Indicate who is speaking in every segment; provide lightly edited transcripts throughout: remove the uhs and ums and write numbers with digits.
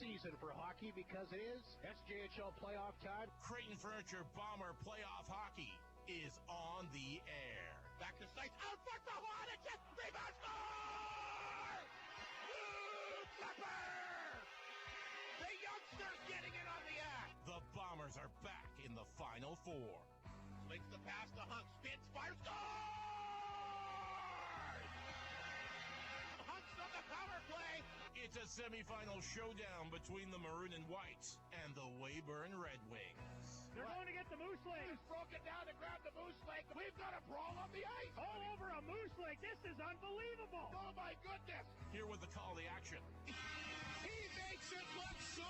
Speaker 1: season for hockey because it is SJHL playoff time.
Speaker 2: Creighton Furniture Bomber playoff hockey is on the air.
Speaker 3: Back to Sykes. Out for the Hornets. Rebound score! Flipper! The youngsters getting in on the act.
Speaker 2: The Bombers are back in the Final Four.
Speaker 3: Links the pass to Hunt. Spins, fires, scores! Hunt's on the power play.
Speaker 2: It's a semifinal showdown between the Maroon and Whites and the Weyburn Red Wings.
Speaker 4: They're going to get the moose leg.
Speaker 3: He's broken down to grab the moose leg. We've got a brawl on the ice.
Speaker 4: All over a moose leg. This is unbelievable.
Speaker 3: Oh, my goodness.
Speaker 2: Here with the call to action.
Speaker 3: He makes it look so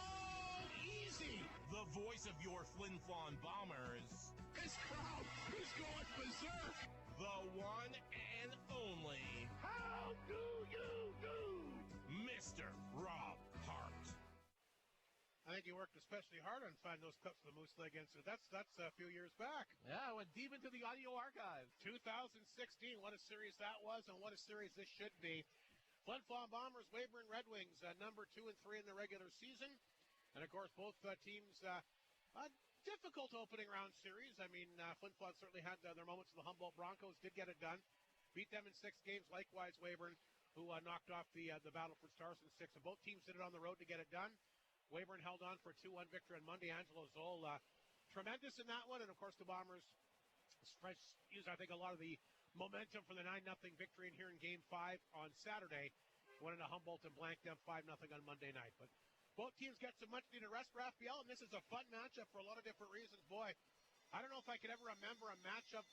Speaker 3: easy.
Speaker 2: The voice of your Flin Flon Bombers.
Speaker 3: This crowd is going berserk.
Speaker 2: The one and only.
Speaker 3: How do you do?
Speaker 2: Mr. Rob Hart.
Speaker 5: I think he worked especially hard on finding those cups of the moose leg incident. That's a few years back.
Speaker 6: Yeah, I went deep into the audio archives.
Speaker 5: 2016, what a series that was, and what a series this should be. Flin Flon Bombers, Weyburn Red Wings, number 2 and 3 in the regular season. And, of course, both teams, a difficult opening round series. I mean, Flin Flon certainly had their moments. The Humboldt Broncos did get it done. Beat them in 6 games. Likewise, Weyburn, who knocked off the Battleford Stars in 6. So both teams did it on the road to get it done. Weyburn held on for a 2-1 victory on Monday. Angelo Zoll, tremendous in that one. And, of course, the Bombers used, I think, a lot of the momentum for the 9-0 victory in here in Game 5 on Saturday. Went into Humboldt and blanked them 5-0 on Monday night. But both teams get some much-needed rest, Raphael, and this is a fun matchup for a lot of different reasons. Boy, I don't know if I could ever remember a matchup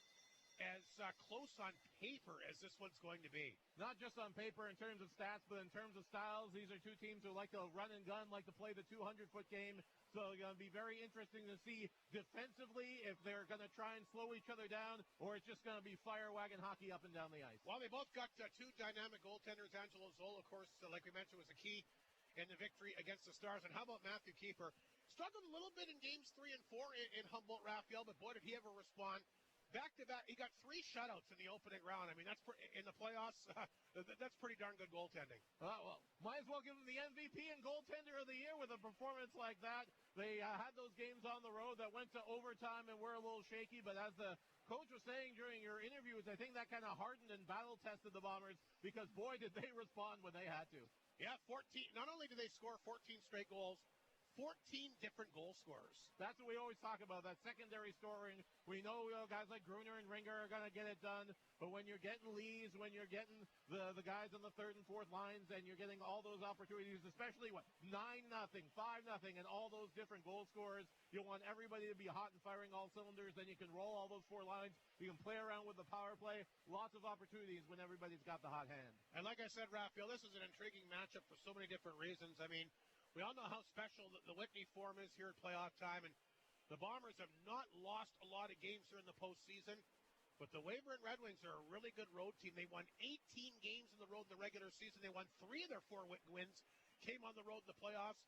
Speaker 5: as close on paper as this one's going to be.
Speaker 6: Not just on paper in terms of stats, but in terms of styles. These are two teams who like to run and gun, like to play the 200-foot game. So it's going to be very interesting to see defensively if they're going to try and slow each other down, or it's just going to be fire wagon hockey up and down the ice.
Speaker 5: Well, they both got 2 dynamic goaltenders. Angelo Zoll, of course, like we mentioned, was a key in the victory against the Stars. And how about Matthew Keeper? Struggled a little bit in games 3 and 4 in Humboldt, Raphael, but boy, did he ever respond. Back-to-back, he got 3 shutouts in the opening round. I mean, that's in the playoffs. That's pretty darn good goaltending.
Speaker 6: Well, might as well give him the MVP and goaltender of the year with a performance like that. They had those games on the road that went to overtime and were a little shaky, but as the coach was saying during your interviews, I think that kind of hardened and battle-tested the Bombers because, boy, did they respond when they had to.
Speaker 5: Yeah, 14. Not only did they score 14 straight goals, 14 different goal scorers.
Speaker 6: That's what we always talk about, that secondary scoring. We know guys like Gruner and Ringer are going to get it done, but when you're getting Lees, when you're getting the guys on the 3rd and 4th lines, and you're getting all those opportunities, especially 9-0, 5-0, and all those different goal scorers, you want everybody to be hot and firing all cylinders. Then you can roll all those 4 lines. You can play around with the power play. Lots of opportunities when everybody's got the hot hand.
Speaker 5: And like I said, Raphael, this is an intriguing matchup for so many different reasons. I mean, we all know how special the Whitney Forum is here at playoff time, and the Bombers have not lost a lot of games here in the postseason, but the Weyburn Red Wings are a really good road team. They won 18 games in the road in the regular season. They won 3 of their 4 wins, came on the road in the playoffs.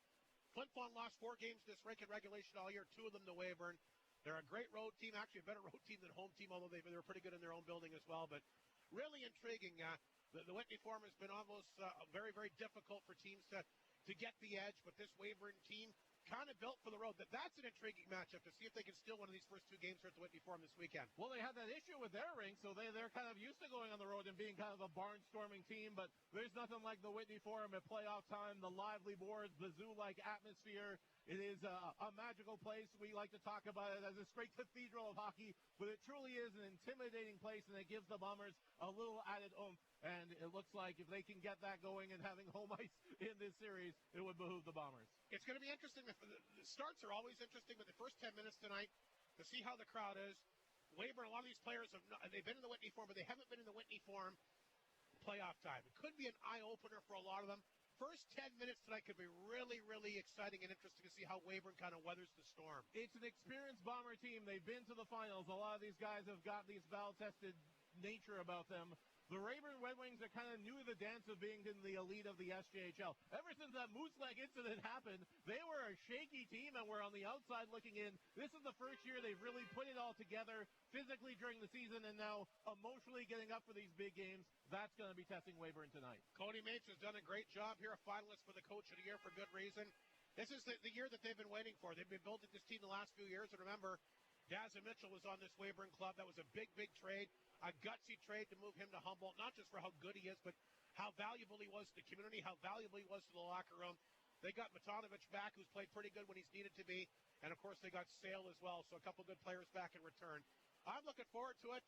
Speaker 5: Flin Flon lost 4 games this rink in regulation all year, 2 of them to Weyburn. They're a great road team, actually a better road team than home team, although they're pretty good in their own building as well, but really intriguing. The Whitney Forum has been almost very, very difficult for teams to get the edge, but this Weyburn team kind of built for the road. That's an intriguing matchup to see if they can steal one of these first 2 games here at the Whitney Forum this weekend.
Speaker 6: Well, they had that issue with their rink, so they're kind of used to going on the road and being kind of a barnstorming team, but there's nothing like the Whitney Forum at playoff time, the lively boards, the zoo-like atmosphere. It is a magical place. We like to talk about it as a straight cathedral of hockey, but it truly is an intimidating place, and it gives the Bombers a little added oomph. And it looks like if they can get that going and having home ice in this series, it would behoove the Bombers.
Speaker 5: It's going to be interesting. The starts are always interesting, but the first 10 minutes tonight, to see how the crowd is. Weyburn, a lot of these players, they've been in the Whitney Forum, but they haven't been in the Whitney Forum playoff time. It could be an eye-opener for a lot of them. First 10 minutes tonight could be really, really exciting and interesting to see how Weyburn kind of weathers the storm.
Speaker 6: It's an experienced Bomber team. They've been to the finals. A lot of these guys have got these battle-tested nature about them. The Weyburn Red Wings are kind of new to the dance of being in the elite of the SJHL. Ever since that Moose Leg incident happened, they were a shaky team and were on the outside looking in. This is the first year they've really put it all together physically during the season and now emotionally getting up for these big games. That's going to be testing Weyburn tonight.
Speaker 5: Cody Mates has done a great job here, a finalist for the Coach of the Year for good reason. This is the year that they've been waiting for. They've been building this team the last few years. And remember, Dazza Mitchell was on this Weyburn club. That was a big, big trade, a gutsy trade to move him to Humboldt, not just for how good he is, but how valuable he was to the community, how valuable he was to the locker room. They got Matanovich back, who's played pretty good when he's needed to be. And, of course, they got Sale as well, so a couple good players back in return. I'm looking forward to it.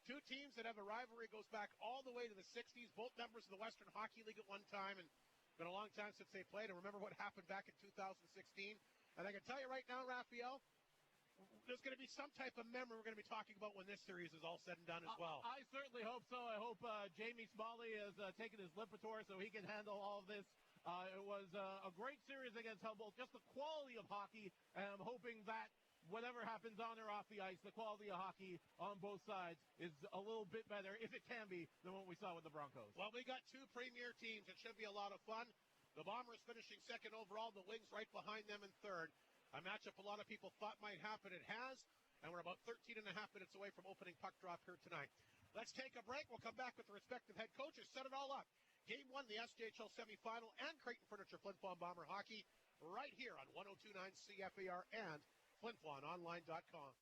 Speaker 5: Two teams that have a rivalry goes back all the way to the 60s, both members of the Western Hockey League at one time, and been a long time since they played. And remember what happened back in 2016. And I can tell you right now, Raphael, there's going to be some type of memory we're going to be talking about when this series is all said and done as well.
Speaker 6: I certainly hope so. I hope Jamie Smalley has taken his Lipitor so he can handle all of this. It was a great series against Humboldt, just the quality of hockey, and I'm hoping that whatever happens on or off the ice, the quality of hockey on both sides is a little bit better, if it can be, than what we saw with the Broncos.
Speaker 5: Well, we got two premier teams. It should be a lot of fun. The Bombers finishing second overall, the Wings right behind them in third. A matchup a lot of people thought might happen. It has, and we're about 13 and a half minutes away from opening puck drop here tonight. Let's take a break. We'll come back with the respective head coaches, set it all up. Game one, the SJHL semifinal, and Creighton Furniture Flin Flon Bomber Hockey right here on 102.9 CFAR and FlinFlonOnline.com.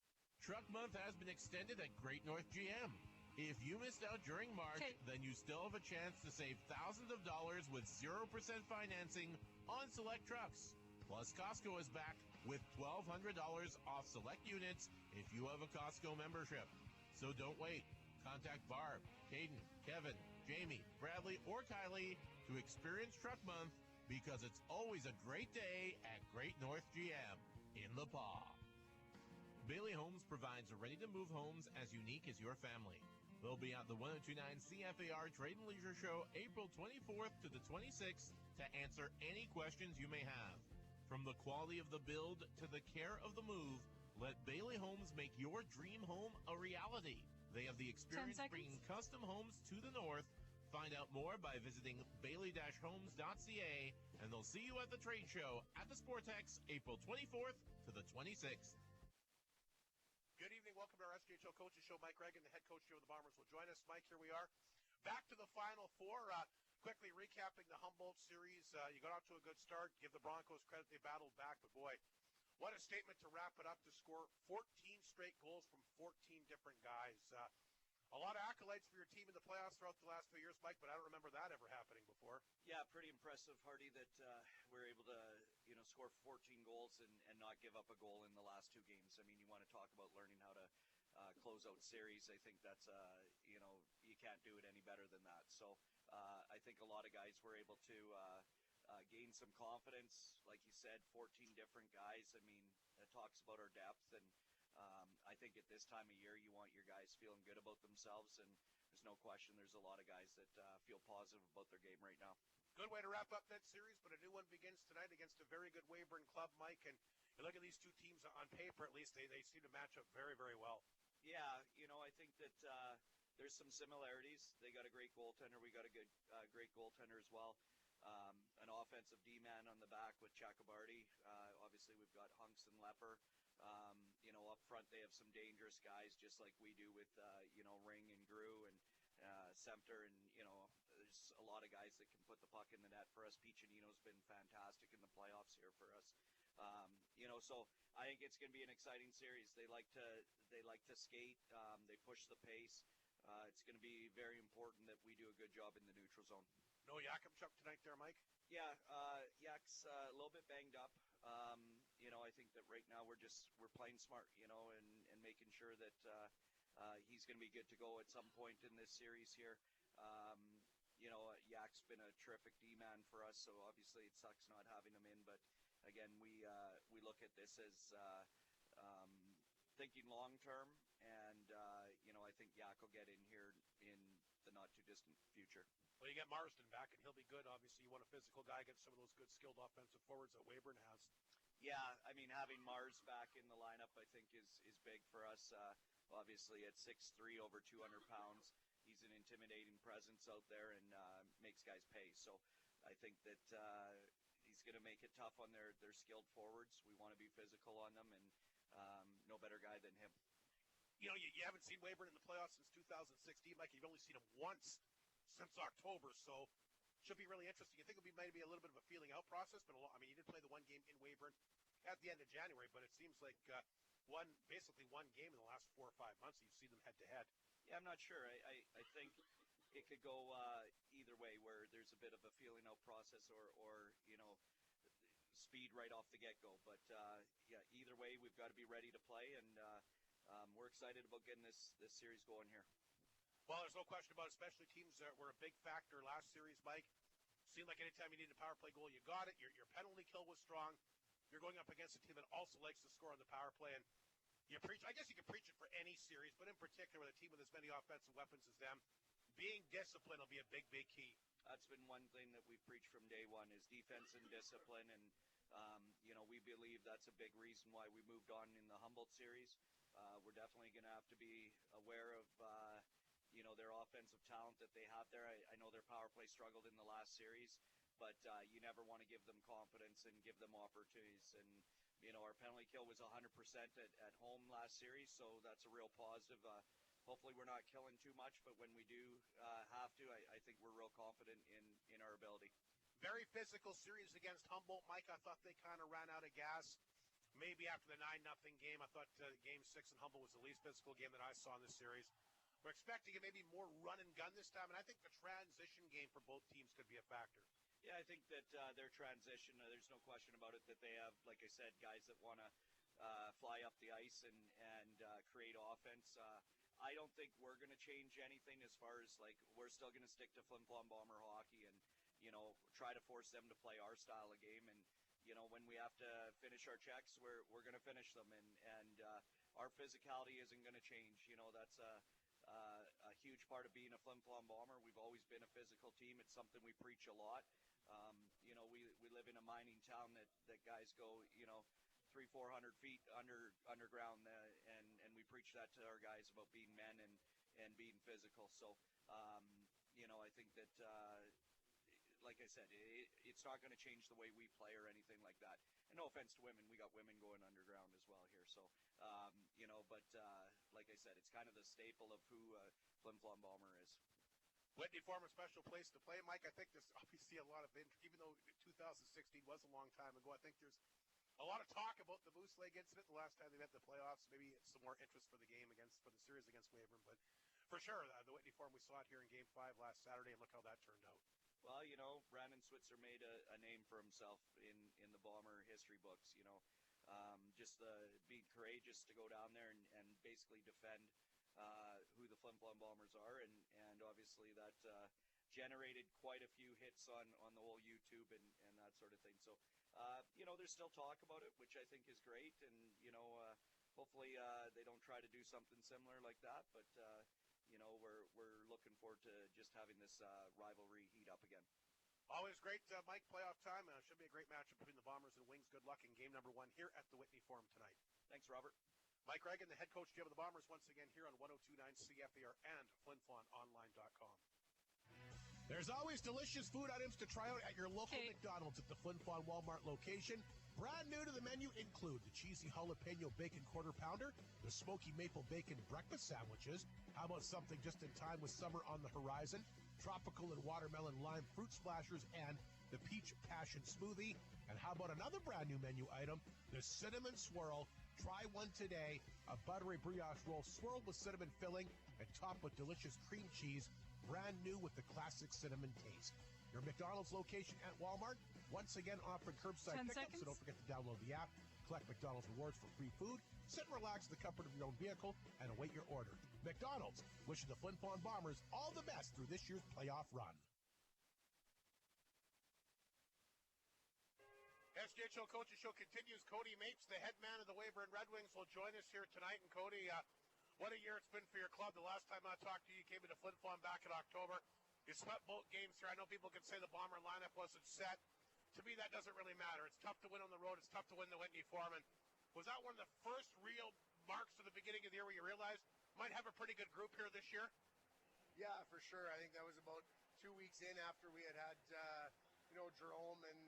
Speaker 2: Truck Month has been extended at Great North GM. If you missed out during March, then you still have a chance to save thousands of dollars with 0% financing on select trucks. Plus, Costco is back with $1,200 off select units if you have a Costco membership. So don't wait. Contact Barb, Caden, Kevin, Jamie, Bradley, or Kylie to experience Truck Month because it's always a great day at Great North GM in the Paw. Bailey Homes provides ready-to-move homes as unique as your family. They'll be at the 1029 CFAR Trade and Leisure Show April 24th to the 26th to answer any questions you may have. From the quality of the build to the care of the move, let Bailey Homes make your dream home a reality. They have the experience bringing custom homes to the north. Find out more by visiting bailey-homes.ca, and they'll see you at the trade show at the Sportex April 24th to the 26th.
Speaker 5: Good evening. Welcome to our SJHL Coaches Show. Mike Reagan, the head coach here with the Bombers, will join us. Mike, here we are. Back to the Final Four. Quickly recapping the Humboldt series. You got off to a good start. Give the Broncos credit. They battled back. But, boy, what a statement to wrap it up, to score 14 straight goals from 14 different guys. A lot of accolades for your team in the playoffs throughout the last few years, Mike, but I don't remember that ever happening before.
Speaker 7: Yeah, pretty impressive, Hardy, that we're able to, score 14 goals and not give up a goal in the last two games. I mean, you want to talk about learning how to close out series. I think that's, you can't do it any better than that. So I think a lot of guys were able to gain some confidence. Like you said, 14 different guys. I mean, it talks about our depth, and I think at this time of year, you want your guys feeling good about themselves, and there's no question there's a lot of guys that feel positive about their game right now.
Speaker 5: Good way to wrap up that series, but a new one begins tonight against a very good Weyburn club, Mike, and you look at these two teams on paper, at least, they seem to match up very, very well.
Speaker 7: Yeah, I think that there's some similarities. They got a great goaltender. We got a good, great goaltender as well. An offensive D-man on the back with Chakrabarty. Obviously, we've got Hunks and Lepper. Up front, they have some dangerous guys, just like we do with, Ring and Grew and Semter. And, there's a lot of guys that can put the puck in the net for us. Piccinino's been fantastic in the playoffs here for us. So I think it's going to be an exciting series. They like to skate. They push the pace. It's going to be very important that we do a good job in the neutral zone.
Speaker 5: No Yakimchuk tonight there, Mike?
Speaker 7: Yeah, Yak's a little bit banged up. I think that right now we're playing smart, and making sure that he's going to be good to go at some point in this series here. Yak's been a terrific D-man for us, so obviously it sucks not having him in. But again, we look at this as thinking long term, and I think Yak will get in here in the not too distant future.
Speaker 5: Well, you get Marsden back, and he'll be good. Obviously, you want a physical guy against some of those good skilled offensive forwards that Weyburn has.
Speaker 7: Yeah, I mean, having Mars back in the lineup, I think, is big for us. Obviously, at 6'3", over 200 pounds, he's an intimidating presence out there and makes guys pay. So I think that he's going to make it tough on their skilled forwards. We want to be physical on them, and no better guy than him.
Speaker 5: You haven't seen Weyburn in the playoffs since 2016. Mike, you've only seen him once since October, so should be really interesting. You think it'll be maybe a little bit of a feeling out process, but you did play the one game at the end of January, but it seems like basically one game in the last 4 or 5 months you've seen them head-to-head.
Speaker 7: Yeah, I'm not sure. I think it could go either way, where there's a bit of a feeling out process or speed right off the get-go. But yeah, either way, we've got to be ready to play, and we're excited about getting this series going here.
Speaker 5: Well, there's no question about it, especially teams that were a big factor last series, Mike. Seemed like anytime you needed a power play goal, you got it. Your penalty kill was strong. You're going up against a team that also likes to score on the power play, and I guess you can preach it for any series, but in particular with a team with as many offensive weapons as them, being disciplined will be a big, big key.
Speaker 7: That's been one thing that we've preached from day one is defense and discipline, and we believe that's a big reason why we moved on in the Humboldt series. We're definitely going to have to be aware of their offensive talent that they have there. I know their power play struggled in the last series, but you never want to give them confidence and give them opportunities. And our penalty kill was 100% at home last series, so that's a real positive. Hopefully we're not killing too much, but when we do have to, I think we're real confident in our ability.
Speaker 5: Very physical series against Humboldt, Mike. I thought they kind of ran out of gas. Maybe after the 9-0 game, I thought Game 6 in Humboldt was the least physical game that I saw in this series. We're expecting maybe more run and gun this time, and I think the transition game for both teams could be a factor.
Speaker 7: Yeah, I think that their transition, there's no question about it, that they have, like I said, guys that want to fly up the ice and create offense. I don't think we're going to change anything as far as, we're still going to stick to Flin Flon Bomber hockey and, try to force them to play our style of game. And, when we have to finish our checks, we're going to finish them. And our physicality isn't going to change. That's a huge part of being a Flin Flon Bomber. We've always been a physical team. It's something we preach a lot. We live in a mining town that guys go, 300-400 feet underground, and we preach that to our guys about being men and being physical. So, I think that, like I said, it's not going to change the way we play or anything like that. And no offense to women, we got women going underground as well here. So, but like I said, it's kind of the staple of who Flin Flon Bomber is.
Speaker 5: Whitney Forum, a special place to play, Mike. I think there's obviously a lot of interest, even though 2016 was a long time ago. I think there's a lot of talk about the Moose Leg incident the last time they met the playoffs. Maybe it's some more interest for the game for the series against Weyburn. But for sure, the Whitney Forum, we saw it here in Game 5 last Saturday, and look how that turned out.
Speaker 7: Well, Brandon Switzer made a name for himself in the Bomber history books. Just being courageous to go down there and basically defend who the Flin Flon Bombers are, and obviously that generated quite a few hits on the whole YouTube and that sort of thing. So, there's still talk about it, which I think is great, and hopefully they don't try to do something similar like that. But we're looking forward to just having this rivalry heat up again.
Speaker 5: Always great, Mike, playoff time. Should be a great matchup between the Bombers and Wings. Good luck in game number 1 here at the Whitney Forum tonight.
Speaker 7: Thanks, Robert.
Speaker 5: Mike Reagan, the head coach GM of the Bombers, once again here on 102.9 CFAR and FlinFlonOnline.com. There's always delicious food items to try out at your local McDonald's at the Flin Flon Walmart location. Brand new to the menu include the cheesy jalapeno bacon quarter pounder, the smoky maple bacon breakfast sandwiches. How about something just in time with summer on the horizon? Tropical and watermelon lime fruit splashers and the peach passion smoothie. And how about another brand new menu item, the cinnamon swirl. Try one today, a buttery brioche roll swirled with cinnamon filling and topped with delicious cream cheese, brand new with the classic cinnamon taste. Your McDonald's location at Walmart, once again offering curbside pickup, so don't forget to download the app, collect McDonald's rewards for free food, sit and relax in the comfort of your own vehicle, and await your order. McDonald's, wishing the Flin Flon Bombers all the best through this year's playoff run. SJHL Coaches Show continues. Cody Mapes, the head man of the Weyburn Red Wings, will join us here tonight. And Cody, what a year it's been for your club. The last time I talked to you, you came into Flin Flon back in October. You swept both games here. I know people can say the Bomber lineup wasn't set. To me, that doesn't really matter. It's tough to win on the road. It's tough to win the Whitney Forum. And was that one of the first real marks of the beginning of the year where you realized might have a pretty good group here this year?
Speaker 8: Yeah, for sure. I think that was about 2 weeks in after we had Jerome and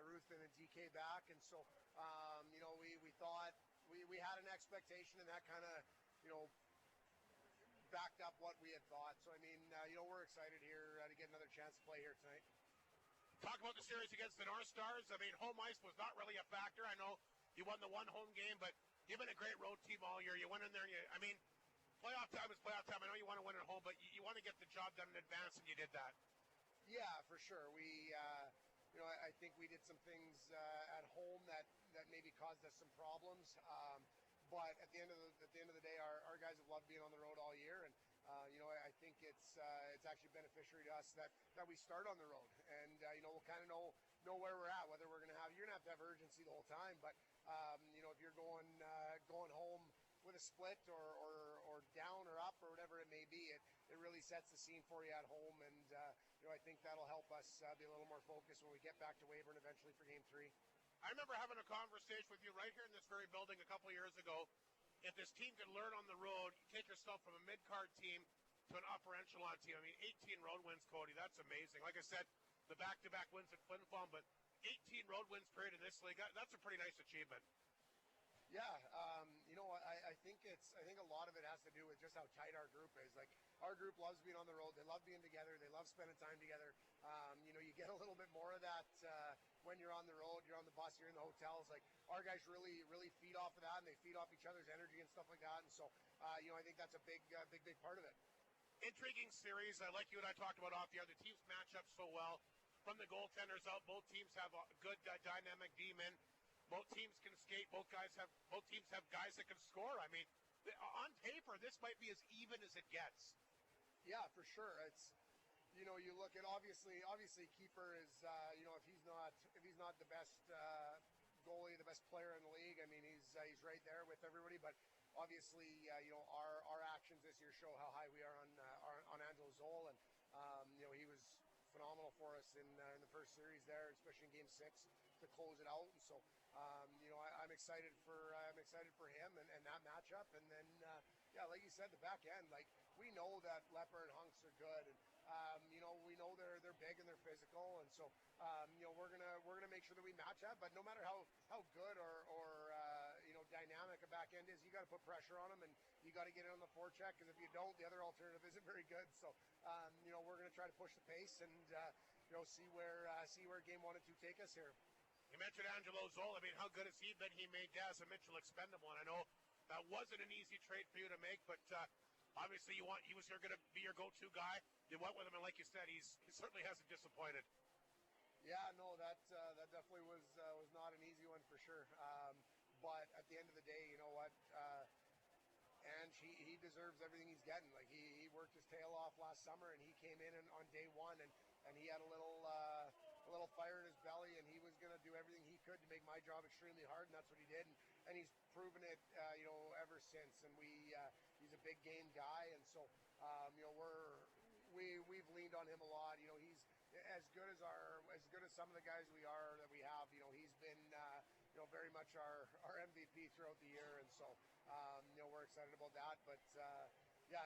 Speaker 8: Ruth and DK back. And so, we thought we had an expectation, and that kind of, backed up what we had thought. So, we're excited here to get another chance to play here tonight.
Speaker 5: Talk about the series against the North Stars. Home ice was not really a factor. I know you You won the one home game, but you've been a great road team all year. You went in there, and playoff time is playoff time. I know you want to win at home, but you want to get the job done in advance, and you did that.
Speaker 8: Yeah, for sure. I think we did some things at home that maybe caused us some problems. But at the end of the day, our guys have loved being on the road all year, and I think it's actually beneficiary to us that we start on the road, and we'll kind of know where we're at, whether you're gonna have to have urgency the whole time, but if you're going home with a split or down or up or whatever it may be, it really sets the scene for you at home, and I think that'll help us be a little more focused when we get back to Weyburn eventually for Game 3.
Speaker 5: I remember having a conversation with you right here in this very building a couple of years ago. If this team could learn on the road, you take yourself from a mid-card team to an upper echelon team. 18 road wins, Cody. That's amazing. Like I said, the back-to-back wins at Flin Flon, but 18 road wins period in this league, that's a pretty nice achievement.
Speaker 8: Yeah, I think a lot of it has to do with just how tight our group is. Like, our group loves being on the road. They love being together. They love spending time together. You get a little bit more of that when you're on the road. You're on the bus. You're in the hotels. Like, our guys really feed off of that, and they feed off each other's energy and stuff like that. And so, I think that's a big part of it.
Speaker 5: Intriguing series. Like you and I talked about off the air, the teams match up so well. From the goaltenders out, both teams have a good dynamic D-men. Both teams can skate. Both teams have guys that can score. On paper, this might be as even as it gets.
Speaker 8: Yeah, for sure. It's you look at obviously Keeper is if he's not the best goalie, the best player in the league. He's right there with everybody. But obviously, our actions this year show how high we are on Angelo Zoll, and he was phenomenal for us in the first series there, especially in Game 6 to close it out. And so, I'm excited for him and that matchup. And then, like you said, the back end, like, we know that Lepper and Hunks are good, and we know they're big and they're physical, and so we're gonna make sure that we match up. But no matter how good or dynamic a back end is, you got to put pressure on them, and you got to get it on the forecheck, because if you don't, the other alternative isn't very good. So we're going to try to push the pace and see where Game 1 and 2 take us here.
Speaker 5: You mentioned Angelo Zoll. How good has he been? He made Daz and Mitchell expendable, and I know that wasn't an easy trade for you to make, but obviously he was going to be your go-to guy. You went with him, and like you said, he certainly hasn't disappointed.
Speaker 8: Yeah, no, that definitely was not an easy one for sure. But at the end of the day, you know what? And he deserves everything he's getting. Like, he worked his tail off last summer, and he came in on day one, and he had a little fire in his belly, and he was going to do everything he could to make my job extremely hard, and that's what he did. And he's proven it, ever since. And he's a big game guy, and so we've leaned on him a lot. He's as good as some of the guys we have. He's been very much our MVP throughout the year, and so we're excited about that. But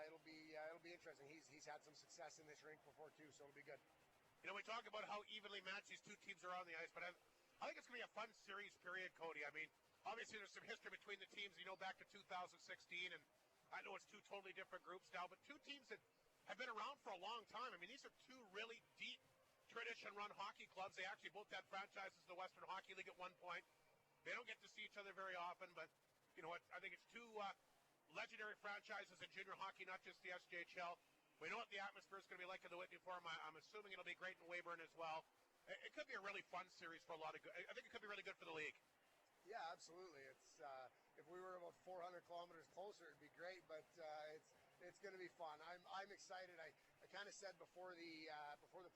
Speaker 8: it'll be interesting. He's had some success in this rink before too, so it'll be good.
Speaker 5: We talk about how evenly matched these two teams are on the ice, but I think it's going to be a fun series period, Cody. Obviously there's some history between the teams, back to 2016, and I know it's two totally different groups now, but two teams that have been around for a long time. These are two really deep tradition-run hockey clubs. They actually both had franchises in the Western Hockey League at one point. They don't get to see each other very often, but I think it's two legendary franchises in junior hockey, not just the SJHL. We know what the atmosphere is going to be like in the Whitney Forum. I'm assuming it'll be great in Weyburn as well. It could be a really fun series for a lot of good. I think it could be really good for the league.
Speaker 8: Yeah, absolutely. It's if we were about 400 kilometers closer, it'd be great. But it's going to be fun. I'm excited. I kind of said before the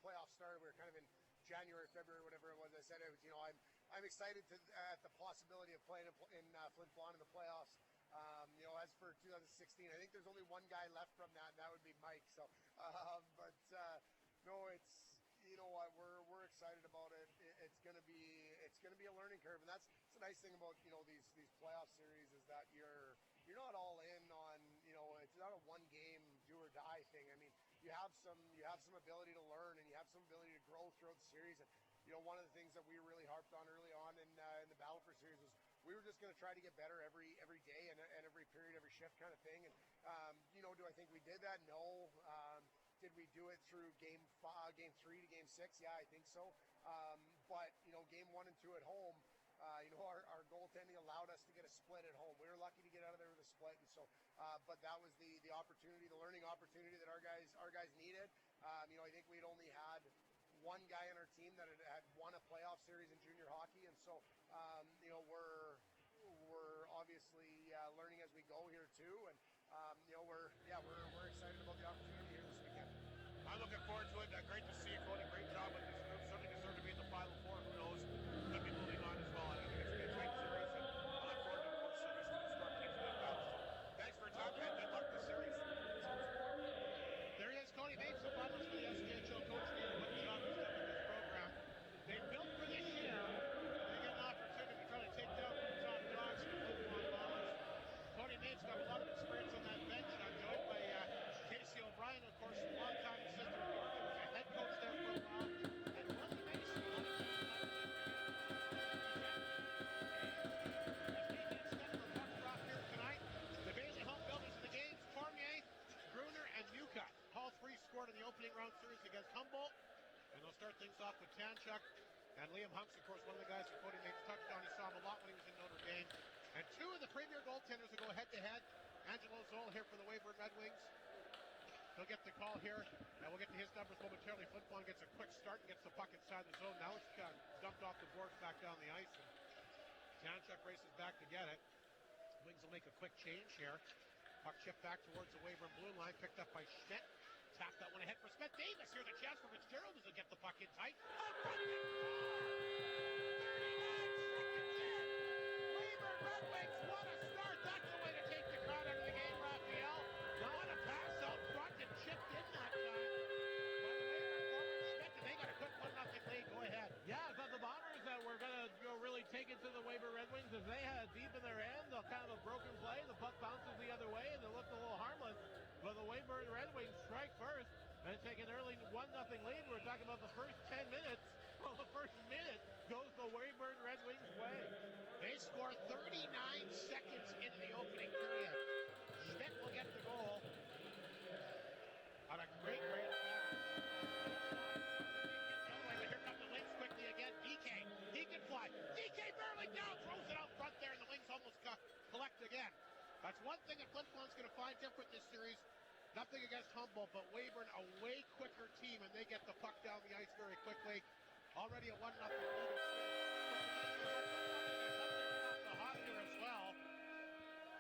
Speaker 8: playoffs started, we were kind of in January, February, whatever it was. I said I'm excited at the possibility of playing in Flin Flon in the playoffs. As for 2016, I think there's only one guy left from that, and that would be Mike. So, no, it's what we're excited about it. It's gonna be a learning curve, and that's the nice thing about these playoff series is that you're not all in on it's not a one game do or die thing. You have some ability to learn, and you have some ability to grow throughout the series. And one of the things that we really harped on early on in the Battle for series was we were just going to try to get better every day and every period, every shift kind of thing. And do I think we did that? No. Did we do it through game 3 to game 6? Yeah, I think so. But game 1 and 2 at home, our goaltending allowed split at home. We were lucky to get out of there with a split, and so, but that was the opportunity, the learning opportunity that our guys needed. I think we'd only had one guy on our team that had won a playoff series in junior hockey, and so, we're obviously learning as we go here too, and we're excited about the opportunity here this weekend.
Speaker 5: I'm looking forward to it. Great to see you, Cody. Great job with this group. Certainly deserve to be in the Final Four. Who knows? Keep it moving on as well. I think it's a great series, and I look forward to, of course, series for the Star teams doing well. So thanks for your time, and good luck this series. There he is, Cody Bates, the finalist for the SJHL Coach of the Year. What a job he's done with this program. They built for this year. They get an opportunity to try to take down the top dogs in the Flin Flon Bombers. Cody Bates got a lot of experience on that bench. I'm joined by Casey O'Brien, of course, longtime assistant at York. He was a head coach there for a while. And Willie Mason, a lot of people as we extend the puck drop here tonight. The Bailey home builders in the games, Cormier, Gruner, and Nuka. All three scored in the opening round series against Humboldt. And they'll start things off with Tanchuk. And Liam Hunks, of course, one of the guys that Cody Bates touched on. He saw him a lot when he was in Notre Dame. And two of the premier goaltenders will go head-to-head. Angelo Zoll here for the Weyburn Red Wings. He'll get the call here, and we'll get to his numbers momentarily. Flin Flon gets a quick start and gets the puck inside the zone. Now it's dumped off the boards back down the ice. And Tanchuk races back to get it. Wings will make a quick change here. Puck chipped back towards the Weyburn blue line, picked up by Schmidt. Tap that one ahead for Smith Davis. Here's a chance for Fitzgerald as he'll get the puck in tight. Weyburn Red Wings, what a start. That's the way to take the crowd out of the game, Raphael. What a pass out front and chipped in that time by the Weyburn forward Schmidt, and they got a quick 1-0 lead. Go ahead.
Speaker 6: Yeah, I thought the Bombers that were going to really take it to the Weyburn Red Wings as they had deep in their end, a kind of a broken play. The puck bounces the other way, and it looked a little harmless. But the Weyburn Red Wings strike first and take an early 1-0 lead. We're talking about the first 10 minutes. Well, the first minute goes the Weyburn Red Wings' way.
Speaker 5: They score 39 seconds into the opening period. Schmidt will get the goal on a great pass. Here come the Wings quickly again. DK, he can fly. DK barely down, throws it out front there, and the Wings almost collect again. That's one thing that Flin Flon's going to find different this series. Nothing against Humboldt, but Weyburn, a way quicker team, and they get the puck down the ice very quickly. Already a 1-0 lead. The hop here as well.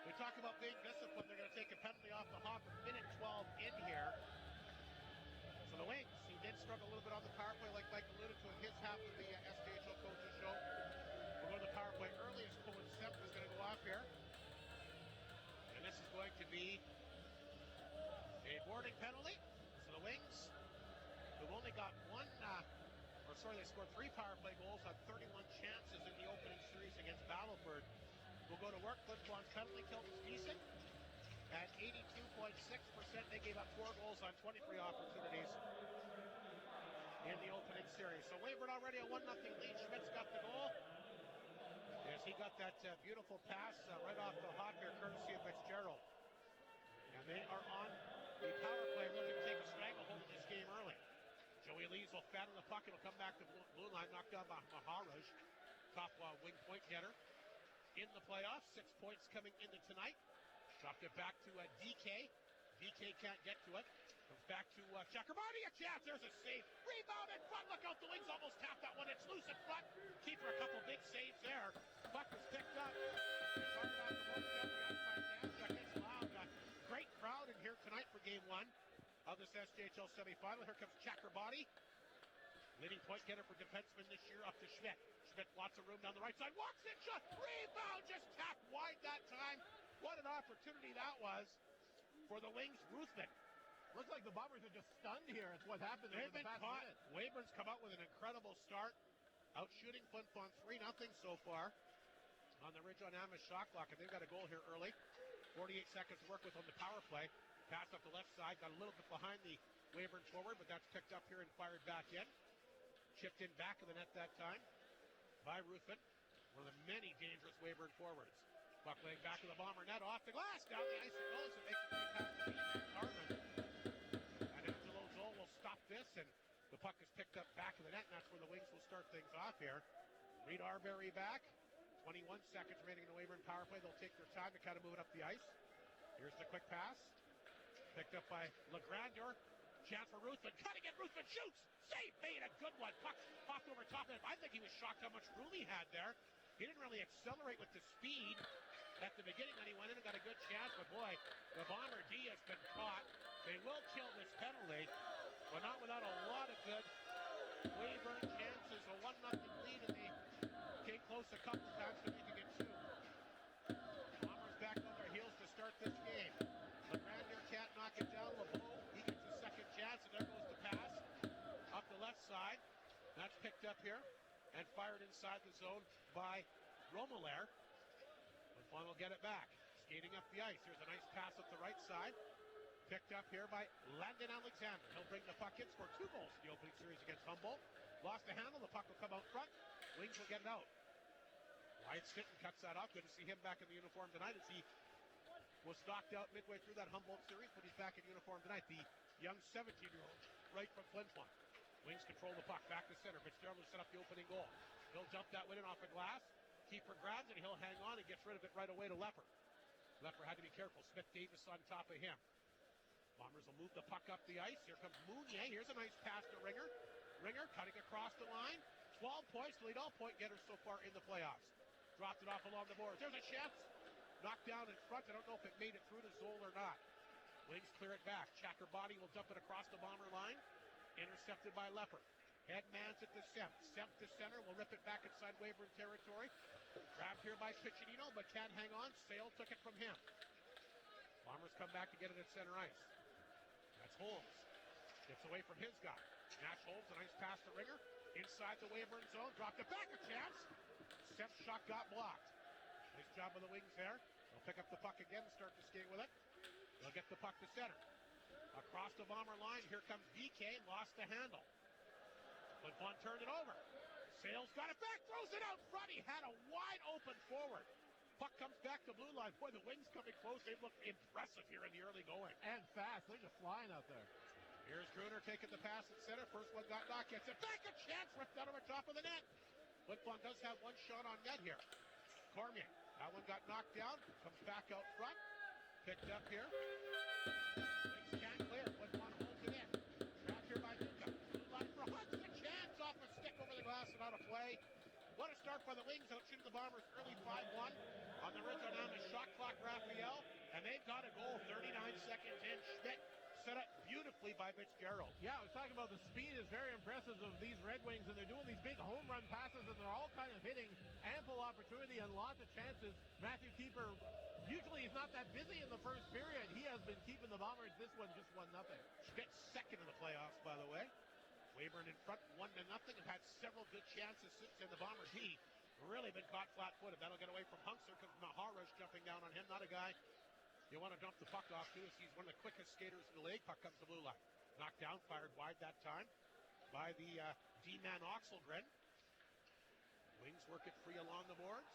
Speaker 5: We talk about being disciplined. They're going to take a penalty off the hop at minute 12 in here. So the Wings, who did struggle a little bit on the power play, like Mike alluded to in his half of the SJHL Coaches Show. We'll go to the power play early as Cohen Sepp is going to go off here. And this is going to be a boarding penalty. So the Wings, who've only got they scored 3 power play goals on 31 chances in the opening series against Battleford, will go to work. Flin Flon's penalty kill was decent at 82.6%. They gave up 4 goals on 23 opportunities in the opening series. So Weyburn already a 1-0 lead. Schmidt's got the goal. As he got that beautiful pass right off the hop here, courtesy of Fitzgerald. And they are on the power play, looking to take a stranglehold in this game early. Joey Lees will fat on the puck. It'll come back to blue line, knocked down by Maharaj. Top wing point getter in the playoffs. 6 points coming into tonight. Dropped it back to DK. DK can't get to it. Comes back to Chakrabarty. A chance. There's a save. Rebound in front. Look out. The Wings almost tapped that one. It's loose in front. Keeper a couple big saves there. Puck was picked up. Fired off the board. It's loud. Great crowd in here tonight for game 1 of this SJHL semifinal. Here comes Chakrabarty. Leading point getter for defenseman this year up to Schmidt. Schmidt lots of room down the right side. Walks in, shot. Rebound. Just tapped wide that time. What an opportunity that was for the Wings. Ruthven.
Speaker 6: Looks like the Bombers are just stunned here. It's what happened in
Speaker 5: They've
Speaker 6: the
Speaker 5: been
Speaker 6: past
Speaker 5: caught.
Speaker 6: minute.
Speaker 5: Weyburn's come out with an incredible start. Out shooting Flin Flon 3-0 so far on the Ridge on Amish shot clock. And they've got a goal here early. 48 seconds to work with on the power play. Pass up the left side. Got a little bit behind the Weyburn forward, but that's picked up here and fired back in. Chipped in back of the net that time by Ruthven. One of the many dangerous Weyburn forwards. Puck laying back of the Bomber net. Off the glass. Down the ice it goes. And makes it pass to Carmen. And Angelo Zoll will stop this. And the puck is picked up back of the net. And that's where the Wings will start things off here. Reed Arbery back. 21 seconds remaining in the Weyburn power play. They'll take their time to kind of move it up the ice. Here's the quick pass. Picked up by LeGrandeur. Chance for Ruthven. Cutting it. Ruthven shoots. Save made. A good one. Puck popped over top of it. I think he was shocked how much room he had there. He didn't really accelerate with the speed at the beginning. Then he went in and got a good chance. But boy, the Bomber D has been caught. They will kill this penalty, but not without a lot of good Weyburn chances. A 1-0 lead, and they came close a couple times to making it 2. Bombers back on their heels to start this game. LeGrandeur can't knock it down. LeBeau, he gets a second chance, and there goes the pass up the left side. That's picked up here and fired inside the zone by Romelaire. And Flin will get it back. Skating up the ice. Here's a nice pass up the right side. Picked up here by Landon Alexander. He'll bring the puck in, score 2 goals in the opening series against Humboldt. Lost the handle. The puck will come out front. Wings will get it out. Wyatt Stinton cuts that off. Good to see him back in the uniform tonight as he was knocked out midway through that Humboldt series, but he's back in uniform tonight. The young 17-year-old right from Flin Flon. Wings control the puck. Back to center. Fitzgerald will set up the opening goal. He'll jump that one in off the glass. Keeper grabs it. He'll hang on and gets rid of it right away to Lepper. Lepper had to be careful. Smith Davis on top of him. Bombers will move the puck up the ice. Here comes Mounier. Here's a nice pass to Ringer. Ringer cutting across the line. 12 points to lead all point getters so far in the playoffs. Dropped it off along the boards. There's a chance. Knocked down in front. I don't know if it made it through the Zoll or not. Wings clear it back. Chacker body will dump it across the Bomber line. Intercepted by Lepper. Headman's at the Semp. Semp to center. Will rip it back inside Weyburn territory. Grabbed here by Piccinino, but can't hang on. Sale took it from him. Bombers come back to get it at center ice. That's Holmes. Gets away from his guy. Nash Holmes, a nice pass to Ringer. Inside the Weyburn zone. Dropped it back. A chance. Semp's shot got blocked. Nice job of the Wings there. They'll pick up the puck again and start to skate with it. They'll get the puck to center. Across the Bomber line. Here comes DK. Lost the handle. Flin Flon turned it over. Sales got it back. Throws it out front. He had a wide open forward. Puck comes back to blue line. Boy, the Wings coming close. They look impressive here in the early going.
Speaker 6: And fast. They're just flying out there.
Speaker 5: Here's Gruner taking the pass at center. First one got knocked. Gets it back. A chance. Ripped out over top of the net. Flin Flon does have one shot on net here. Cormier. That one got knocked down. Comes back out front. Picked up here. Wings can't clear. Flin Flon holds it in. Trapped here by Duca. Blue line for Hunt. A chance off a stick over the glass and out of play. What a start by the Wings. Out shooting the Bombers early 5-1. On the ridge on the shot clock, Raphael. And they've got a goal 39 seconds in. Schmidt set up beautifully by Fitzgerald.
Speaker 6: Yeah, I was talking about the speed is very impressive of these Red Wings, and they're doing these big home run passes, and they're all kind of hitting ample opportunity and lots of chances. Matthew Keeper, usually he's not that busy in the first period. He has been keeping the Bombers. This one just 1-0.
Speaker 5: Schmidt second in the playoffs, by the way. Weyburn in front 1-0. Have had several good chances since then. The Bombers, he really been caught flat-footed. That'll get away from Hunkster because Mahara's jumping down on him. Not a guy you want to dump the puck off to, as he's one of the quickest skaters in the league. Puck comes to blue line. Knocked down, fired wide that time by the D-man Oxelgren. Wings work it free along the boards.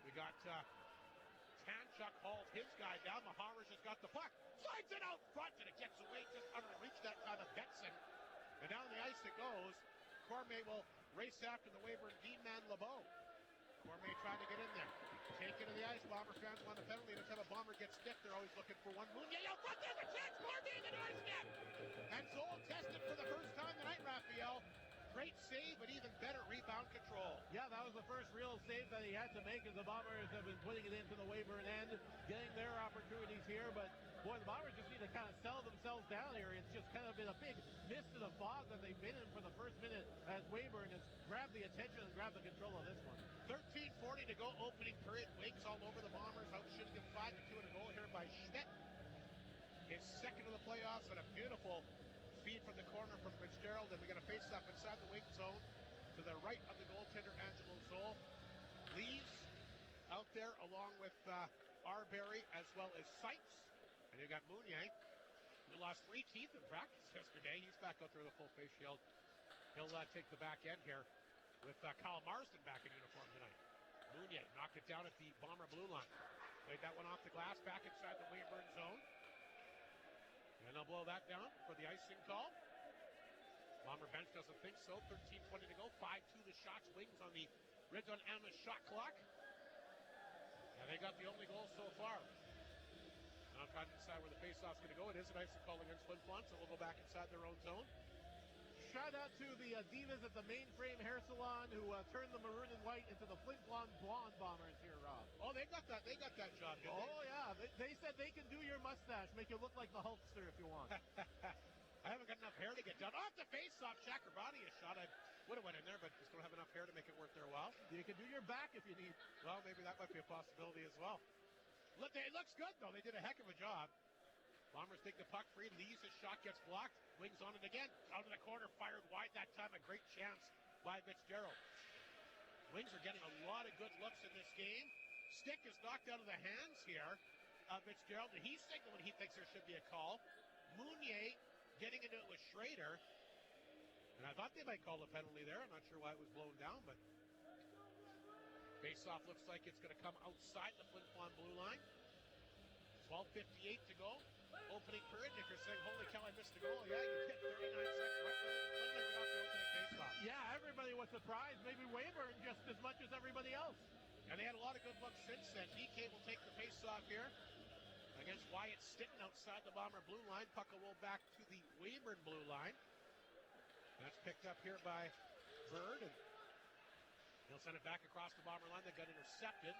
Speaker 5: We got Tanchuk hauled his guy down. Mahara's just got the puck. Slides it out front, and it gets away just under the reach that time of Benson. And down the ice it goes. Cormier will race after the Weyburn D-man LeBeau. Cormier trying to get in there. Take it to the ice. Bomber fans want a penalty. Every time a Bomber gets stick, they're always looking for one. Mounier out front. There's a chance. Cormier in the ice net. And Zoll tested for the first time tonight, Raphael. Great save, but even better rebound control.
Speaker 6: Yeah, that was the first real save that he had to make, as the Bombers have been putting it into the Weyburn end, getting their opportunities here. But boy, the Bombers just need to kind of settle themselves down here. It's just kind of been a big mist in the fog that they've been in for the first minute, as Weyburn has grabbed the attention and grabbed the control of this one.
Speaker 5: 13:40 to go, opening period. Wings all over the Bombers. Out shooting them 5-2 and a goal here by Schmidt. His second of the playoffs, and a beautiful feed from the corner from Fitzgerald. And we're going to face up inside the wing zone to the right of the goaltender, Angelo Zoll. Lees out there along with Arbery as well as Sykes. And you got Mounier, who lost 3 teeth in practice yesterday. He's back out there with a full face shield. He'll take the back end here with Kyle Marsden back in uniform tonight. Mounier knocked it down at the Bomber blue line. Played that one off the glass back inside the Weyburn zone. And they'll blow that down for the icing call. Bomber bench doesn't think so. 13:20 to go. 5-2 the shots. Wings on the Red Zone Amos shot clock. they got the only goal so far. Now I'm trying to decide where the faceoff's going to go. It is a nice call against Flin Flon, so we'll go back inside their own zone.
Speaker 6: Shout out to the divas at the Mainframe Hair Salon who turned the maroon and white into the Flin Flon blonde bombers here, Rob.
Speaker 5: Oh, they got that job, didn't they?
Speaker 6: Oh, yeah. They said they can do your mustache, make you look like the Hulkster if you want.
Speaker 5: I haven't got enough hair to get done. Off the face-off, Chakrabarty a shot. I would have went in there, but just don't have enough hair to make it worth their while.
Speaker 6: You can do your back if you need.
Speaker 5: Well, maybe that might be a possibility as well. Look, it looks good, though. They did a heck of a job. Bombers take the puck free. Lee's shot gets blocked. Wings on it again. Out of the corner, fired wide that time. A great chance by Fitzgerald. Wings are getting a lot of good looks in this game. Stick is knocked out of the hands here of Fitzgerald, and he's signaling he thinks there should be a call. Mounier getting into it with Schrader. And I thought they might call a penalty there. I'm not sure why it was blown down, but face-off looks like it's going to come outside the Flin Flon blue line. 12:58 to go. Opening period. If you're saying, holy cow, I missed the goal. Yeah, you did. 39 seconds right when they were off the opening face-off.
Speaker 6: Yeah, everybody was surprised. Maybe Weyburn just as much as everybody else.
Speaker 5: And they had a lot of good looks since then. DK will take the face-off here against Wyatt Stinton outside the Bomber blue line. Puck will roll back to the Weyburn blue line. That's picked up here by Bird. And he'll send it back across the Bomber line. That got intercepted.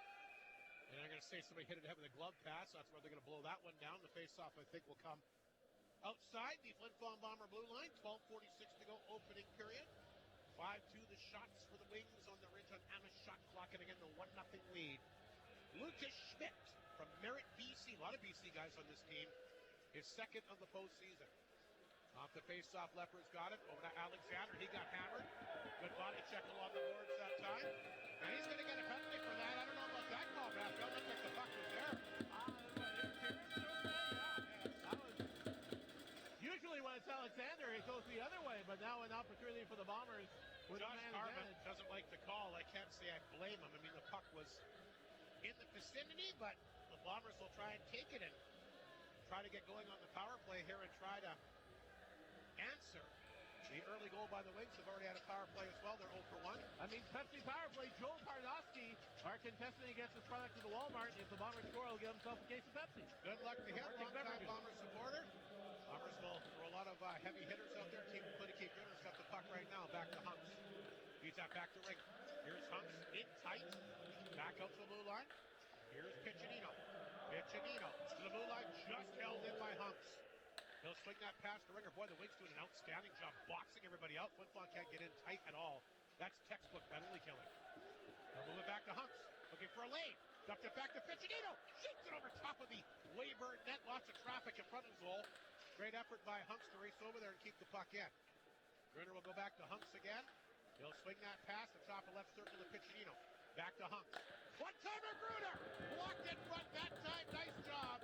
Speaker 5: And I'm going to say somebody hit it ahead with a glove pass. That's where they're going to blow that one down. The face-off, I think, will come outside the Flin Flon Bomber blue line. 12:46 to go, opening period. 5-2 the shots for the Wings on the Ridge on Amish shot clock. And again, the 1-0 lead. Lucas Schmidt from Merritt, BC. A lot of BC guys on this team. His second of the postseason. Off the face-off, Leper's got it. Over to Alexander. He got hammered. Good body check along the boards that time. And he's going to get a penalty for that. I don't know about that call, Raphael. Looked like the puck was there.
Speaker 6: Usually when it's Alexander, it goes the other way, but now an opportunity for the Bombers with
Speaker 5: Josh
Speaker 6: a man
Speaker 5: Harmon
Speaker 6: advantage.
Speaker 5: doesn't like the call. I can't say I blame him. I mean, the puck was in the vicinity, but the Bombers will try and take it and try to get going on the power play here and try to answer. The early goal by the Wings have already had a power play as well. They're 0 for 1.
Speaker 6: I mean, Pepsi power play, Joel Parnowski, our contestant, he gets his product to the Walmart. If the Bombers score, he'll get himself a case of Pepsi.
Speaker 5: Good luck to him, long-time Bombers supporter. Bombers will throw a lot of heavy hitters out there. Team Clinic Dinners got the puck right now. Back to Hunks. Feeds that back to Ring. Here's Hunks in tight. Back out to the blue line. Here's Piccinino. Piccinino to the blue line. Just held in by Hunks. He'll swing that pass to Ringer. Boy, the Wings doing an outstanding job boxing everybody out. Flin Flon can't get in tight at all. That's textbook penalty killing. They'll move it back to Hunks. Looking for a lane. Dumped it back to Piccinino. Shoots it over top of the Weyburn net. Lots of traffic in front of his goal. Great effort by Hunks to race over there and keep the puck in. Gruner will go back to Hunks again. He'll swing that pass. The top of left circle to Piccinino. Back to Hunks. One-timer Gruner. Blocked in front that time. Nice job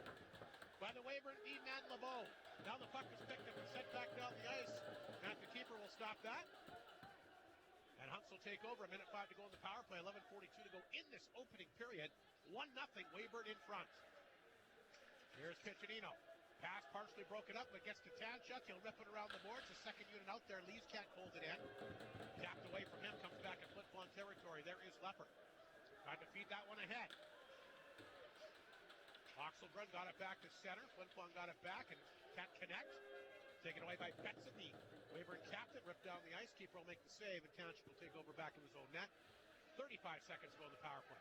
Speaker 5: by the Weyburn D-man LeBeau. Now the puck is picked up and sent back down the ice. And the keeper will stop that. And Hunks will take over. 1:05 to go in the power play. 11:42 to go in this opening period. 1-0 Weyburn in front. Here's Piccinino. Pass partially broken up, but gets to Tanchuk. He'll rip it around the boards. The second unit out there. Lees can't hold it in. Tapped away from him. Comes back in Flin Flon territory. There is Lepper. Trying to feed that one ahead. Oxelbrun got it back to center. Flin Flon got it back and can't connect. Taken away by Betson, the Weyburn captain. Ripped down the ice. Keeper will make the save, and Tanchuk will take over back in his own net. 35 seconds to go in the power play.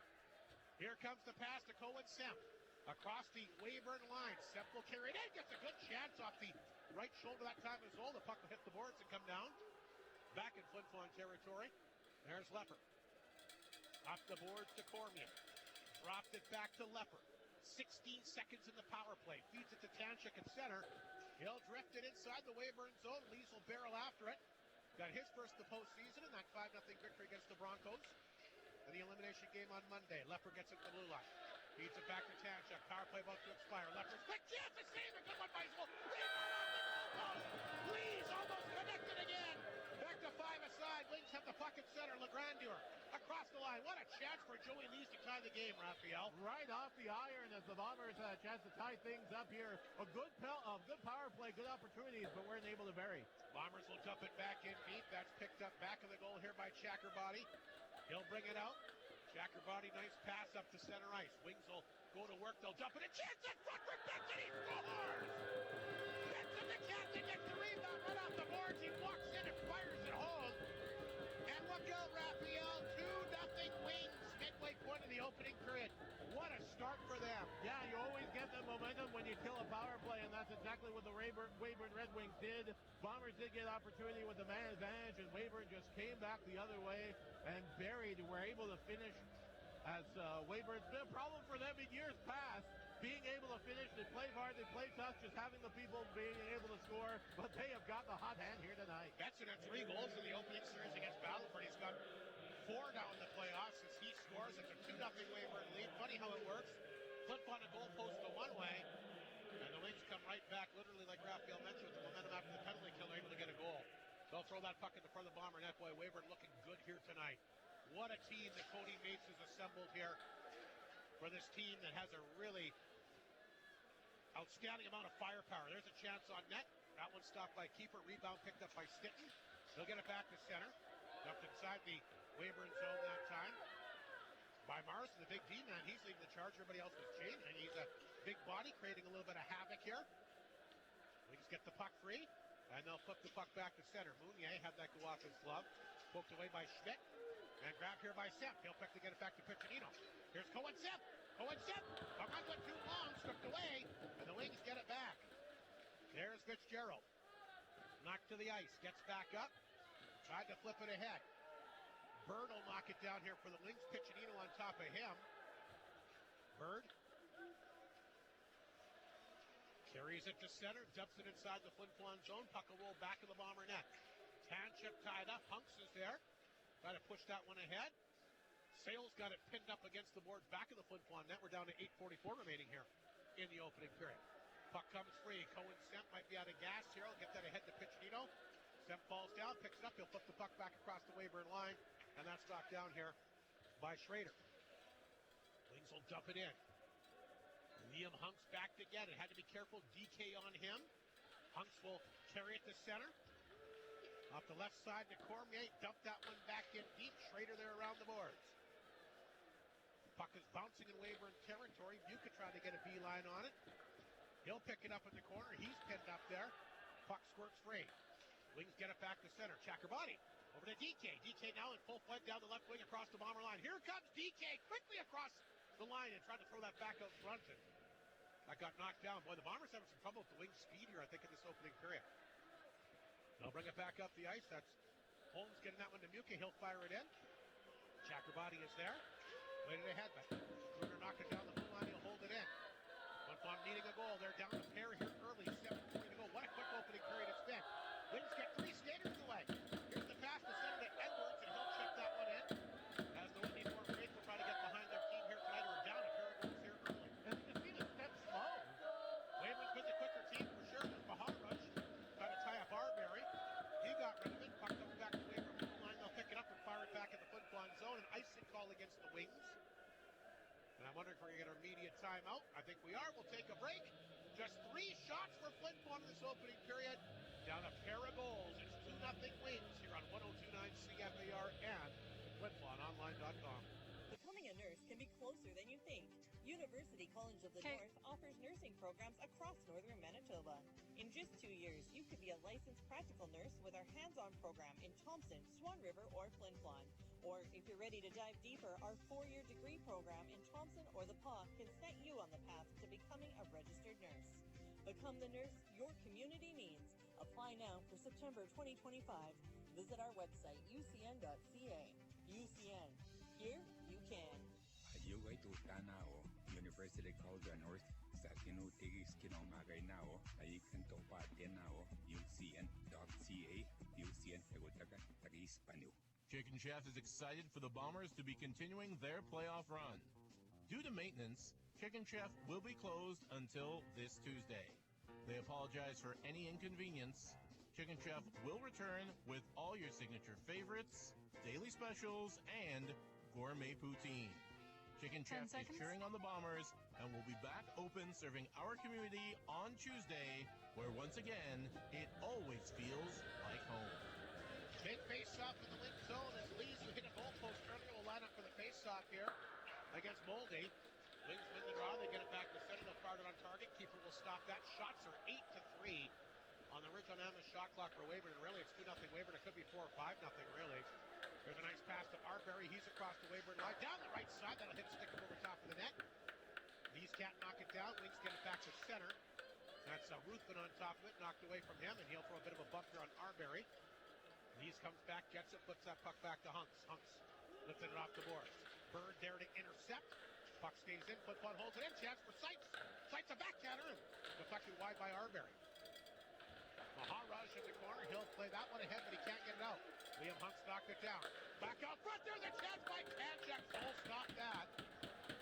Speaker 5: Here comes the pass to Cohen Semp. Across the Weyburn line. Semp will carry it in. Gets a good chance off the right shoulder that time as well. The puck will hit the boards and come down. Back in Flin Flon territory. There's Lepper. Off the boards to Cormier. Dropped it back to Lepper. 16 seconds in the power play. Feeds it to Tanchuk at center. He'll drift it inside the Weyburn zone. Lees will barrel after it. Got his first of the postseason in that 5-0 victory against the Broncos. In the elimination game on Monday. Lepper gets it to the blue line. Feeds it back to Tanchuk. Power play about to expire. Lepper's quick chance to save it. Good one by Zwoll. Lees almost connected again. Back to 5 aside. Wings have the puck at center. Legrandeur across the line. What a chance for Joey Lees to tie the game, Raphael.
Speaker 6: Right off the iron as the Bombers had a chance to tie things up here. A good power play, good opportunities, but weren't able to bury.
Speaker 5: Bombers will dump it back in deep. That's picked up back of the goal here by Chakrabarty. He'll bring it out. Chakrabarty, nice pass up to center ice. Wings will go to work. They'll jump in. A chance in front for Benson. He scores! Benson the captain gets the rebound right off the boards. He walks in and fires it home. And look out, Raphael. 2-0 Wings. Midway point of the opening period. What a start for them.
Speaker 6: Yeah, you always get the momentum when you kill a power play, and that's exactly what the Weyburn Red Wings did. Bombers did get opportunity with the man advantage, and Weyburn just came back the other way and buried. Were able to finish as Weyburn's been a problem for them in years past. Being able to finish, they play hard, they play tough, just having the people being able to score, but they have got the hot hand here tonight.
Speaker 5: Benson had 3 goals in the opening series against Battleford. He's got 4 now in the playoffs as he scores. It's a 2-0 Weyburn lead. Funny how it works. Flip on a goal post the one way, and the Wings come right back, literally like Raphael mentioned, with the momentum after the penalty kill, able to get a goal. They'll throw that puck in the front of the Bomber net. Boy, Weyburn looking good here tonight. What a team that Cody Mates has assembled here for this team that has a really outstanding amount of firepower. There's a chance on net. That one stopped by keeper. Rebound picked up by Stitton. They'll get it back to center. Dumped inside the Weyburn zone that time by Morrison, the big D-man. He's leading the charge. Everybody else was changing. And he's a big body, creating a little bit of havoc here. Wings get the puck free, and they'll flip the puck back to center. Mounier had that go off his glove. Poked away by Schmidt. And grabbed here by Sepp. He'll quickly get it back to Piccinino. Here's Cohen Sepp. Cohen Sepp. Puck went too long, stripped away, and the Wings get it back. There's Fitzgerald. Knocked to the ice. Gets back up. Tried to flip it ahead. Bird will knock it down here for the Wings. Piccinino on top of him. Bird carries it to center, dumps it inside the Flin Flon zone. Puck will roll back in the Bomber net. Tanchip tied up. Hunks is there. Try to push that one ahead. Sales got it pinned up against the boards back in the Flin Flon net. We're down to 8:44 remaining here in the opening period. Puck comes free. Cohen Semp might be out of gas here. He'll get that ahead to Piccinino. Semp falls down, picks it up. He'll flip the puck back across the Weyburn line. And that's knocked down here by Schrader. Wings will dump it in. Liam Hunks back to get it. Had to be careful. DK on him. Hunks will carry it to center. Off the left side to Cormier. Dump that one back in deep. Schrader there around the boards. Puck is bouncing in Weyburn territory. Buca trying to get a beeline on it. He'll pick it up in the corner. He's pinned up there. Puck squirts free. Wings get it back to center. Chakrabarty over to DK. DK now in full flight down the left wing across the Bomber line. Here comes DK quickly across the line and tried to throw that back out front. And that got knocked down. Boy, the Bombers having some trouble with the Wings' speed here, I think, in this opening period. They'll bring it back up the ice. That's Holmes getting that one to Muka. He'll fire it in. Chakrabarty is there. Waited ahead, but Gruner knocked it down the blue line. He'll hold it in. Flin Flon needing a goal. They're down a pair here early. 7:40 to go. What a quick opening period it's been. Wings get 3 skaters away. Here's the pass to center to Edwards, and he'll check that one in. As the Whitney Ford Parade will try to get behind their team here tonight. We're down a pair of goals here early.
Speaker 6: And you can see the step slow.
Speaker 5: Weyburn was the quicker team for sure. It was Baharush trying to tie up Barberry. He got rid of it. Puck comes back away from the line. They'll pick it up and fire it back in the Flin Flon zone. An icing call against the Wings. And I'm wondering if we're going to get our immediate timeout. I think we are. We'll take a break. Just 3 shots for Flin Flon in this opening period. Down a pair of goals. It's 2-0 Wings here on 102.9 CFAR and FlinFlonOnline.com.
Speaker 9: Becoming a nurse can be closer than you think. University College of the North offers nursing programs across northern Manitoba. In just 2 years, you could be a licensed practical nurse with our hands-on program in Thompson, Swan River, or Flin Flon. Or if you're ready to dive deeper, our 4-year degree program in Thompson or the PA can set you on the path to becoming a registered nurse. Become the nurse your community needs. Apply now for September 2025. Visit our website, ucn.ca. UCN. Here you can.
Speaker 10: Ayugay tutanao, University College of North, sa tinutigis kinamagay nao, ay kantopa dinao, ucn.ca, ucn hagutaga, tagi-Hispano.
Speaker 2: Chicken Chef is excited for the Bombers to be continuing their playoff run. Due to maintenance, Chicken Chef will be closed until this Tuesday. They apologize for any inconvenience. Chicken Chef will return with all your signature favorites, daily specials, and gourmet poutine. Chicken Chef is cheering on the Bombers and will be back open serving our community on Tuesday, where once again, it always feels like home.
Speaker 5: Big face-off in the Wing zone as Lees, who hit a goalpost earlier, will line up for the face-off here. against Moldy. Wings win the draw. They get it back to center. They'll fire it on target. Keeper will stop that. Shots are 8-3 on the Ridge on Amherst shot clock for Weyburn. And really, it's 2-0 Weyburn. It could be 4 or 5-0 really. There's a nice pass to Arbery. He's across the Weyburn line. Down the right side. That'll hit stick over top of the net. These can't knock it down. Wings get it back to center. That's Ruthven on top of it. Knocked away from him. And he'll throw a bit of a bumper on Arbery. Lees comes back, gets it, flips that puck back to Hunks. Hunks lifted it off the boards. Bird there to intercept. Puck stays in. Flin Flon holds it in. Chance for Seitz. Seitz a backhander. Deflected wide by Arbery. Maharaj in the corner. He'll play that one ahead, but he can't get it out. Liam Hunks knocked it down. Back out front. There's a chance by Tanchuk. Zoll stopped that.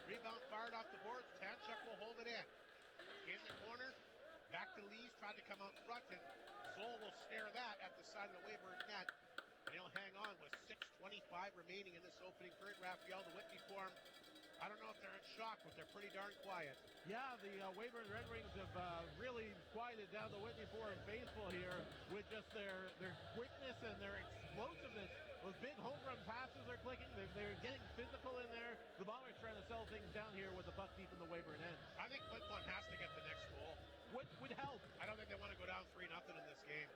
Speaker 5: Rebound fired off the boards. Tanchuk will hold it in. In the corner. Back to Lees. Tried to come out front, and Zoll will snare that at the side of the Weyburn net. And he'll hang on with 6:25 remaining in this opening period. Raphael, the Whitney form. I don't know if they're in shock, but they're pretty darn quiet.
Speaker 6: Yeah, the Weyburn Red Wings have really quieted down the Whitney Forum faithful here with just their quickness and their explosiveness. Those big home run passes are clicking. They're getting physical in there. The Bombers trying to settle things down here with the puck deep in the Weyburn end.
Speaker 5: I think Flin Flon has to get the next goal.
Speaker 6: Would help.
Speaker 5: I don't think they want to go down 3-0 in this game.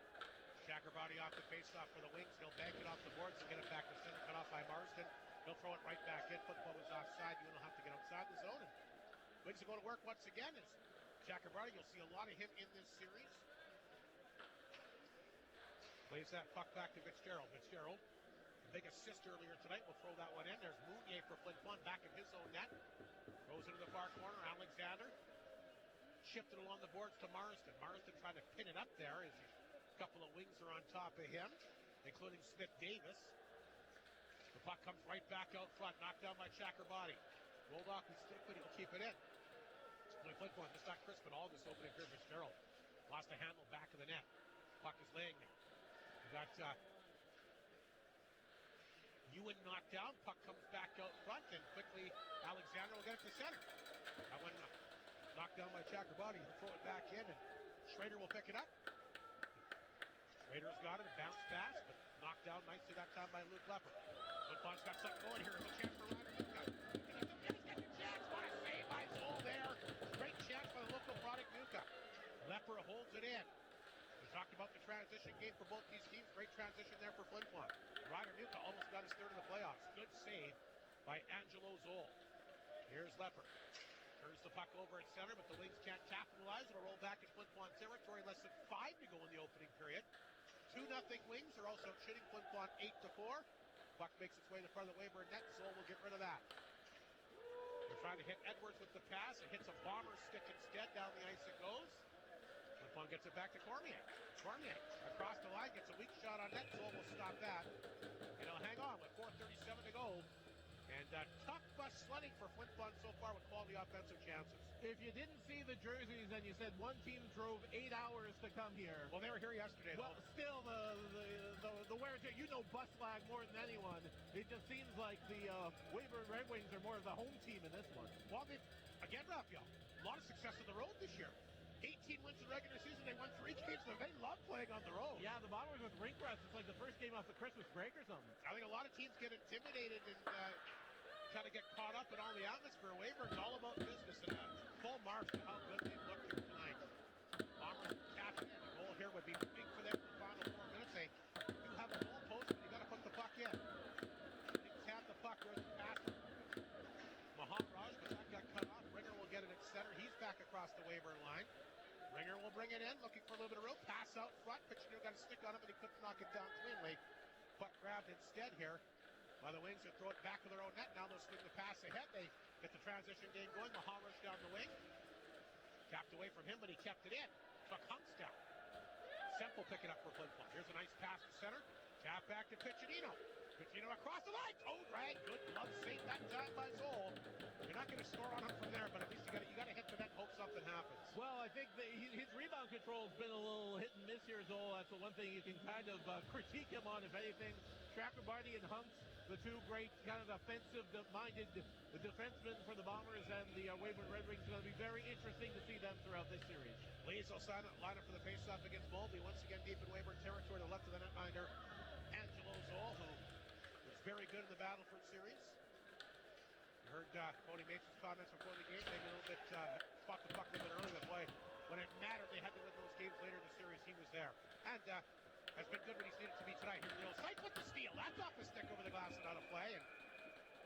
Speaker 5: Chakrabarty off the faceoff for the Wings. He'll bank it off the boards and get it back to center. Cut off by Marsden. He'll throw it right back in. Flin Flon was offside. You will have to get outside the zone. And Wings are going to work once again. As Chakrabarty, you'll see a lot of him in this series. Plays that puck back to Fitzgerald. Fitzgerald, the big assist earlier tonight, will throw that one in. There's Mounier for Flin Flon back in his own net. Throws into the far corner. Alexander shifted along the boards to Marsden. Marsden trying to pin it up there as a couple of Wings are on top of him, including Smith Davis. The puck comes right back out front, knocked down by Chakrabarty. Rolled off his stick, but he'll keep it in. Flin Flon, just not crisp at all this opening period. Fitzgerald lost the handle back of the net. Puck is laying there. We got Ewan knocked down. Puck comes back out front, and quickly Alexander will get it to center. That one knocked down by Chakrabarty. He'll throw it back in, and Schrader will pick it up. Schrader's got it, a bounce pass, but knocked down nicely that time by Luke Lepper. Flin Flon's got something going here. There's a chance for Ryder Nuka. He's got a chance. What a save by Zoll there. Great chance by the local product Nuka. Lepper holds it in. We talked about the transition game for both these teams. Great transition there for Flin Flon. Ryder Nuka almost got his third in the playoffs. Good save by Angelo Zoll. Here's Lepper. Turns the puck over at center, but the Wings can't capitalize. It'll roll back in Flin Flon territory. Less than 5 to go in the opening period. 2-0 Wings. They're also shooting Flin Flon 8-4. Puck makes its way to the front of the Weyburn net. Zoll will get rid of that. They're trying to hit Edwards with the pass. It hits a bomber stick instead. Down the ice it goes. Flin Flon gets it back to Cormier. Cormier across the line, gets a weak shot on net. Zoll will stop that. And he'll hang on with 4:37 to go. And tough sledding for Flin Flon so far with quality offensive chances.
Speaker 6: If you didn't see the jerseys and you said one team drove 8 hours to come here.
Speaker 5: Well, they were here yesterday.
Speaker 6: Well, still the wear and tear. You know bus lag more than anyone. It just seems like the Weyburn Red Wings are more of the home team in this one.
Speaker 5: Well, again, Raphael, a lot of success on the road this year. 18 wins in the regular season. They won 3 games. They love playing on the road.
Speaker 6: Yeah, the Bombers with rink rest. It's like the first game off the Christmas break or something.
Speaker 5: I think a lot of teams get intimidated and kind of get caught up in all the atmosphere. Weyburn's all about business, and full marks to how good they've looked here tonight. Bombers captain, the goal here would be big for them in the final 4 minutes. They do have a goal post, but you got to put the puck in. Things have the puck. There's the pass. Maharaj, but that got cut off. Ringer will get it at center. He's back across the Weyburn line. Ringer will bring it in, looking for a little bit of room. Pass out front. Pitcher got a stick on him, but he couldn't knock it down cleanly. Puck grabbed instead here by the Wings. They'll throw it back to their own net. Now they'll swing the pass ahead. They get the transition game going. Maharaj down the wing. Tapped away from him, but he kept it in. Took Hunks down. Semple pick it up for Flin Flon. Here's a nice pass to center. Tap back to Piccinino. Piccinino across the line. Toe drag. Good glove save that time by Zoll. You're not going to score on him from there, but at least you got to hit the net and hope something happens.
Speaker 6: Well, I think his rebound control has been a little hit and miss here, Zoll. That's the one thing you can kind of critique him on, if anything. Chakrabarty and Hunks, the two great kind of offensive-minded defensemen for the Bombers, and the Weyburn Red Wings. It's going to be very interesting to see them throughout this series.
Speaker 5: Lees will line up for the faceoff against Mulvey. Once again deep in Weyburn territory, to the left of the netminder, Angelo Zoll, who was very good in the Battleford series. You heard Cody Mason's comments before the game, maybe a little bit fought the puck a little bit early, but boy, when it mattered, they had to win those games later in the series. He was there. And has been good when he's needed to be tonight. Here's Leo Sites with the steal. That's off the stick over the glass and out of play. And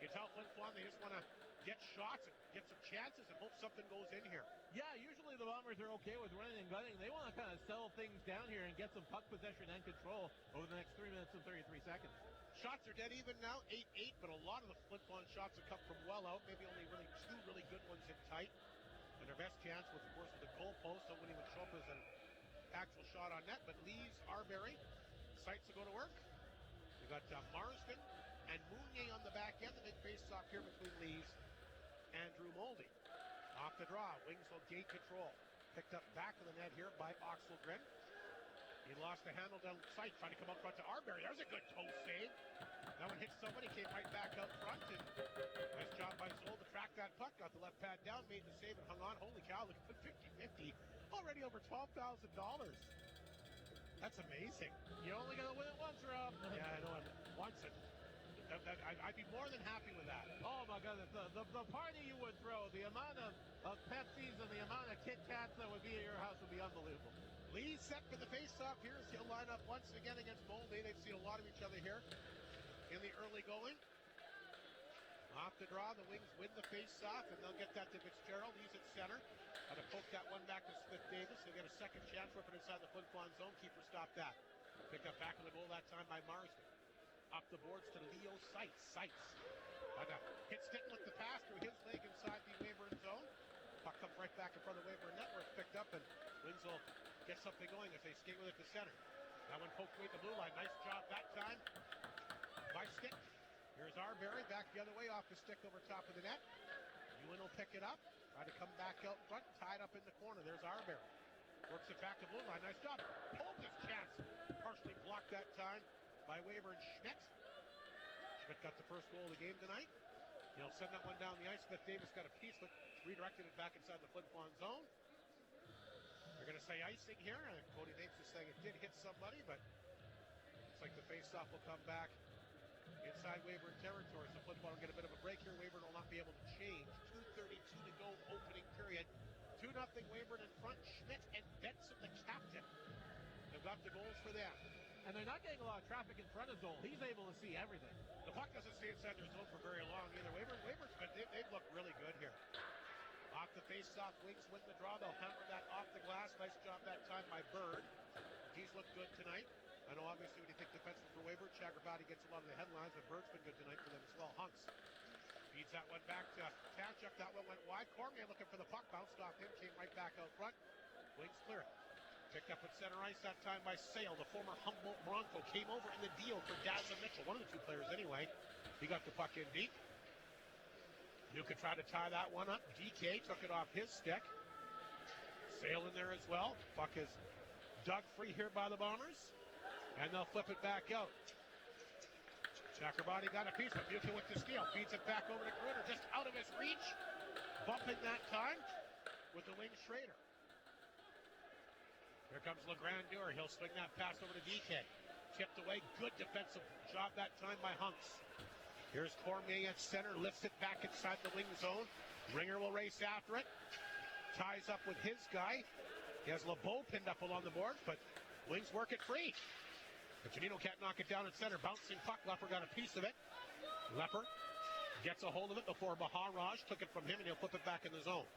Speaker 5: you tell Flin Flon they just want to get shots and get some chances and hope something goes in here.
Speaker 6: Yeah, usually the Bombers are okay with running and gunning. They want to kind of settle things down here and get some puck possession and control over the next 3 minutes and 33 seconds.
Speaker 5: Shots are dead even now, 8-8, but a lot of the Flin Flon shots have come from well out. Maybe only really 2 really good ones in tight. And their best chance was, of course, with the goal post. So when he would show up as an actual shot on net, but Lees, Arbery, Sites to go to work. We got Marsden and Mounier on the back end. The big face-off here between Lees and Drew Moldy. Off the draw, Wings will gate control. Picked up back of the net here by Oxelgren. He lost the handle down Sites, trying to come up front to Arbery. There's a good toe save. That one hit somebody, came right back out front. And nice job by Zoll to track that puck. Got the left pad down, made the save, and hung on. Holy cow, look at 50-50. Already over $12,000. That's amazing.
Speaker 6: You only got to win it once, Rob.
Speaker 5: Yeah, I know. Once it. I'd be more than happy with that.
Speaker 6: Oh my goodness, the party you would throw, the amount of Pepsis and the amount of Kit Kats that would be at your house would be unbelievable.
Speaker 5: Lee's set for the face-off here as he'll line up once again against Moldy. They've seen a lot of each other here in the early going. Off the draw, the Wings win the face-off, and they'll get that to Fitzgerald. He's at center. Had to poke that one back to Smith-Davis. He'll get a second chance, whipping inside the Flin Flon zone. Keeper stopped that. Picked up back in the goal that time by Marsden. Up the boards to Leo Sites. Sites had to hit Stinton with the pass through his leg inside the Weyburn zone. Puck comes right back in front of the Weyburn net where it's picked up, and Wings will get something going as they skate with it to center. That one poked away at the blue line. Nice job that time by Stinton. Here's Arbery back the other way off the stick over top of the net. Ewan will pick it up. Try to come back out front. Tied up in the corner. There's Arbery. Works it back to blue line. Nice job. Pulled his chance. Partially blocked that time by Weyburn Schmidt. Schmidt got the first goal of the game tonight. He'll send that one down the ice. Smith-Davis got a piece, but redirected it back inside the Flin Flon zone. They're going to say icing here. And Cody Names is saying it did hit somebody, but looks like the face-off will come back inside Weyburn territory. So Flin Flon will get a bit of a break here. Weyburn will not be able to change. 2:32 to go, opening period. 2-0 Weyburn in front. Schmidt and Benson, the captain, have got the goals for them.
Speaker 6: And they're not getting a lot of traffic in front of Zoll. He's able to see everything.
Speaker 5: The puck doesn't stay inside their zone for very long either. Weyburn's good. They've looked really good here. Off the face-off, Wings win the draw. They'll hammer that off the glass. Nice job that time by Bird. He's looked good tonight. I know obviously when you think defensive for Weyburn, Chakrabarty gets a lot of the headlines, but Bird's been good tonight for them as well. Hunks feeds that one back to Tachuk. That one went wide. Cormier looking for the puck. Bounced off him. Came right back out front. Wings clear it. Picked up at center ice that time by Sale. The former Humboldt Bronco came over in the deal for Dazza Mitchell. One of the two players anyway. He got the puck in deep. Nuka tried to tie that one up. DK took it off his stick. Sale in there as well. Puck is dug free here by the Bombers. And they'll flip it back out. Chakrabarty got a piece of Nuka with the steal. Feeds it back over to Gruder. Just out of his reach. Bumping that time with the wing Schrader. Here comes LeGrandeur. He'll swing that pass over to DK. Tipped away. Good defensive job that time by Hunks. Here's Cormier at center. Lifts it back inside the wing zone. Ringer will race after it. Ties up with his guy. He has LeBeau pinned up along the boards, but Wings work it free. But Janino can't knock it down at center. Bouncing puck. Lepper got a piece of it. Lepper gets a hold of it before Maharaj took it from him, and he'll flip it back in the zone.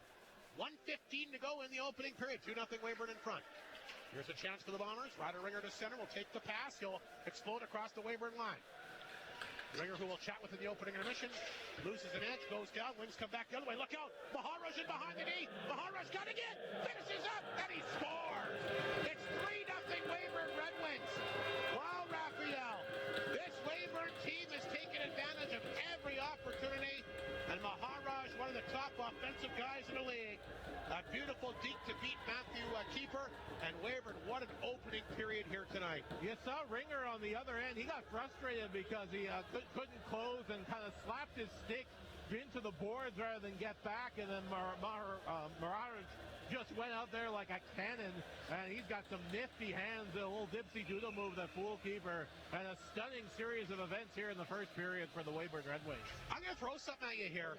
Speaker 5: 1:15 to go in the opening period. 2-0 Weyburn in front. Here's a chance for the Bombers. Ryder Ringer to center will take the pass. He'll explode across the Weyburn line. Ringer, who will chat with in the opening intermission, loses an edge, goes down. Wings come back the other way. Look out! Maharaj in behind the D. Maharaj got again. Finishes up, and he scores. It's 3-0 Weyburn Red Wings. Wow, Raphael. This Weyburn team has taken advantage of every opportunity, and Maharaj, one of the top offensive guys in the league. A beautiful deke to beat Matthew Keeper, and Weyburn, what an opening period here tonight.
Speaker 6: You saw Ringer on the other end. He got frustrated because he couldn't close and kind of slapped his stick spin to the boards rather than get back, and then Maraj just went out there like a cannon, and he's got some nifty hands, a little dipsy-doodle move, that fool keeper, and a stunning series of events here in the first period for the Weyburn Red Wings.
Speaker 5: I'm going to throw something at you here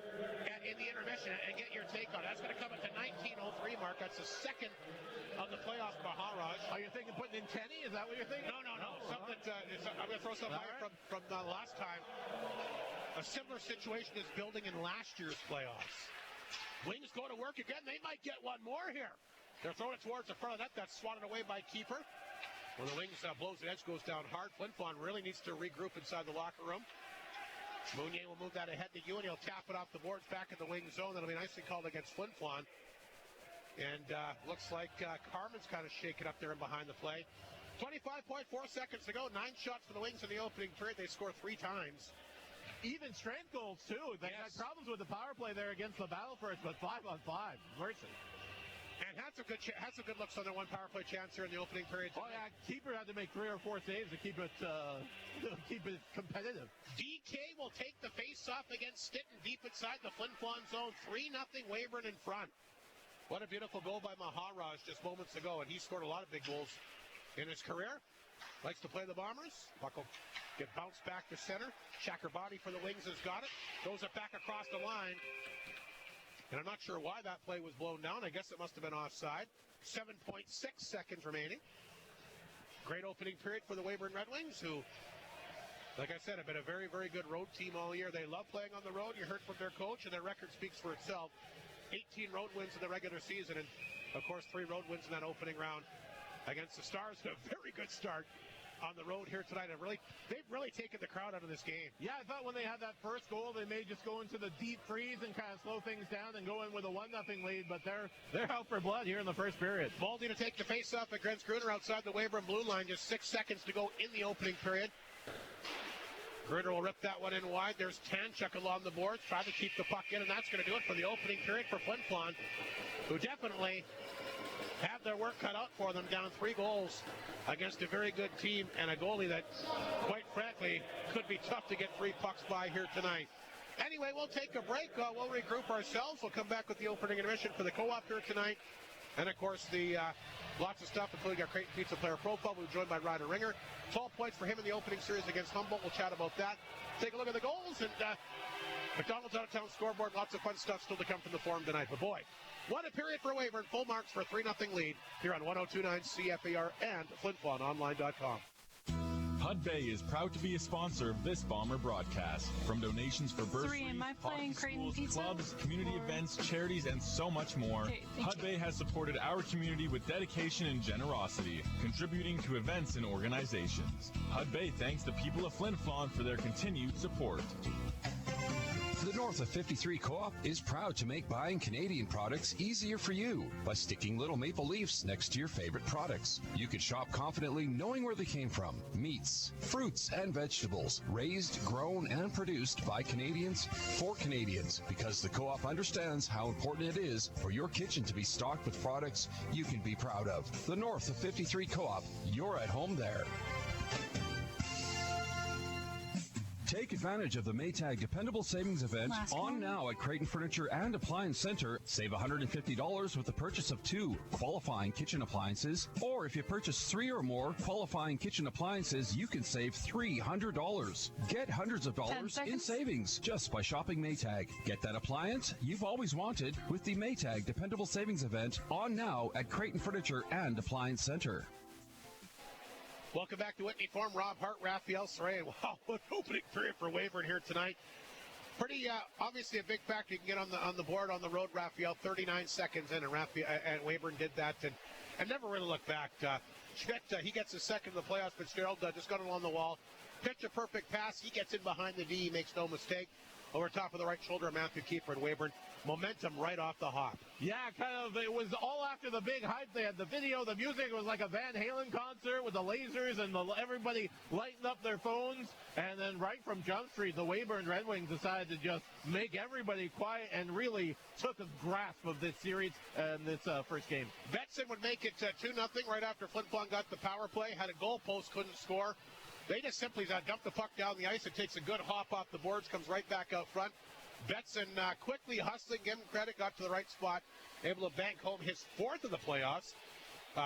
Speaker 5: in the intermission and get your take on it. That's going to come at the 19:03 mark. That's the second of the playoff Maharaj.
Speaker 6: Are you thinking putting in Kenny? Is that what you're thinking?
Speaker 5: No. Something I'm going to throw something higher from last time. A similar situation is building in last year's playoffs. Wings go to work again. They might get one more here. They're throwing it towards the front of the net. That's swatted away by keeper. When the Wings blows the edge, goes down hard. Flin Flon really needs to regroup inside the locker room. Mounier will move that ahead to you, and he'll tap it off the boards back in the wing zone. That'll be nicely called against Flin Flon. And looks like Carmen's kind of shaking up there and behind the play. 25.4 seconds to go. 9 shots for the Wings in the opening period. They score 3 times.
Speaker 6: Even strength goals, too. They had problems with the power play there against the Battle first, but 5-on-5. Mercy.
Speaker 5: And had some good looks on their one power play chance here in the opening period.
Speaker 6: Oh, yeah. Keeper had to make 3 or 4 saves to keep it competitive.
Speaker 5: DK will take the face-off against Stitton deep inside the Flin Flon zone. 3-0 Weyburn in front. What a beautiful goal by Maharaj just moments ago, and he scored a lot of big goals in his career. Likes to play the Bombers. Puck will get bounced back to center. Chakrabarty for the Wings has got it. Throws it back across the line. And I'm not sure why that play was blown down. I guess it must have been offside. 7.6 seconds remaining. Great opening period for the Weyburn Red Wings, who, like I said, have been a very, very good road team all year. They love playing on the road. You heard from their coach, and their record speaks for itself. 18 road wins in the regular season, and, of course, 3 road wins in that opening round against the Stars. A very good start on the road here tonight. They've really taken the crowd out of this game.
Speaker 6: Yeah, I thought when they had that first goal, they may just go into the deep freeze and kind of slow things down and go in with a 1-0 lead, but they're out for blood here in the first period.
Speaker 5: Baldy to take the face-off at Grenz Gruner outside the Weyburn blue line. Just 6 seconds to go in the opening period. Gruner will rip that one in wide. There's Tanchuk along the boards, trying to keep the puck in, and that's going to do it for the opening period for Flin Flon, who definitely have their work cut out for them, down 3 goals against a very good team and a goalie that, quite frankly, could be tough to get 3 pucks by here tonight. Anyway, we'll take a break. We'll regroup ourselves. We'll come back with the opening intermission for the co-op here tonight. And, of course, the lots of stuff, including our Creighton Pizza player profile. We're joined by Ryder Ringer. 12 points for him in the opening series against Humboldt. We'll chat about that. Take a look at the goals. And McDonald's out-of-town scoreboard. Lots of fun stuff still to come from the Forum tonight. But, boy, what a period for Weyburn. Full marks for a 3-0 lead here on 102.9 CFAR and FlinFlonOnline.com.
Speaker 11: Hud Bay is proud to be a sponsor of this Bomber broadcast. From donations for bursaries, hockey schools, clubs, community events, charities, and so much more, Hud Bay has supported our community with dedication and generosity, contributing to events and organizations. Hud Bay thanks the people of Flin Flon for their continued support.
Speaker 12: The North of 53 Co-op is proud to make buying Canadian products easier for you by sticking little maple leaves next to your favorite products. You can shop confidently knowing where they came from. Meats, fruits, and vegetables raised, grown, and produced by Canadians for Canadians, because the Co-op understands how important it is for your kitchen to be stocked with products you can be proud of. The North of 53 Co-op, you're at home there. Take advantage of the Maytag Dependable Savings Event on now at Creighton Furniture and Appliance Center. Save $150 with the purchase of 2 qualifying kitchen appliances. Or if you purchase 3 or more qualifying kitchen appliances, you can save $300. Get hundreds of dollars in savings just by shopping Maytag. Get that appliance you've always wanted with the Maytag Dependable Savings Event on now at Creighton Furniture and Appliance Center.
Speaker 5: Welcome back to Whitney Forum. Rob Hart, Raphael Saray. Wow, what an opening period for Weyburn here tonight. Pretty obviously a big factor you can get on the board on the road, Raphael. 39 seconds in, and Weyburn did that and never really looked back. Schmidt, he gets his second in the playoffs. Fitzgerald just got it on the wall. Pitch a perfect pass. He gets in behind the D. He makes no mistake. Over top of the right shoulder of Matthew Kiefer and Weyburn. Momentum right off the hop.
Speaker 6: Yeah, it was all after the big hype. They had the video, the music. It was like a Van Halen concert with the lasers and everybody lighting up their phones. And then right from Jump Street, the Weyburn Red Wings decided to just make everybody quiet and really took a grasp of this series and this first game.
Speaker 5: Betson would make it 2-0 right after Flin Flon got the power play. Had a goal post, couldn't score. They just simply dump the puck down the ice. It takes a good hop off the boards, comes right back out front. Betson quickly hustling, give him credit, got to the right spot, able to bank home his 4th of the playoffs.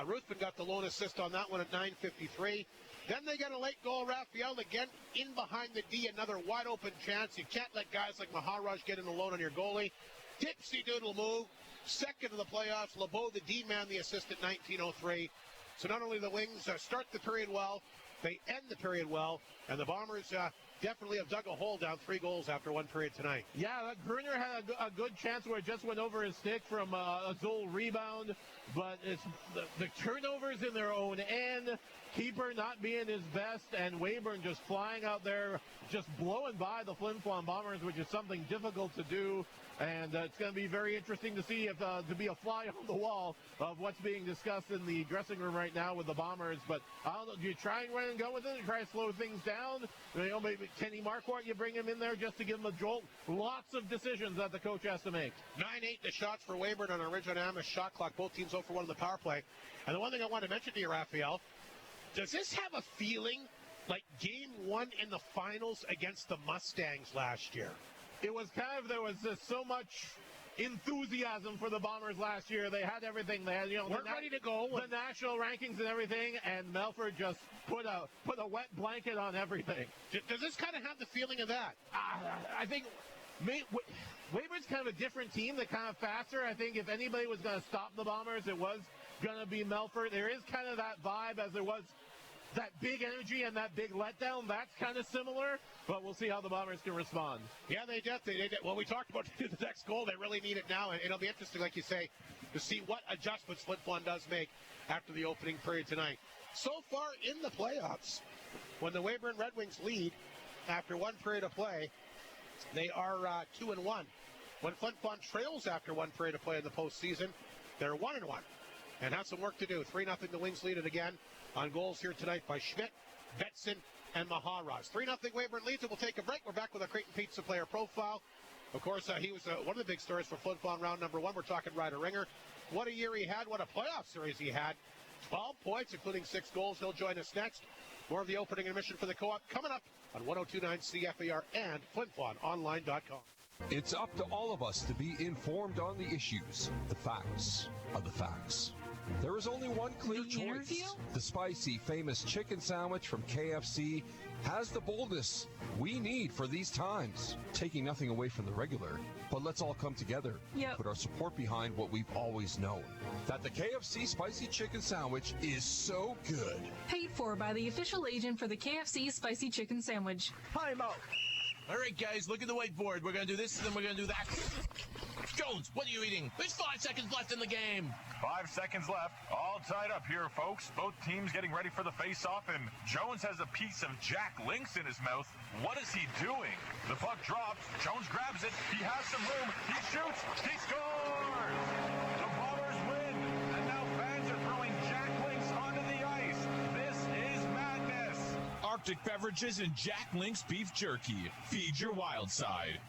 Speaker 5: Ruthven got the lone assist on that one at 9:53. Then they got a late goal. Raphael again in behind the D, another wide open chance. You can't let guys like Maharaj get in alone on your goalie. Tipsy doodle move. Second of the playoffs. LeBeau, the D-man, the assist at 19:03. So not only the Wings start the period well, they end the period well, and the Bombers definitely have dug a hole down 3 goals after 1 period tonight.
Speaker 6: Yeah, Gruner had a good chance where it just went over his stick from a Zoll rebound, but it's the turnovers in their own end, keeper not being his best, and Weyburn just flying out there, just blowing by the Flin Flon Bombers, which is something difficult to do. And it's going to be very interesting to see if to be a fly on the wall of what's being discussed in the dressing room right now with the Bombers. But I don't know, do you try and run and go with it and try to slow things down? You know, maybe Kenny Marquardt, you bring him in there just to give him a jolt. Lots of decisions that the coach has to make.
Speaker 5: 9-8 the shots for Weyburn on a Ridge on Amos shot clock. Both teams 0 for 1 in the power play. And the one thing I wanted to mention to you, Raphael, does this have a feeling like Game 1 in the finals against the Mustangs last year?
Speaker 6: It was kind of, there was just so much enthusiasm for the Bombers last year. They had everything. They had,
Speaker 5: we're ready to go.
Speaker 6: The national rankings and everything, and Melford just put a wet blanket on everything.
Speaker 5: Does this kind of have the feeling of that?
Speaker 6: I think Weyburn's kind of a different team. They're kind of faster. I think if anybody was going to stop the Bombers, it was going to be Melford. There is kind of that vibe as there was that big energy and that big letdown. That's kind of similar, but we'll see how the Bombers can respond.
Speaker 5: Yeah, they did. Well, we talked about the next goal. They really need it now, and it'll be interesting, like you say, to see what adjustments Flin Flon does make after the opening period tonight. So far in the playoffs, when the Weyburn Red Wings lead after 1 period of play, they are 2-1. When Flin Flon trails after 1 period of play in the postseason, they're 1-1 and have some work to do. 3-0 the Wings lead it again on goals here tonight by Schmidt, Betson, and Maharaj. 3-0 Weyburn leads it. We'll take a break. We're back with our Creighton Pizza player profile. Of course, he was one of the big stories for Flin Flon round number 1. We're talking Ryder Ringer. What a year he had. What a playoff series he had. 12 points, including 6 goals. He'll join us next. More of the opening admission for the co-op coming up on 102.9 CFAR and FlinFlonOnline.com.
Speaker 12: It's up to all of us to be informed on the issues, the facts of the facts. There is only one clear choice. The spicy, famous chicken sandwich from KFC has the boldness we need for these times. Taking nothing away from the regular, but let's all come together and put our support behind what we've always known. That the KFC spicy chicken sandwich is so good.
Speaker 13: Paid for by the official agent for the KFC spicy chicken sandwich.
Speaker 2: Time out. All right, guys, look at the whiteboard. We're going to do this, and then we're going to do that. Jones, what are you eating? There's 5 seconds left in the game.
Speaker 14: 5 seconds left. All tied up here, folks. Both teams getting ready for the face-off, and Jones has a piece of Jack Links in his mouth. What is he doing? The puck drops. Jones grabs it. He has some room. He shoots. He scores! The Bombers win, and now fans are throwing Jack Links onto the ice. This is madness.
Speaker 11: Arctic Beverages and Jack Links Beef Jerky. Feed your wild side.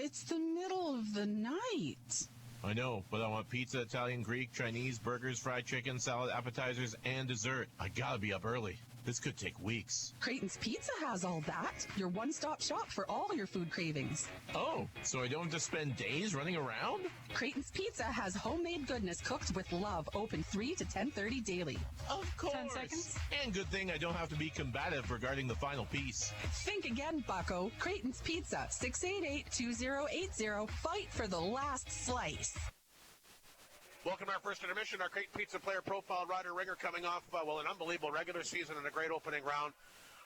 Speaker 15: It's the middle of the night.
Speaker 2: I know, but I want pizza, Italian, Greek, Chinese, burgers, fried chicken, salad, appetizers, and dessert. I gotta be up early. This could take weeks.
Speaker 15: Creighton's Pizza has all that. Your one-stop shop for all your food cravings.
Speaker 2: Oh, so I don't have to spend days running around?
Speaker 15: Creighton's Pizza has homemade goodness cooked with love, open 3 to 10:30 daily.
Speaker 2: Of course.
Speaker 13: 10 seconds.
Speaker 2: And good thing I don't have to be combative regarding the final piece.
Speaker 15: Think again, bucko. Creighton's Pizza, 688-2080. Fight for the last slice.
Speaker 5: Welcome to our first intermission, our Creighton Pizza player profile. Ryder Ringer coming off, an unbelievable regular season and a great opening round.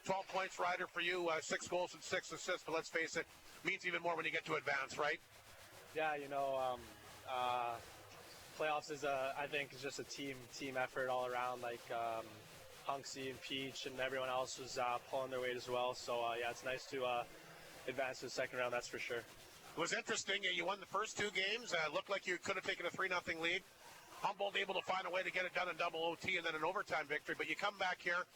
Speaker 5: 12 points, Ryder, for you, 6 goals and 6 assists, but let's face it, means even more when you get to advance, right?
Speaker 16: Yeah, playoffs is, I think, is just a team effort all around. Like, Hunksy and Peach and everyone else was pulling their weight as well. So, it's nice to advance to the second round, that's for sure.
Speaker 5: It was interesting. You won the first 2 games. Looked like you could have taken a 3-0 lead. Humboldt able to find a way to get it done in double OT and then an overtime victory. But you come back here,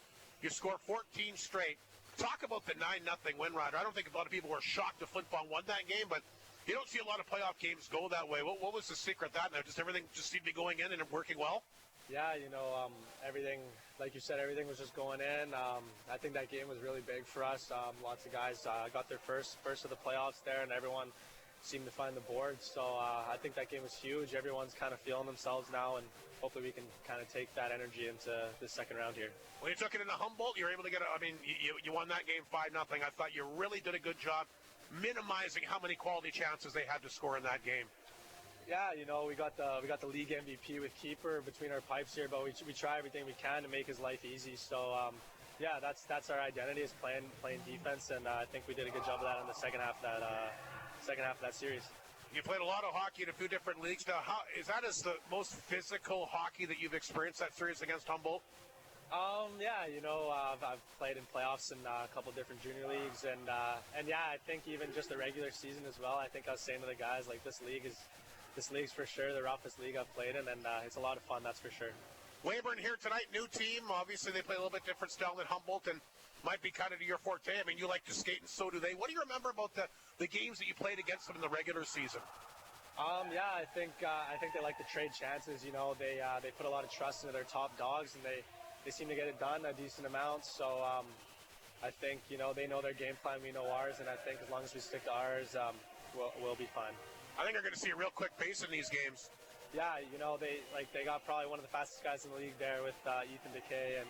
Speaker 5: you score 14 straight. Talk about the 9-0 win, Ryder. I don't think a lot of people were shocked that Flin Flon won that game, but you don't see a lot of playoff games go that way. What was the secret of that? Now, just everything just seemed to be going in and working well?
Speaker 16: Yeah, everything, like you said, everything was just going in. I think that game was really big for us. Lots of guys got their first of the playoffs there, and everyone seemed to find the board. So I think that game was huge. Everyone's kind of feeling themselves now, and hopefully we can kind of take that energy into the second round here.
Speaker 5: When you took it into Humboldt, you were able to get you won that game 5-0. I thought you really did a good job minimizing how many quality chances they had to score in that game.
Speaker 16: Yeah, we got the league MVP with keeper between our pipes here, but we try everything we can to make his life easy. So yeah, that's our identity, is playing defense, and I think we did a good job of that in the second half of that series.
Speaker 5: You played a lot of hockey in a few different leagues. Now, is that the most physical hockey that you've experienced, that series against Humboldt?
Speaker 16: Yeah, I've played in playoffs in a couple different junior leagues, and yeah, I think even just the regular season as well. I think I was saying to the guys, like, this league's for sure the roughest league I've played in, and it's a lot of fun, that's for sure.
Speaker 5: Weyburn here tonight, new team. Obviously, they play a little bit different style than Humboldt, and might be kind of your forte. I mean, you like to skate, and so do they. What do you remember about the games that you played against them in the regular season?
Speaker 16: Yeah, I think they like to trade chances. They put a lot of trust into their top dogs, and they seem to get it done a decent amount. So I think they know their game plan, we know ours, and I think as long as we stick to ours, we'll be fine.
Speaker 5: I think you're going to see a real quick pace in these games.
Speaker 16: Yeah, they got probably one of the fastest guys in the league there with Ethan Decay, and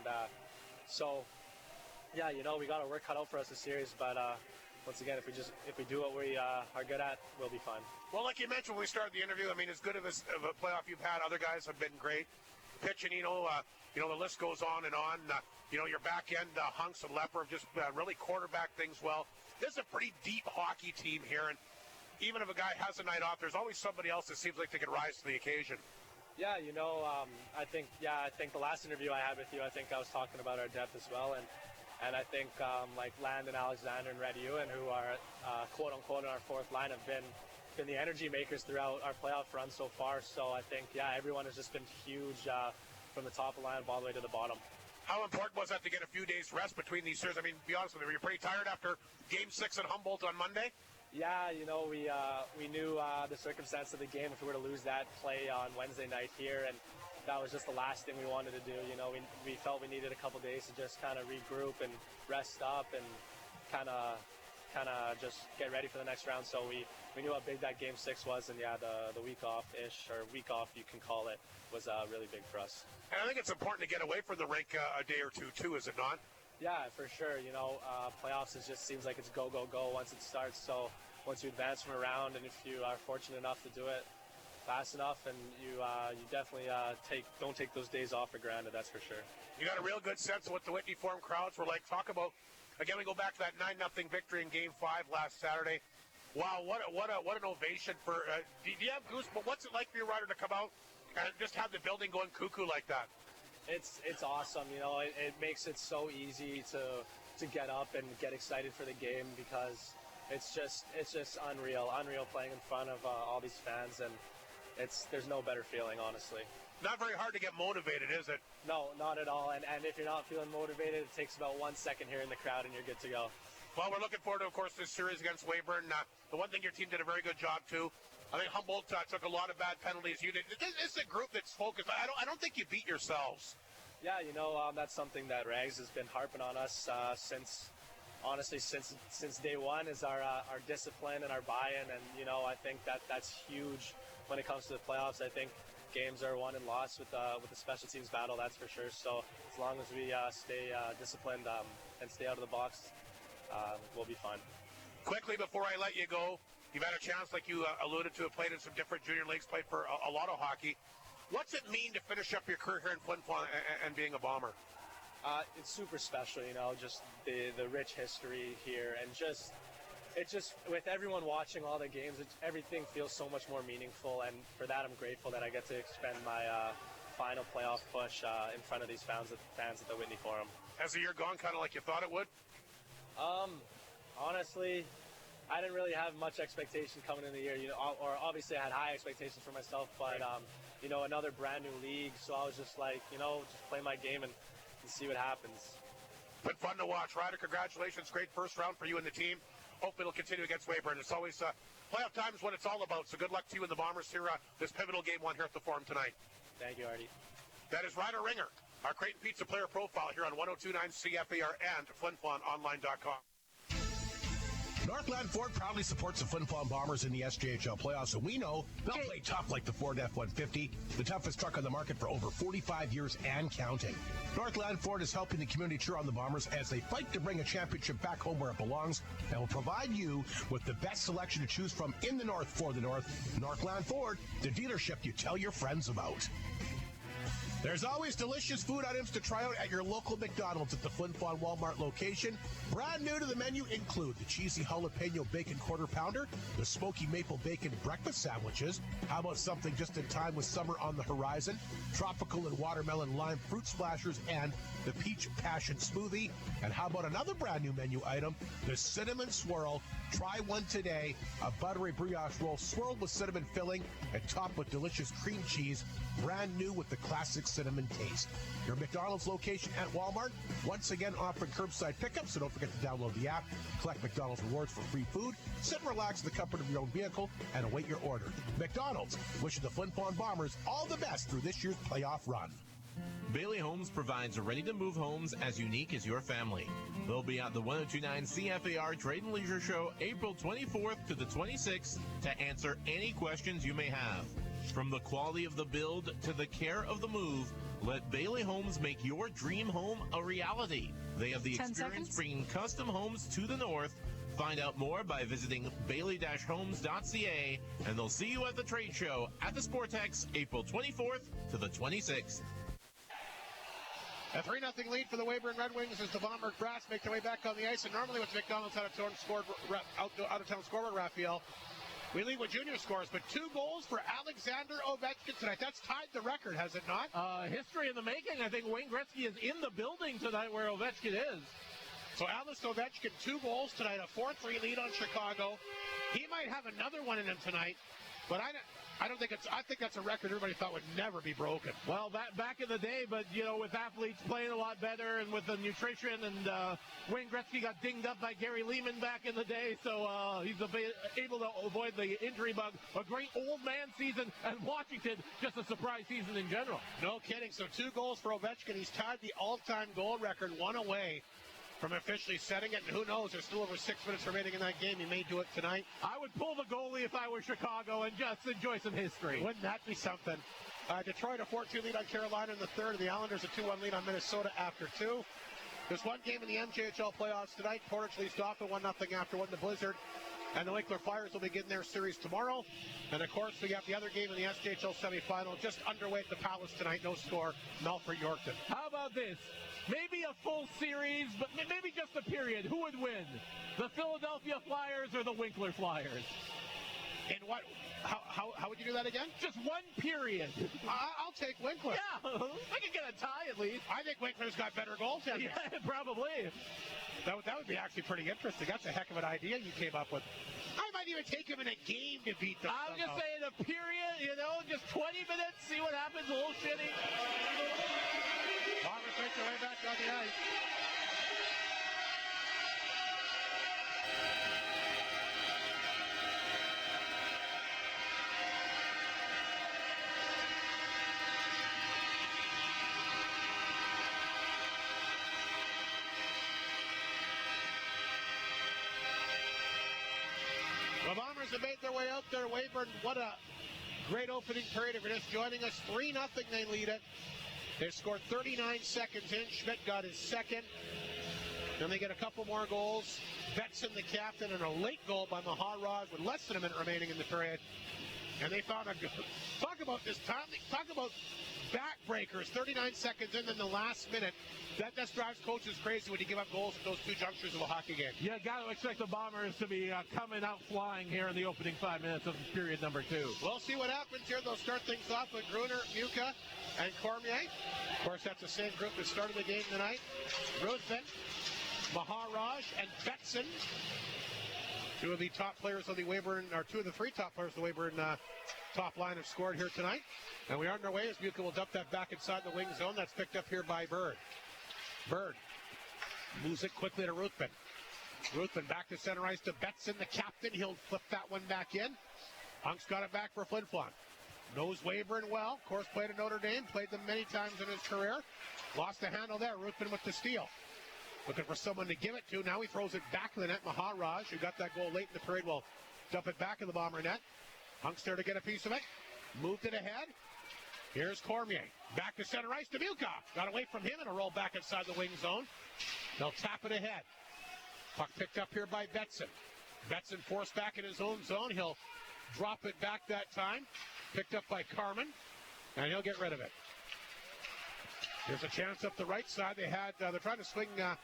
Speaker 16: so yeah, we got our work cut out for us this series, but once again, if we do what we are good at, we'll be fine.
Speaker 5: Well, like you mentioned when we started the interview, I mean, as good of a playoff you've had, other guys have been great. Pitching, the list goes on and on. Your back end, Hunks and Lepper have just really quarterback things well. This is a pretty deep hockey team here, and even if a guy has a night off, there's always somebody else that seems like they can rise to the occasion.
Speaker 16: Yeah, I think the last interview I had with you, I think I was talking about our depth as well, and I think like Landon Alexander and Red Ewan, who are quote unquote in our fourth line, have been the energy makers throughout our playoff run so far. So I think everyone has just been huge from the top of the line all the way to the bottom.
Speaker 5: How important was that to get a few days rest between these series? I mean, to be honest with you, were you pretty tired after Game 6 at Humboldt on Monday?
Speaker 16: Yeah, we knew the circumstance of the game if we were to lose that play on Wednesday night here, and that was just the last thing we wanted to do. We felt we needed a couple days to just kind of regroup and rest up and kind of just get ready for the next round. So we knew how big that Game 6 was, and yeah, the week off-ish, or week off you can call it, was really big for us.
Speaker 5: And I think it's important to get away from the rink a day or two too, is it not?
Speaker 16: Yeah, for sure. Playoffs, it just seems like it's go, go, go once it starts. So once you advance from a round, and if you are fortunate enough to do it fast enough, and you definitely don't take those days off for granted, that's for sure.
Speaker 5: You got a real good sense of what the Whitney Forum crowds were like. Talk about, again, we go back to that 9-0 victory in Game 5 last Saturday. Wow, what an ovation for. Do you have goosebumps? What's it like for your rider to come out and just have the building going cuckoo like that?
Speaker 16: It's awesome. It makes it so easy to get up and get excited for the game, because it's just unreal playing in front of all these fans, and there's no better feeling, honestly.
Speaker 5: Not very hard to get motivated, is it?
Speaker 16: No, not at all. And if you're not feeling motivated, it takes about 1 second here in the crowd and you're good to go.
Speaker 5: Well, we're looking forward to, of course, this series against Weyburn. The one thing your team did a very good job too. I think Humboldt took a lot of bad penalties. You did. This is a group that's focused. I don't think you beat yourselves.
Speaker 16: Yeah, that's something that Rags has been harping on us since day one, is our discipline and our buy-in, and I think that's huge when it comes to the playoffs. I think games are won and lost with the special teams battle, that's for sure. So as long as we stay disciplined and stay out of the box, we'll be fine.
Speaker 5: Quickly before I let you go, you've had a chance, like you alluded to, have played in some different junior leagues, played for a lot of hockey. What's it mean to finish up your career here in Flin Flon and being a Bomber?
Speaker 16: It's super special, just the rich history here, and it just with everyone watching all the games, everything feels so much more meaningful, and for that I'm grateful that I get to spend my final playoff push in front of these fans at the Whitney Forum.
Speaker 5: Has the year gone kind of like you thought it would?
Speaker 16: Honestly, I didn't really have much expectation coming in the year, or obviously I had high expectations for myself, but another brand new league, so I was just like, just play my game and see what happens.
Speaker 5: Been fun to watch. Ryder, congratulations. Great first round for you and the team. Hopefully it'll continue against Weyburn. It's always playoff time is what it's all about, so good luck to you and the Bombers here this pivotal Game 1 here at the Forum tonight.
Speaker 16: Thank you, Artie.
Speaker 5: That is Ryder Ringer, our Creighton Pizza player profile here on 102.9 CFAR and FlinFlonOnline.com.
Speaker 1: Northland Ford proudly supports the Flin Flon Bombers in the SJHL playoffs, and we know they'll play tough like the Ford F-150, the toughest truck on the market for over 45 years and counting. Northland Ford is helping the community cheer on the Bombers as they fight to bring a championship back home where it belongs, and will provide you with the best selection to choose from in the North for the North. Northland Ford, the dealership you tell your friends about. There's always delicious food items to try out at your local McDonald's at the Flin Flon Walmart location. Brand new to the menu include the cheesy jalapeno bacon quarter pounder, the smoky maple bacon breakfast sandwiches. How about something just in time with summer on the horizon? Tropical and watermelon lime fruit splashers and the peach passion smoothie. And how about another brand new menu item, the cinnamon swirl. Try one today, a buttery brioche roll swirled with cinnamon filling and topped with delicious cream cheese, brand new with the classic cinnamon taste. Your McDonald's location at Walmart, once again offering curbside pickup, so don't forget to download the app, collect McDonald's rewards for free food, sit and relax in the comfort of your own vehicle, and await your order. McDonald's, wishing the Flin Flon Bombers all the best through this year's playoff run.
Speaker 2: Bailey Homes provides ready-to-move homes as unique as your family. They'll be at the 1029 CFAR Trade and Leisure Show April 24th to the 26th to answer any questions you may have. From the quality of the build to the care of the move, let Bailey Homes make your dream home a reality. They have the experience bringing custom homes to the North. Find out more by visiting bailey-homes.ca, and they'll see you at the trade show at the Sportex April 24th to the 26th.
Speaker 5: A 3-0 lead for the Weyburn Red Wings as the Bomber Brass make their way back on the ice. And normally with McDonald's out-of-town scoreboard, Raphael, we lead with junior scores, but 2 goals for Alexander Ovechkin tonight. That's tied the record, has it not?
Speaker 6: History in the making. I think Wayne Gretzky is in the building tonight where Ovechkin is.
Speaker 5: So Alex Ovechkin, 2 goals tonight, a 4-3 lead on Chicago. He might have another one in him tonight, but I don't think I think that's a record everybody thought would never be broken.
Speaker 6: Well, back in the day, but, with athletes playing a lot better and with the nutrition, and Wayne Gretzky got dinged up by Gary Lehman back in the day, so he's able to avoid the injury bug. A great old man season, and Washington, just a surprise season in general.
Speaker 5: No kidding. So 2 goals for Ovechkin. He's tied the all-time goal record, 1 away from officially setting it, and who knows, there's still over 6 minutes remaining in that game. He may do it tonight.
Speaker 6: I would pull the goalie if I were Chicago and just enjoy some history.
Speaker 5: Wouldn't that be something? Detroit a 4-2 lead on Carolina in the third, and the Islanders a 2-1 lead on Minnesota after 2. There's one game in the MJHL playoffs tonight. Portage leads off at 1-0 after winning the Blizzard. And the Winkler Flyers will begin their series tomorrow. And, of course, we got the other game in the SJHL semifinal just underway at the Palace tonight. No score, Melfort Yorkton.
Speaker 6: How about this? Maybe a full series, but maybe just a period. Who would win? The Philadelphia Flyers or the Winkler Flyers?
Speaker 5: In what? How would you do that again?
Speaker 6: Just one period.
Speaker 5: I'll take Winkler.
Speaker 6: Yeah, I could get a tie at least.
Speaker 5: I think Winkler's got better goaltending.
Speaker 6: Yeah, probably.
Speaker 5: That would be actually pretty interesting. That's a heck of an idea you came up with. I might even take him in a game to beat them.
Speaker 6: I'm just saying a period, just 20 minutes, see what happens, a little shitty.
Speaker 5: Bombers make their way back on the ice. The Bombers have made their way out there. Weyburn, what a great opening period. If you're just joining us, 3-0 they lead it. They scored 39 seconds in. Schmidt got his second. Then they get a couple more goals. Betson, the captain, and a late goal by Maharaj with less than a minute remaining in the period. And they found a good... Talk about this time. Talk about backbreakers. 39 seconds in, then the last minute. That drives coaches crazy when you give up goals at those 2 junctures of a hockey game.
Speaker 6: Yeah, got to expect the Bombers to be coming out flying here in the opening 5 minutes of period number 2.
Speaker 5: We'll see what happens here. They'll start things off with Gruner, Muka, and Cormier. Of course, that's the same group that started the game tonight. Ruthven, Maharaj, and Betson. 2 of the top players of the Weyburn, or 2 of the 3 top players of the Weyburn top line have scored here tonight. And we are on our way as Muka will dump that back inside the wing zone. That's picked up here by Bird. Bird moves it quickly to Ruthven. Ruthven back to center ice to Betson, the captain. He'll flip that one back in. Hunk's got it back for Flin Flon. Knows Weyburn well. Of course, played at Notre Dame. Played them many times in his career. Lost the handle there. Ruthven with the steal. Looking for someone to give it to. Now he throws it back to the net. Maharaj, who got that goal late in the period, will dump it back in the Bomber net. Hunk's there to get a piece of it. Moved it ahead. Here's Cormier. Back to center ice. Demuka got away from him and a roll back inside the wing zone. They'll tap it ahead. Puck picked up here by Betson. Betson forced back in his own zone. He'll drop it back that time. Picked up by Carmen, and he'll get rid of it. There's a chance up the right side. They're trying to swing that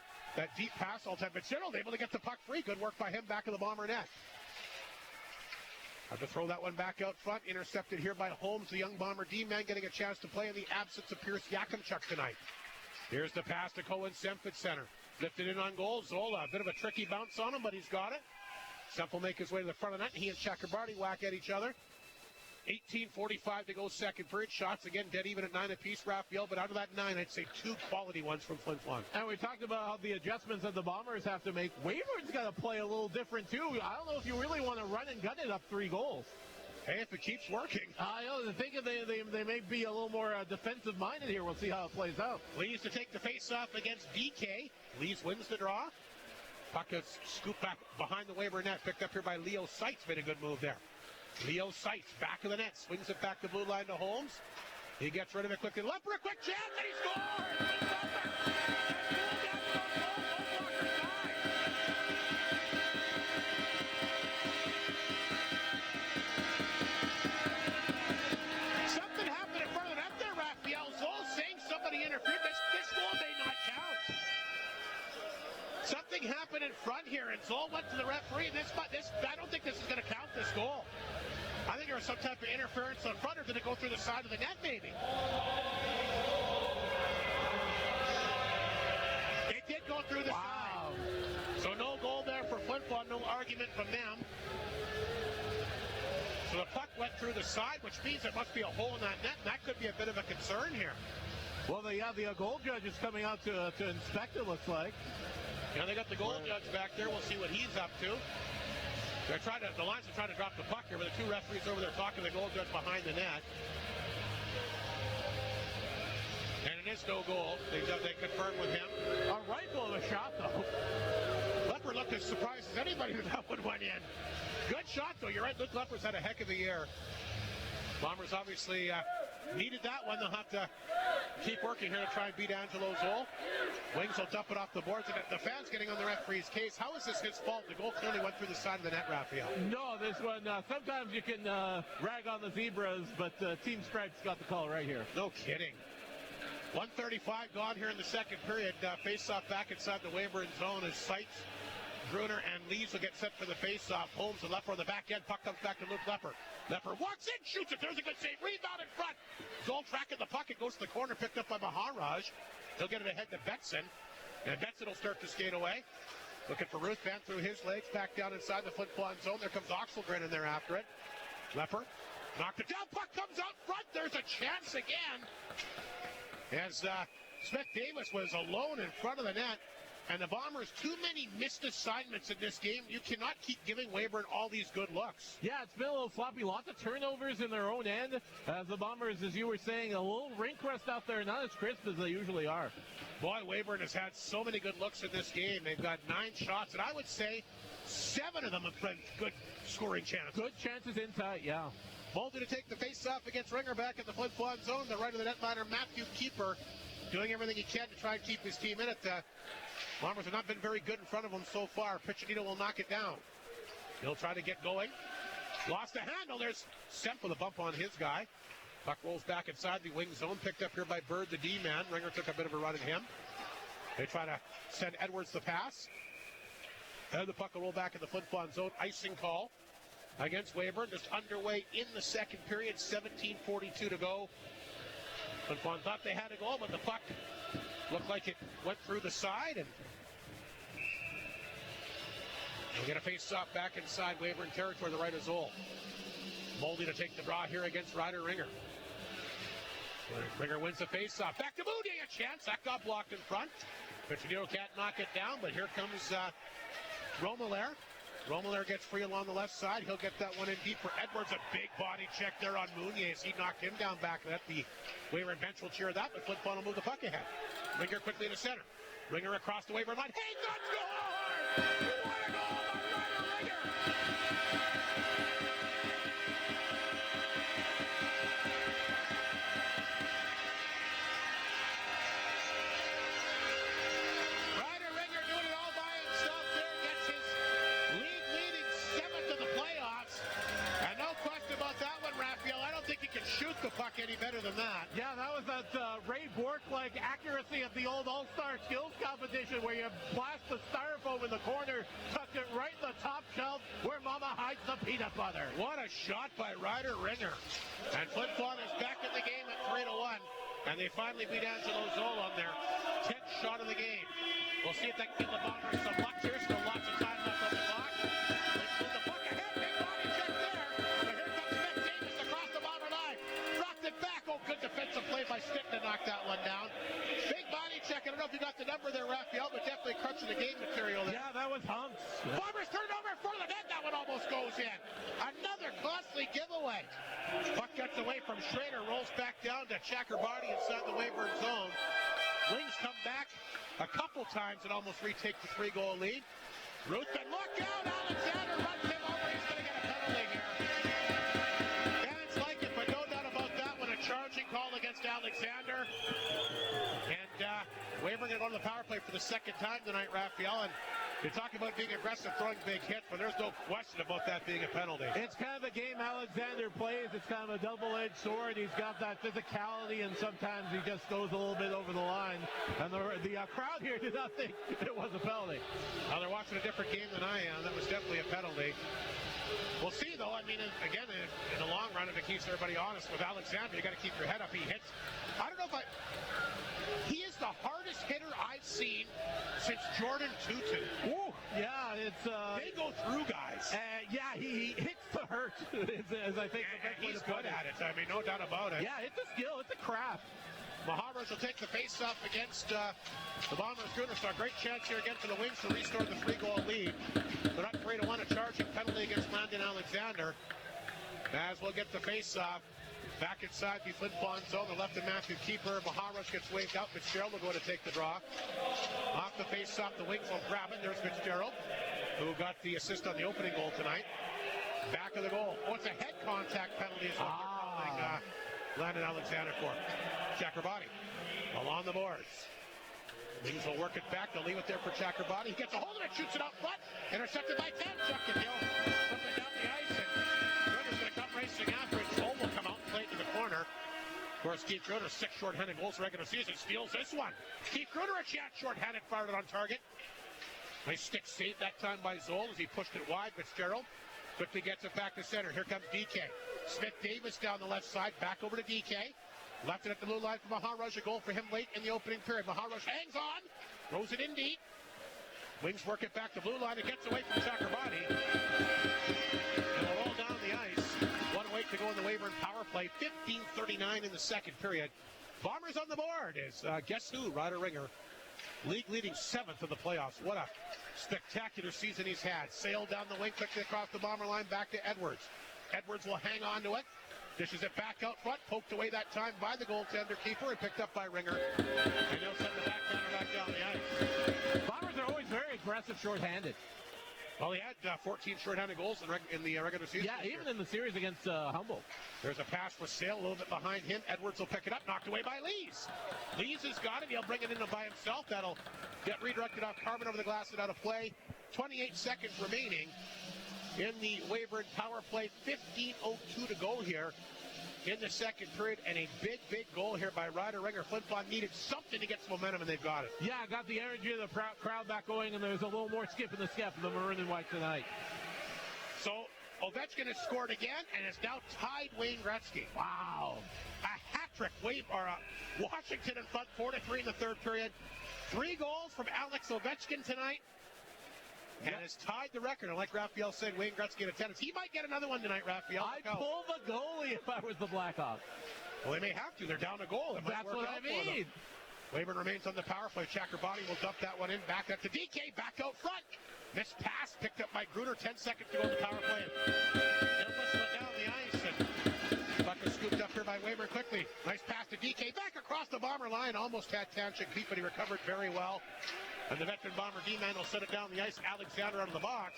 Speaker 5: deep pass all the time, but Gerald able to get the puck free. Good work by him back in the Bomber net. Have to throw that one back out front. Intercepted here by Holmes, the young Bomber D-man, getting a chance to play in the absence of Pierce Yakimchuk tonight. Here's the pass to Cohen Semp at center. Lifted in on goal. Zola, a bit of a tricky bounce on him, but he's got it. Semp will make his way to the front of the net. He and Chakrabarty whack at each other. 18:45 to go second period. Shots again dead even at 9 apiece, Raphael. But out of that 9, I'd say 2 quality ones from Flin Flon.
Speaker 6: And we talked about how the adjustments that the Bombers have to make. Weyburn's got to play a little different too. I don't know if you really want to run and gun it up 3 goals.
Speaker 5: Hey, if it keeps working.
Speaker 6: I know. I think they may be a little more defensive-minded here. We'll see how it plays out.
Speaker 5: Lees to take the face-off against DK. Lees wins the draw. Puck is scooped back behind the Weyburn net. Picked up here by Leo Seitz. Made a good move there. Leo Seitz back of the net. Swings it back the blue line to Holmes. He gets rid of it quickly. Lepper, a quick chance, and he scores! Something happened in front of the net there, Raphael. Zoll saying somebody interfered. This goal may not count. Something happened in front here, and Zoll went to the referee. I don't think this is going to count this goal. I think there was some type of interference on front, or did it go through the side of the net, maybe? It did go through the side. So no goal there for Flin Flon, no argument from them. So the puck went through the side, which means there must be a hole in that net, and that could be a bit of a concern here.
Speaker 6: Well, the goal judge is coming out to inspect it, looks like.
Speaker 5: Yeah, they got the goal judge back there. We'll see what he's up to. The Lions are trying to drop the puck here, but the 2 referees over there talking to the goal judge behind the net. And it is no goal. They confirm with him.
Speaker 6: A rifle of a shot, though.
Speaker 5: Lepper looked as surprised as anybody when that one went in. Good shot, though. You're right. Luke Lepper's had a heck of a year. Bombers obviously needed that one. They'll have to keep working here to try and beat Angelo Zoll. Wings will dump it off the boards. And the fans getting on the referee's case. How is this his fault? The goal clearly went through the side of the net, Raphael.
Speaker 6: No, this one, sometimes you can rag on the Zebras, but Team Stripes got the call right here.
Speaker 5: No kidding. 1:35 gone here in the second period. Face-off back inside the Weyburn zone as Seitz, Gruner, and Lees will get set for the face-off. Holmes and Lepper on the back end. Puck comes back to Luke Lepper. Lepper walks in, shoots it. There's a good save. Rebound in front. Zoll tracking the puck. It goes to the corner, picked up by Maharaj. He'll get it ahead to Betson. And Betson will start to skate away. Looking for Ruthven through his legs. Back down inside the Flin Flon zone. There comes Oxelgren in there after it. Lepper knocked it down. Puck comes out front. There's a chance again. As Smith Davis was alone in front of the net. And the Bombers, too many missed assignments in this game. You cannot keep giving Weyburn all these good looks.
Speaker 6: Yeah, it's been a little sloppy. Lots of turnovers in their own end. As the Bombers, as you were saying, a little rink rust out there, not as crisp as they usually are.
Speaker 5: Boy, Weyburn has had so many good looks in this game. They've got 9 shots, and I would say 7 of them have been good scoring chances.
Speaker 6: Good chances in tight, yeah.
Speaker 5: Mulder to take the face-off against Ringer back at the Flin Flon zone. The right of the netminder, Matthew Keeper, doing everything he can to try and keep his team in it. Bombers have not been very good in front of him so far. Piccinino will knock it down. He'll try to get going. Lost the handle. There's Semp with a bump on his guy. Puck rolls back inside the wing zone. Picked up here by Bird, the D-man. Ringer took a bit of a run at him. They try to send Edwards the pass. And the puck will roll back in the Flin Flon zone. Icing call against Weyburn. Just underway in the second period. 17:42 to go. Flin Flon thought they had a goal, but the puck looked like it went through the side, and we'll get a face-off back inside Weyburn territory, the right of Zoll. Moldy to take the draw here against Ryder Ringer. Ringer wins the face-off. Back to Moody, a chance. That got blocked in front. Piccinino can't knock it down, but here comes Romelaire. Romler gets free along the left side. He'll get that one in deep for Edwards. A big body check there on Muniz. He knocked him down back net. The Weyburn bench will cheer that, but Flin Flon will move the puck ahead. Ringer quickly to center. Ringer across the Weyburn line. Hey, let's go! What a goal by Ryder Ringer! Ryder Ringer doing it all by himself there. Gets his league-leading 7th of the playoffs. And no question about that one, Raphael. I don't think he can shoot the puck any better than that.
Speaker 6: Yeah, that was that Ray Bork-like accuracy of the old All-Star Skills competition where you blast the styrofoam in the corner, tuck it right in the top shelf where Mama hides the peanut butter.
Speaker 5: What a shot by Ryder Ringer. And Flin Flon is back in the game at 3-1. And they finally beat Angelo Zoll on their 10th shot of the game. We'll see if they can give the Bombers some luck here. Still lots of time left on the clock. They put the puck ahead. Big body check there. And here comes Smith Davis across the Bomber line. Dropped it back. Oh, good defensive play by Stick to knock that one down. Big body check. I don't know if you got the number there, Raphael, but definitely crunching the game material there.
Speaker 6: Yeah, that was Hunks.
Speaker 5: Bombers turn it over in front of the net. That one almost goes in. Another costly giveaway. Puck gets away from Schrader, rolls back down to Chakrabarty inside the Weyburn zone. Wings come back a couple times and almost retake the 3-goal lead. Ruthven, look out! Alexander runs him over. He's going to get a penalty here. Fans like it, but no doubt about that one. A charging call against Alexander. And Weyburn going to go to the power play for the second time tonight, Raphael. And you're talking about being aggressive, throwing big hits, but there's no question about that being a penalty.
Speaker 6: It's kind of the game Alexander plays. It's kind of a double-edged sword. He's got that physicality, and sometimes he just goes a little bit over the line. And the crowd here did not think it was a penalty.
Speaker 5: Well, they're watching a different game than I am. That was definitely a penalty. We'll see, though. I mean, again, in the long run, if it keeps everybody honest with Alexander, you got to keep your head up. He hits. I don't know if he is the hardest hitter I've seen since Jordan Tutu.
Speaker 6: Ooh, yeah, it's
Speaker 5: they go through guys.
Speaker 6: Yeah, he hits the hurt, as I think.
Speaker 5: And he's good at it. I mean, no doubt about it.
Speaker 6: Yeah, it's a skill. It's a craft.
Speaker 5: Maharaj will take the face-off against the Bombers. Gunnar saw a great chance here again for the Wings to restore the 3-goal lead. They're up 3-1, a charging penalty against Landon Alexander. As we'll get the face-off. Back inside the Flin Flon zone, the left of Matthew Keeper. Maharaj gets waved out. Fitzgerald will go to take the draw. Off the face-off, the Wings will grab it. There's Fitzgerald, who got the assist on the opening goal tonight. Back of the goal. Oh, it's a head contact penalty is what they're calling Landon Alexander for. Chakrabarty along the boards. Wings will work it back. They'll leave it there for Chakrabarty. He gets a hold of it, shoots it out front. Intercepted by 10. Chuck and Hill. Something down the ice, and Schroeder's going to come racing after it. Zoll will come out and play to the corner. Of course, Keith Schroeder, 6 shorthanded goals regular season, steals this one. Keith Schroeder, a chance shorthanded, fired it on target. Nice stick save that time by Zoll as he pushed it wide. Fitzgerald quickly gets it back to center. Here comes DK. Smith Davis down the left side. Back over to DK. Left it at the blue line for Maharaj. A goal for him late in the opening period. Maharaj hangs on. Throws it in deep. Wings work it back to blue line. It gets away from Chakrabarty. And they'll roll down the ice. 1-8 to go in the Weyburn power play. 15:39 in the second period. Bombers on the board is, guess who? Ryder Ringer. League leading 7th of the playoffs. What a spectacular season he's had. Sailed down the wing quickly across the Bomber line back to Edwards. Edwards will hang on to it. Dishes it back out front. Poked away that time by the goaltender Keeper and picked up by Ringer. And they'll send the backhander back down the ice.
Speaker 6: Bombers are always very aggressive shorthanded.
Speaker 5: Well, he had 14 shorthanded goals in the regular season.
Speaker 6: Yeah, even in the series against Humboldt.
Speaker 5: There's a pass for Sale, a little bit behind him. Edwards will pick it up, knocked away by Lees. Lees has got it. He'll bring it in by himself. That'll get redirected off Carbon over the glass and out of play. 28 seconds remaining in the Weyburn power play. 15:02 to go here in the second period, and a big goal here by Ryder Ringer. Flin Flon needed something to get some momentum, and they've got it.
Speaker 6: Yeah, got the energy of the crowd back going, and there's a little more skip in the step of the Maroon and White tonight.
Speaker 5: So Ovechkin has scored again, and has now tied Wayne Gretzky.
Speaker 6: Wow.
Speaker 5: A hat trick. Washington in front, 4-3 in the third period. 3 goals from Alex Ovechkin tonight. And has tied the record. And like Raphael said, Wayne Gretzky in attendance. He might get another one tonight, Raphael.
Speaker 6: I'd pull the goalie if I was the Blackhawks.
Speaker 5: Well, they may have to. They're down a goal.
Speaker 6: That's what I mean.
Speaker 5: Weyburn remains on the power play. Chakrabarty will dump that one in. Back up to DK. Back out front. Missed pass. Picked up by Gruner. 10 seconds to go in the power play. They'll whistle it down the ice. And puck is scooped up here by Weyburn quickly. Nice pass to DK. Back across the Bomber line. Almost had Tanchik beat, but he recovered very well. And the veteran Bomber D-man will set it down the ice. Alexander out of the box.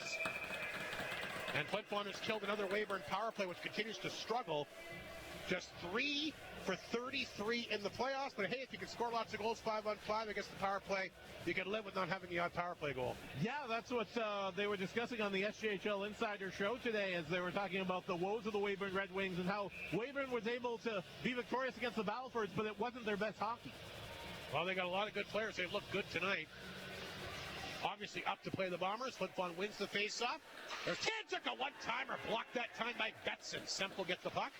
Speaker 5: And Flin Flon has killed another Weyburn power play, which continues to struggle. Just 3 for 33 in the playoffs. But hey, if you can score lots of goals 5-on-5 against the power play, you can live with not having the odd power play goal.
Speaker 6: Yeah, that's what they were discussing on the SJHL Insider Show today, as they were talking about the woes of the Weyburn Red Wings and how Weyburn was able to be victorious against the Battlefords, but it wasn't their best hockey.
Speaker 5: Well, they got a lot of good players. They look good tonight. Obviously up to play the Bombers. Flin Flon wins the face-off. There's Tanchik, a one-timer, blocked that time by Betson. Semple gets the puck.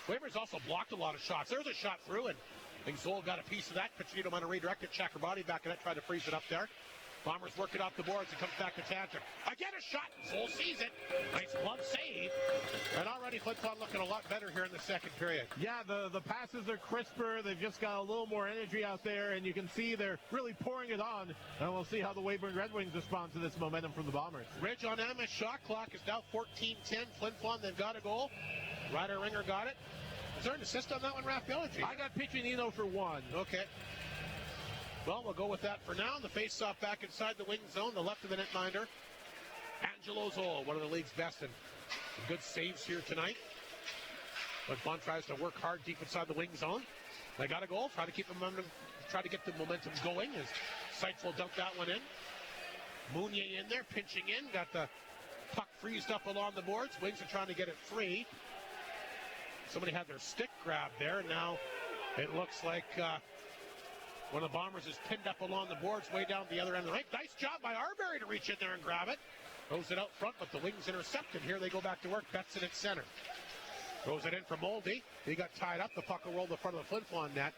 Speaker 5: Weber's also blocked a lot of shots. There's a shot through, and I think Zoll got a piece of that. Pacino might have redirected. Chakrabarty back in it, tried to freeze it up there. Bombers work it off the boards. It comes back to Tanchik. Again, a shot. Zoll sees it. Nice glove save. And already Flin Flon looking a lot better here in the second period.
Speaker 6: Yeah, the passes are crisper. They've just got a little more energy out there, and you can see they're really pouring it on. And we'll see how the Weyburn Red Wings respond to this momentum from the Bombers.
Speaker 5: Ridge on Emma. Shot clock is now 14-10. Flin Flon, they've got a goal. Ryder Ringer got it. Is there an assist on that one, Raphael?
Speaker 6: I got Piccinino for one.
Speaker 5: Okay. Well, we'll go with that for now. The face-off back inside the wing zone, the left of the netminder. Angelo Zoll, one of the league's best, and good saves here tonight. But Flin tries to work hard deep inside the wing zone. They got a goal. Try to keep the momentum, try to get the momentum going as Seitz will dump that one in. Mounier in there, pinching in. Got the puck freezed up along the boards. Wings are trying to get it free. Somebody had their stick grabbed there, and now it looks like one of the Bombers is pinned up along the boards way down the other end of the rink. Nice job by Arbery to reach in there and grab it. Throws it out front, but the Wings intercepted. Here they go back to work. Betson at center. Throws it in for Moldy. He got tied up. The puck will roll the front of the Flin Flon net.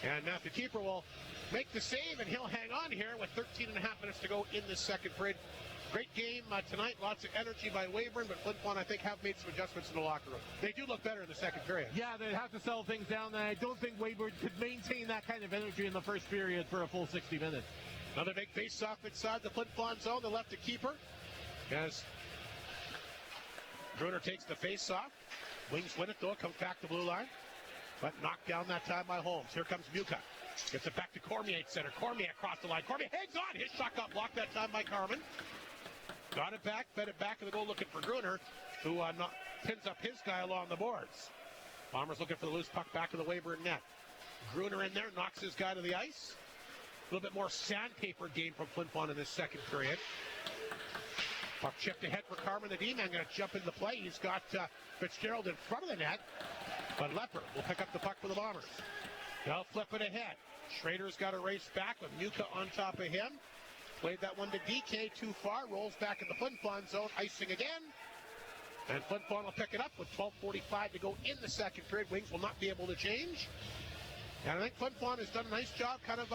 Speaker 5: And Matthew Keeper will make the save, and he'll hang on here with 13 and a half minutes to go in this second period. Great game tonight. Lots of energy by Weyburn, but Flin Flon, I think, have made some adjustments in the locker room. They do look better in the second period.
Speaker 6: Yeah, they have to settle things down. And I don't think Weyburn could maintain that kind of energy in the first period for a full 60 minutes.
Speaker 5: Another big face-off inside the Flin Flon zone. The left to Keeper as Gruner takes the face-off. Wings win it, though. It comes back to blue line. But knocked down that time by Holmes. Here comes Muka. Gets it back to Cormier at center. Cormier across the line. Cormier hangs on. His shot got blocked that time by Carman. Got it back, fed it back to the goal looking for Gruner, who pins up his guy along the boards. Bombers looking for the loose puck back to the Weyburn net. Gruner in there, knocks his guy to the ice. A little bit more sandpaper game from Flin Flon in this second period. Puck chipped ahead for Carman. The D-man going to jump into play. He's got Fitzgerald in front of the net, but Lepper will pick up the puck for the Bombers. They'll flip it ahead. Schrader's got to race back with Muka on top of him. Played that one to DK too far. Rolls back in the Flin Flon zone. Icing again. And Flin Flon will pick it up with 12:45 to go in the second period. Wings will not be able to change. And I think Flin Flon has done a nice job kind of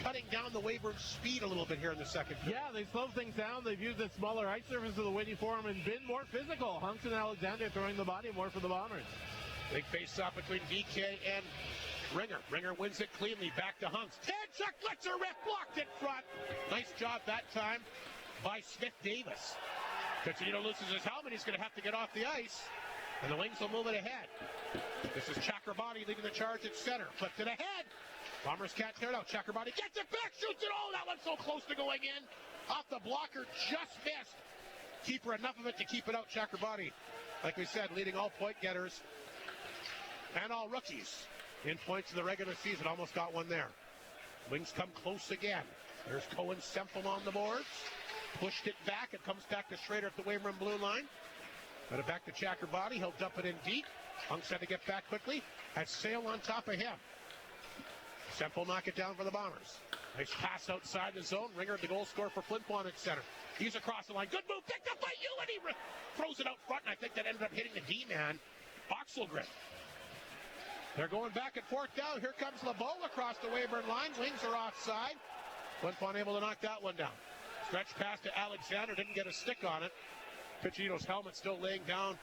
Speaker 5: cutting down the Weyburn speed a little bit here in the second period.
Speaker 6: Yeah, they've slowed things down. They've used the smaller ice surface of the Whitney Forum and been more physical. Hunks and Alexander throwing the body more for the Bombers.
Speaker 5: Big face-off between DK and Ringer. Ringer wins it cleanly. Back to Hunks. Tanchuk lets her rip. Blocked in front. Nice job that time by Smith Davis. Piccinino loses his helmet. He's going to have to get off the ice. And the Wings will move it ahead. This is Chakrabarty leading the charge at center. Flipped it ahead. Bombers can't tear it out. Chakrabarty gets it back. Shoots it. Oh, that one's so close to going in. Off the blocker. Just missed. Keeper enough of it to keep it out. Chakrabarty, like we said, leading all point getters and all rookies in points in the regular season. Almost got one there. Wings come close again. There's Cohen Semple on the boards. Pushed it back. It comes back to Schrader at the Weyburn blue line. Got it back to Chakrabarty. He'll dump it in deep. Hunks had to get back quickly. Has Sale on top of him. Semple knock it down for the Bombers. Nice pass outside the zone. Ringer, the goal scorer for Flin Flon at center. He's across the line. Good move. Picked up by you, and he throws it out front, and I think that ended up hitting the D-man, Oxelgren. They're going back and forth down. Here comes LeBeau across the Weyburn line. Wings are offside. Flin Flon able to knock that one down. Stretch pass to Alexander. Didn't get a stick on it. Piccinino's helmet still laying down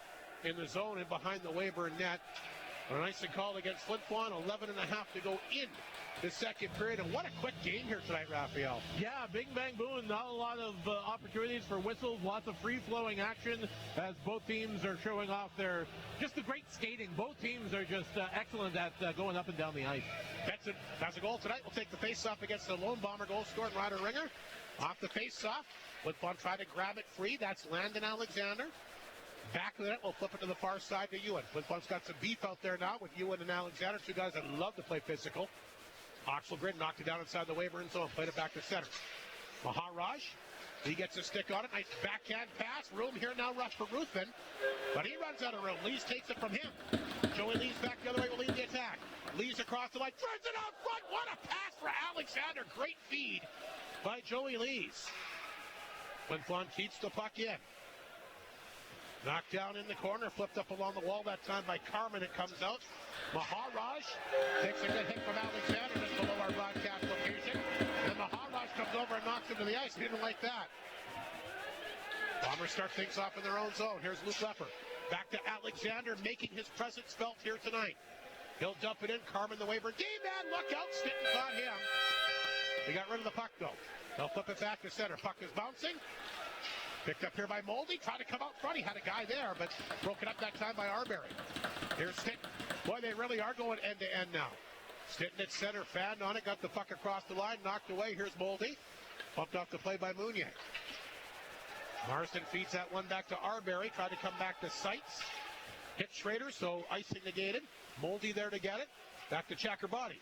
Speaker 5: in the zone and behind the Weyburn net. A nice call against Flin Flon. 11 and a half to go in the second period. And what a quick game here tonight, Raphael.
Speaker 6: Yeah, bing, bang, boom. Not a lot of opportunities for whistles. Lots of free-flowing action as both teams are showing off their just the great skating. Both teams are just excellent at going up and down the ice.
Speaker 5: Benson has a goal tonight. We'll take the face-off against the lone Bomber goal scorer, Ryder Ringer. Off the face-off. Flin Flon try to grab it free. That's Landon Alexander. Back of the net, we'll flip it to the far side to Ewan. Flin Flon's got some beef out there now with Ewan and Alexander, two guys that love to play physical. Oxelgren knocked it down inside the Weyburn zone, played it back to center. Maharaj, he gets a stick on it. Nice backhand pass. Room here now rough for Ruthven, but he runs out of room. Lees takes it from him. Joey Lees back the other way will lead the attack. Lees across the line, turns it out front. What a pass for Alexander. Great feed by Joey Lees. Flin Flon keeps the puck in. Knocked down in the corner, flipped up along the wall that time by Carmen. It comes out. Maharaj takes a good hit from Alexander just below our broadcast location. And Maharaj comes over and knocks him to the ice. He didn't like that. Bombers start things off in their own zone. Here's Luke Lepper. Back to Alexander, making his presence felt here tonight. He'll dump it in. Carmen the Weyburn. D-man, look out. Stinton caught him. They got rid of the puck, though. They'll flip it back to center. Puck is bouncing. Picked up here by Moldy. Tried to come out front. He had a guy there, but broken up that time by Arbery. Here's Stinton. Boy, they really are going end-to-end now. Stinton at center. Fanned on it. Got the puck across the line. Knocked away. Here's Moldy. Bumped off the play by Mounier. Marston feeds that one back to Arbery. Tried to come back to Seitz. Hit Schrader, so icing negated. Moldy there to get it. Back to Chakrabarty.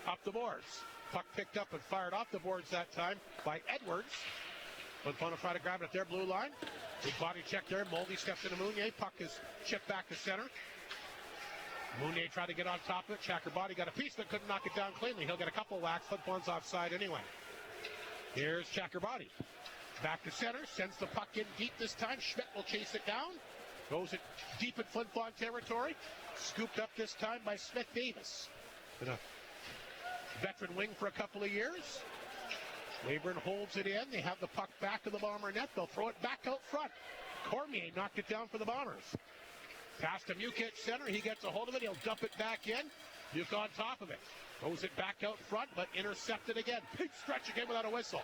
Speaker 5: Up the boards. Puck picked up and fired off the boards that time by Edwards. Flin Flon will try to grab it at their blue line. Big body check there. Moldy steps into Mounier. Puck is chipped back to center. Mounier tried to get on top of it. Chakrabarty got a piece but couldn't knock it down cleanly. He'll get a couple whacks. Flin Flon's offside anyway. Here's Chakrabarty. Back to center. Sends the puck in deep this time. Schmidt will chase it down. Goes it deep in Flin Flon territory. Scooped up this time by Smith Davis. Been a veteran wing for a couple of years. Weyburn holds it in. They have the puck back to the Bomber net. They'll throw it back out front. Cormier knocked it down for the Bombers. Pass to Muke at center. He gets a hold of it. He'll dump it back in. Muke on top of it. Throws it back out front, but intercepted again. Big stretch again without a whistle.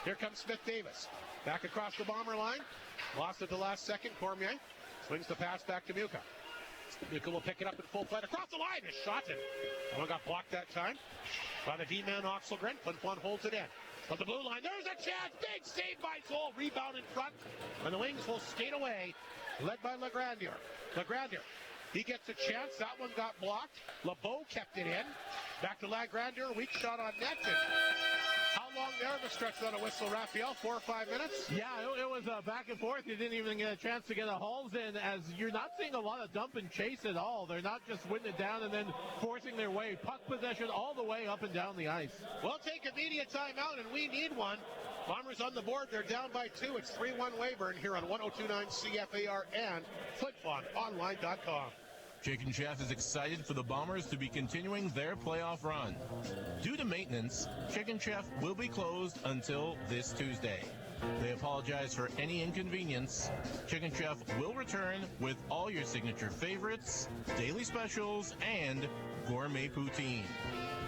Speaker 5: Here comes Smith Davis. Back across the Bomber line. Lost it the last second. Cormier swings the pass back to Muke. Muke will pick it up in full flight. Across the line is shot in. That one got blocked that time by the D-man Oxelgren. Flin Flon holds it in. On the blue line, there's a chance. Big save by Zoll. Rebound in front. And the Wings will skate away. Led by Legrandier. Legrandier. He gets a chance. That one got blocked. LeBeau kept it in. Back to Legrandier. Weak shot on net. And how long there of a stretch without a whistle, Raphael? 4 or 5 minutes?
Speaker 6: Yeah, it was back and forth. You didn't even get a chance to get a hauls in, as you're not seeing a lot of dump and chase at all. They're not just winning it down and then forcing their way. Puck possession all the way up and down the ice.
Speaker 5: We'll take immediate timeout, and we need one. Bombers on the board. They're down by 2. It's 3-1 Weyburn here on 102.9 CFAR and FlinFlonOnline.com.
Speaker 2: Chicken Chef is excited for the Bombers to be continuing their playoff run. Due to maintenance, Chicken Chef will be closed until this Tuesday. They apologize for any inconvenience. Chicken Chef will return with all your signature favorites, daily specials, and gourmet poutine.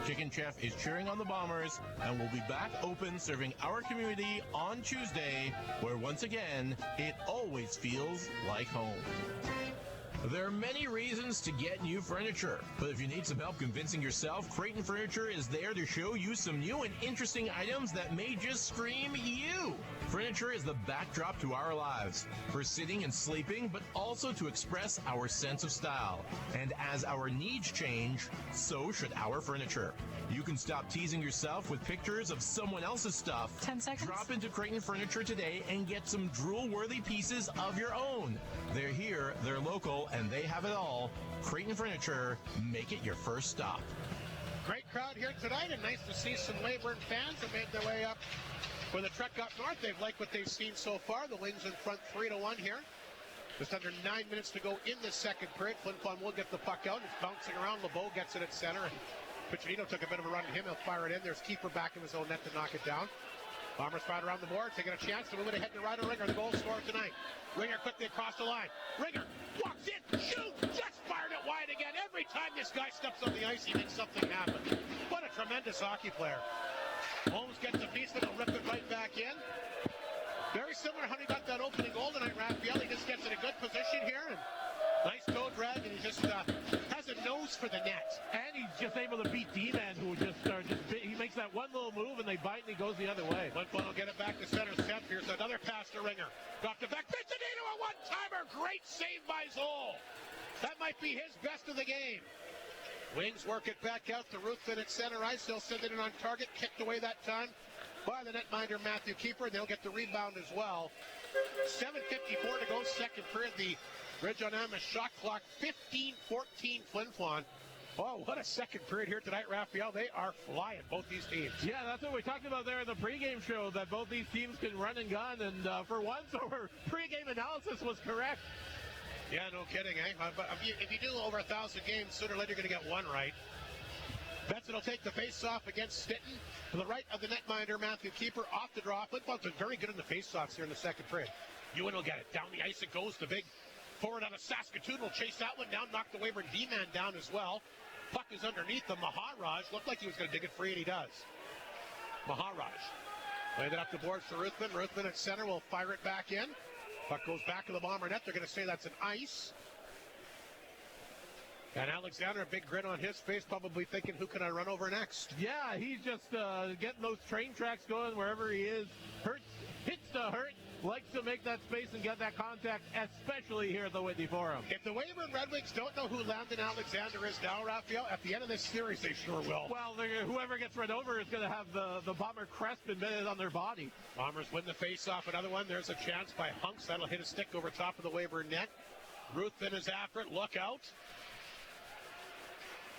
Speaker 2: Chicken Chef is cheering on the Bombers and will be back open serving our community on Tuesday, where once again, it always feels like home.
Speaker 17: There are many reasons to get new furniture, but if you need some help convincing yourself, Creighton Furniture is there to show you some new and interesting items that may just scream you. Furniture is the backdrop to our lives, for sitting and sleeping, but also to express our sense of style. And as our needs change, so should our furniture. You can stop teasing yourself with pictures of someone else's stuff.
Speaker 13: 10 seconds.
Speaker 17: Drop into Creighton Furniture today and get some drool-worthy pieces of your own. They're here, they're local, and they have it all. Creighton Furniture, make it your first stop.
Speaker 5: Great crowd here tonight, and nice to see some Weyburn fans that made their way up for the trek up north. They've liked what they've seen so far. The Wings in front 3-1 here. Just under 9 minutes to go in the second period. Flin Flon will get the puck out. It's bouncing around. LeBeau gets it at center. And Piccinino took a bit of a run at him. He'll fire it in. There's Keeper back in his own net to knock it down. Bombers fight around the board, taking a chance to move it ahead to Ryder Ringer, the goal scorer tonight. Ringer quickly across the line. Ringer walks in, shoots, just fired it wide again. Every time this guy steps on the ice, he makes something happen. What a tremendous hockey player. Holmes gets a piece, and he'll rip it right back in. Very similar to how he got that opening goal tonight, Raphael. He just gets in a good position here, and nice toe drag, and he just has a nose for the net.
Speaker 6: And he's just able to beat D-Man, who he makes that one little move, and they bite, and he goes the other way.
Speaker 5: Flin Flon will get it back to center. Step. Here's another pass to Ringer. Got the back. Pizzanino, a one-timer. Great save by Zoll. That might be his best of the game. Wings work it back out to Ruthven at center ice. They'll send it in on target. Kicked away that time by the netminder Matthew Keeper. They'll get the rebound as well. 7:54 to go, second period. The Ridge on Emma shot clock 15-14 Flin Flon. Oh, what a second period here tonight, Raphael. They are flying, both these teams.
Speaker 6: Yeah, that's what we talked about there in the pregame show, that both these teams can run and gun, and for once, our pregame analysis was correct.
Speaker 5: Yeah, no kidding, eh? But if you do over 1,000 games, sooner or later you're going to get one right. Benson will take the face-off against Stitton. To the right of the netminder, Matthew Keeper off the draw. Flin Flon's been very good in the face-offs here in the second period. Ewan will get it. Down the ice it goes. The big forward out of Saskatoon will chase that one down, knock the Weyburn D-man down as well. Puck is underneath the Maharaj. Looked like he was going to dig it free, and he does. Maharaj. Laid it up the boards for Ruthven. Ruthven at center will fire it back in. Puck goes back to the Bomber net. They're going to say that's an ice. And Alexander, a big grin on his face, probably thinking, who can I run over next?
Speaker 6: Yeah, he's just getting those train tracks going wherever he is. Hits to hurt. Likes to make that space and get that contact, especially here at the Whitney Forum.
Speaker 5: If the Weyburn Red Wings don't know who Landon Alexander is now, Raphael, at the end of this series, they sure will.
Speaker 6: Well, whoever gets run over is going to have the Bomber crest embedded on their body.
Speaker 5: Bombers win the face-off. Another one. There's a chance by Hunks. That'll hit a stick over top of the Weyburn net. Ruthven is after it. Look out.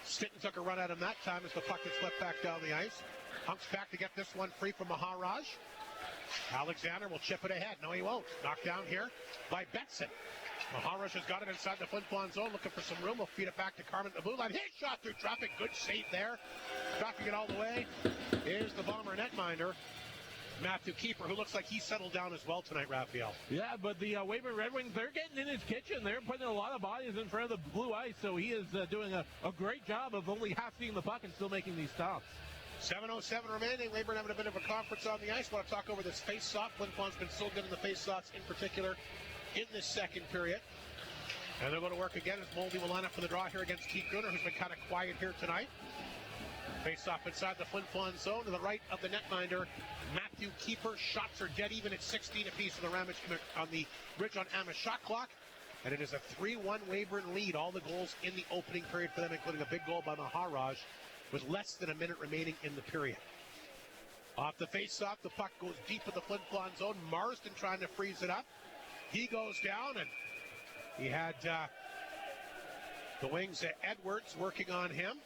Speaker 5: Stitton took a run at him that time as the puck gets slipped back down the ice. Hunks back to get this one free from Maharaj. Alexander will chip it ahead. No, he won't. Knocked down here by Betson. Maharaj has got it inside the Flin Flon zone, looking for some room. We'll feed it back to Carmen at the blue line. His shot through traffic. Good save there. Dropping it all the way is the Bomber netminder, Matthew Keeper, who looks like he settled down as well tonight, Raphael.
Speaker 6: Yeah, but the Weyburn Red Wings, they're getting in his kitchen. They're putting a lot of bodies in front of the blue ice, so he is doing a great job of only half seeing the puck and still making these stops.
Speaker 5: 7:07 remaining. Weyburn having a bit of a conference on the ice. Want to talk over this face-off. Flin Flon's been so good in the face-offs, in particular in this second period. And they're going to work again as Moldy will line up for the draw here against Keith Gruner, who's been kind of quiet here tonight. Face-off inside the Flin Flon zone to the right of the netminder, Matthew Keeper. Shots are dead even at 16 apiece on the Ridge on Amma shot clock. And it is a 3-1 Weyburn lead. All the goals in the opening period for them, including a big goal by Maharaj, with less than a minute remaining in the period. Off the face-off, the puck goes deep in the Flin Flon zone. Marsden trying to freeze it up. He goes down, and he had the wings at Edwards working on him.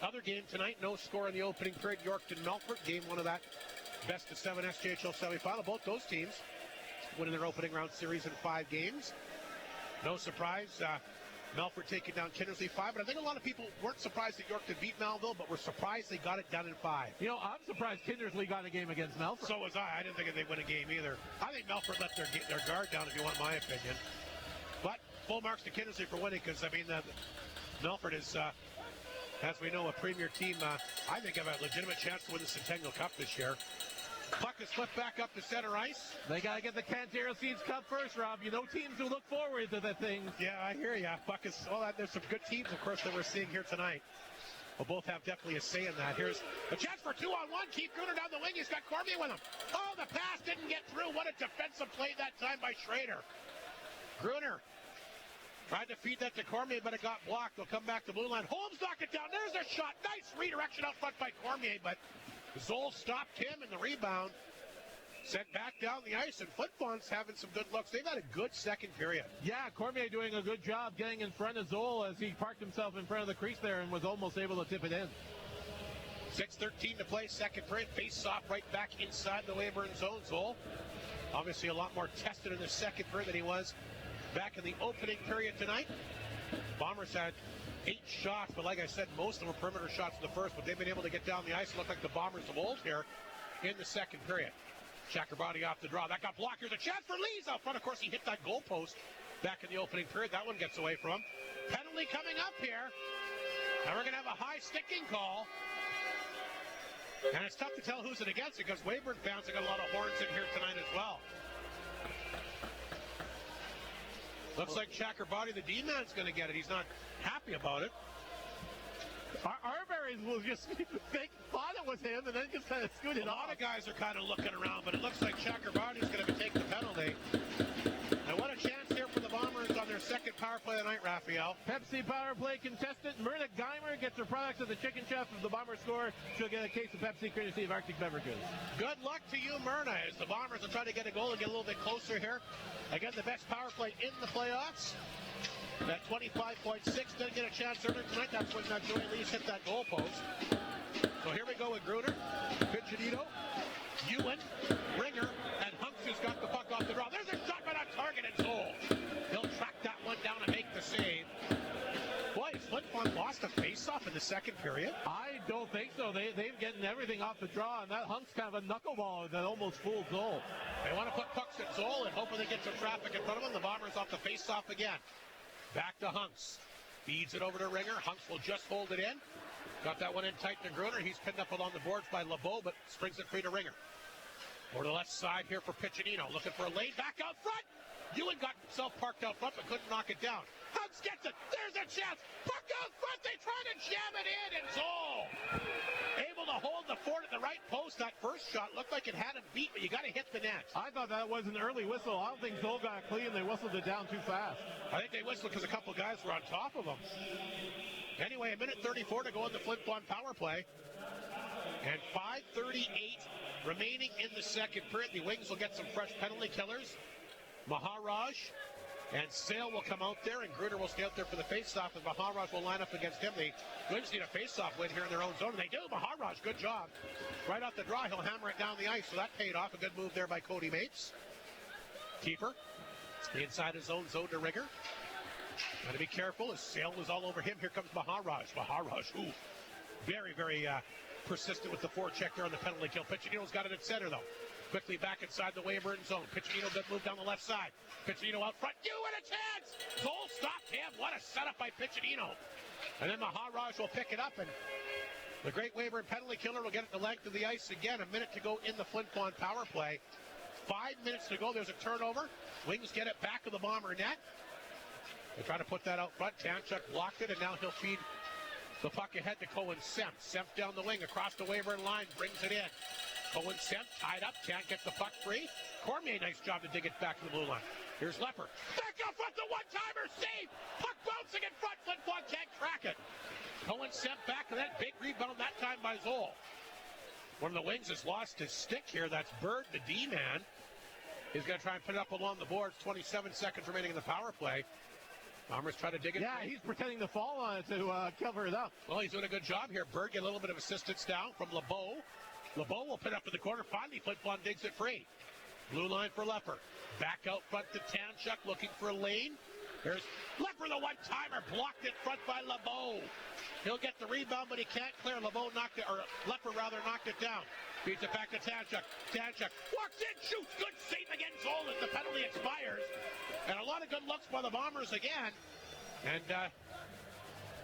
Speaker 5: Other game tonight, no score in the opening period. Yorkton Melfort, game one of that best-of-7 SJHL semifinal. Both those teams winning their opening round series in 5 games. No surprise, Melfort taking down Kindersley 5, but I think a lot of people weren't surprised that Yorkton beat Melville, but were surprised they got it done in 5.
Speaker 6: You know, I'm surprised Kindersley got a game against Melfort.
Speaker 5: So was I. I didn't think they'd win a game either. I think Melfort let their guard down, if you want my opinion. But full marks to Kindersley for winning, because, I mean, Melfort is, as we know, a premier team. I think have a legitimate chance to win the Centennial Cup this year. Puck is flipped back up to center ice.
Speaker 6: They got to get the Cantero Seeds Cup first, Rob. You know teams who look forward to that thing.
Speaker 5: Yeah, I hear you. Puck is, there's some good teams, of course, that we're seeing here tonight. We'll both have definitely a say in that. Here's a chance for 2-on-1. Keith Gruner down the wing. He's got Cormier with him. Oh, the pass didn't get through. What a defensive play that time by Schrader. Gruner tried to feed that to Cormier, but it got blocked. They'll come back to blue line. Holmes knocked it down. There's a shot. Nice redirection out front by Cormier, but Zoll stopped him in the rebound. Sent back down the ice, and Flin Flon's having some good looks. They've had a good second period.
Speaker 6: Yeah, Cormier doing a good job getting in front of Zoll as he parked himself in front of the crease there and was almost able to tip it in.
Speaker 5: 6:13 to play, second period. Face off right back inside the Weyburn zone. Zoll, obviously a lot more tested in the second period than he was back in the opening period tonight. Bombers had 8 shots, but like I said, most of them were perimeter shots in the first, but they've been able to get down the ice and look like the Bombers of old here in the second period. Chakrabarty off the draw. That got blocked. Here's a chance for Lees out front. Of course, he hit that goalpost back in the opening period. That one gets away from him. Penalty coming up here. And we're going to have a high sticking call. And it's tough to tell who's it against because Weyburn fans have got a lot of horns in here tonight as well. Looks like Chakrabarty, the D-man's going to get it. He's not happy about it.
Speaker 6: Arbery's will just thought it was him and then just kind of scooted off.
Speaker 5: A lot of guys are kind of looking around, but it looks like Chakrabarty's going to take the penalty. And what a chance here for the Bombers on their second power play of the night, Raphael.
Speaker 6: Pepsi power play contestant Myrna Geimer gets her products at the Chicken Chef. If the Bombers score, she'll get a case of Pepsi courtesy of Arctic Beverages.
Speaker 5: Good luck to you, Myrna, as the Bombers will try to get a goal and get a little bit closer here. Again, the best power play in the playoffs. That 25.6 didn't get a chance earlier tonight. That's when Joey Lees hit that goal post. So here we go with Gruner, Piccinino, Ewan, Ringer, and Hunks who's got the puck off the draw. There's a shot right on target and goal. He'll track that one down and make the save. Boy, has Flin Flon lost a face-off in the second period?
Speaker 6: I don't think so. They've getting everything off the draw, and that Hunk's kind of a knuckleball that almost fooled Zoll.
Speaker 5: They want to put pucks at Zoll and hoping they get some traffic in front of them. The Bombers off the face-off again. Back to Hunks. Feeds it over to Ringer. Hunks will just hold it in. Got that one in tight to Gruner. He's pinned up along the boards by LeBeau, but springs it free to Ringer. Over to the left side here for Piccinino. Looking for a lane back out front. Ewan got himself parked out front, but couldn't knock it down. Hunks gets it. There's a chance. Puck out front. They try to jam it in, and Zoll able to hold the fort at the right post. That first shot looked like it had him beat, but you got to hit the net.
Speaker 6: I thought that was an early whistle. I don't think Zoll got it clean. They whistled it down too fast.
Speaker 5: I think they whistled because a couple guys were on top of them. Anyway, a minute 34 to go in the Flin Flon power play. And 5:38 remaining in the second period. The Wings will get some fresh penalty killers. Maharaj and Sale will come out there, and Gruner will stay out there for the face-off, and Maharaj will line up against him. The Wings need a face-off win here in their own zone, and they do. Maharaj, good job. Right off the draw, he'll hammer it down the ice, so that paid off. A good move there by Cody Mates. Keeper, inside his own zone to Ringer. Got to be careful, as Sale was all over him. Here comes Maharaj. Maharaj, ooh, very, very persistent with the forecheck there on the penalty kill. Piccinino's got it at center, though. Quickly back inside the Weyburn zone. Piccinino good move down the left side. Piccinino out front. Ewan a chance! Goal stopped him. What a setup by Piccinino. And then Maharaj will pick it up, and the great Weyburn penalty killer will get it the length of the ice again. A minute to go in the Flin Flon power play. 5 minutes to go. There's a turnover. Wings get it back of the Bomber net. They try to put that out front. Tanchuk blocked it, and now he'll feed the puck ahead to Cohen Semp. Semp down the wing across the Weyburn line, brings it in. Cohen Semp tied up, can't get the puck free. Cormier, nice job to dig it back to the blue line. Here's Lepper. Back out front, the one-timer, save! Puck bouncing in front, Flin Flon can't track it. Cohen Semp back to that big rebound, that time by Zoll. One of the Wings has lost his stick here. That's Bird, the D-man. He's going to try and put it up along the boards. 27 seconds remaining in the power play. Bombers try to dig it.
Speaker 6: Yeah, he's pretending to fall on it to cover it up.
Speaker 5: Well, he's doing a good job here. Bird get a little bit of assistance down from LeBeau. LeBeau will put it up in the corner. Finally, Flin Flon digs it free. Blue line for Lepper. Back out front to Tanchuk looking for a lane. There's Lepper, the one-timer, blocked in front by LeBeau. He'll get the rebound, but he can't clear. Lepper knocked it down. Beats it back to Tanchuk. Tanchuk walks in, shoots, good save against Zoll as the penalty expires. And a lot of good looks by the Bombers again. And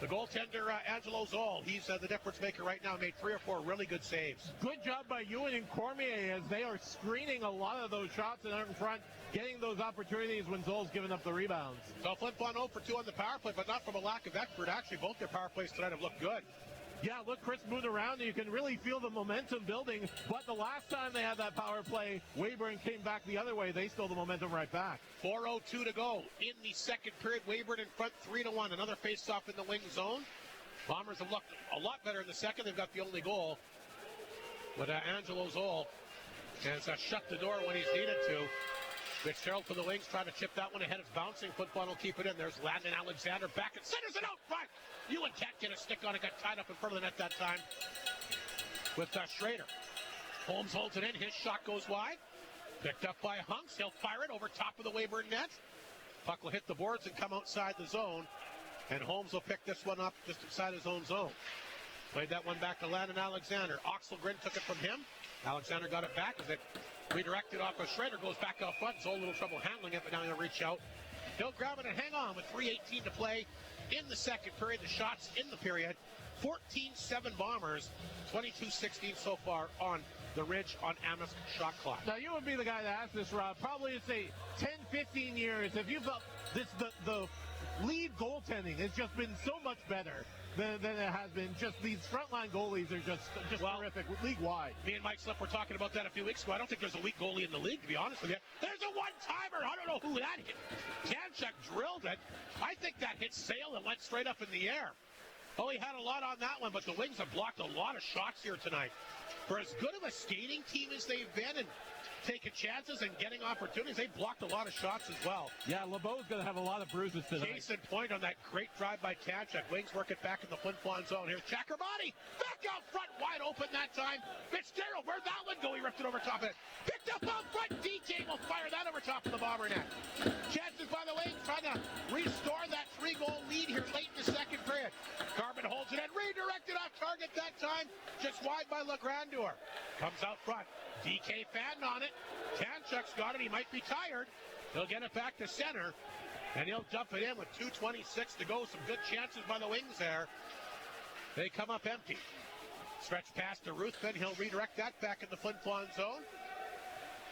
Speaker 5: the goaltender, Angelo Zoll, he's the difference maker right now. Made 3 or 4 really good saves.
Speaker 6: Good job by Ewan and Cormier as they are screening a lot of those shots and out in front, getting those opportunities when Zoll's giving up the rebounds.
Speaker 5: So Flin Flon 0 for 2 on the power play, but not from a lack of effort. Actually, both their power plays tonight have looked good.
Speaker 6: Yeah, look, Chris moved around, and you can really feel the momentum building. But the last time they had that power play, Weyburn came back the other way. They stole the momentum right back.
Speaker 5: 4:02 to go in the second period. Weyburn in front 3-1. Another face-off in the wing zone. Bombers have looked a lot better in the second. They've got the only goal. But Angelo Zoll has shut the door when he's needed to. Fitzgerald for the Wings trying to chip that one ahead. It's bouncing. Flin Flon will keep it in. There's Landon Alexander back and centers it out front. Ewan can't get a stick on it. Got tied up in front of the net that time with Schrader. Holmes holds it in. His shot goes wide. Picked up by Hunks. He'll fire it over top of the Weyburn net. Puck will hit the boards and come outside the zone. And Holmes will pick this one up just inside his own zone. Played that one back to Landon Alexander. Oxelgren took it from him. Alexander got it back as it redirected off of Schrader. Goes back out front. Zoll a little trouble handling it, but now he'll reach out. He'll grab it and hang on with 3:18 to play in the second period. The shots in the period, 14-7 Bombers, 22-16 so far on the Ridge on Amos shot clock.
Speaker 6: Now, you would be the guy to ask this, Rob. Probably, it's say, 10, 15 years. If you felt the lead goaltending has just been so much better than it has been. Just these frontline goalies are just terrific league-wide.
Speaker 5: Me and Mike Slip were talking about that a few weeks ago. I don't think there's a weak goalie in the league, to be honest with you. There's a one-timer. I don't know who that hit. Kamchuk drilled it. I think that hit sail and went straight up in the air. Oh, he had a lot on that one, but the Wings have blocked a lot of shots here tonight. For as good of a skating team as they've been and taking chances and getting opportunities, they blocked a lot of shots as well.
Speaker 6: Yeah, LeBeau's going to have a lot of bruises tonight.
Speaker 5: Case in point on that great drive by Kamchuk. Wings work it back in the Flin Flon zone. Here's Chakrabarty. Back out front, wide open that time. Fitzgerald, where'd that one go? He ripped it over top of it. Picked up out front. DK will fire that over top of the Bomber net. Chances by the Wings trying to restore that 3-goal lead here late in the second period. Carbon holds it and redirected off target that time. Just wide by LeGrandeur. Comes out front. DK fanned on it. Kamchuk's got it. He might be tired. He'll get it back to center, and he'll dump it in with 2:26 to go. Some good chances by the Wings there. They come up empty. Stretch pass to Ruthven. He'll redirect that back in the Flin Flon zone.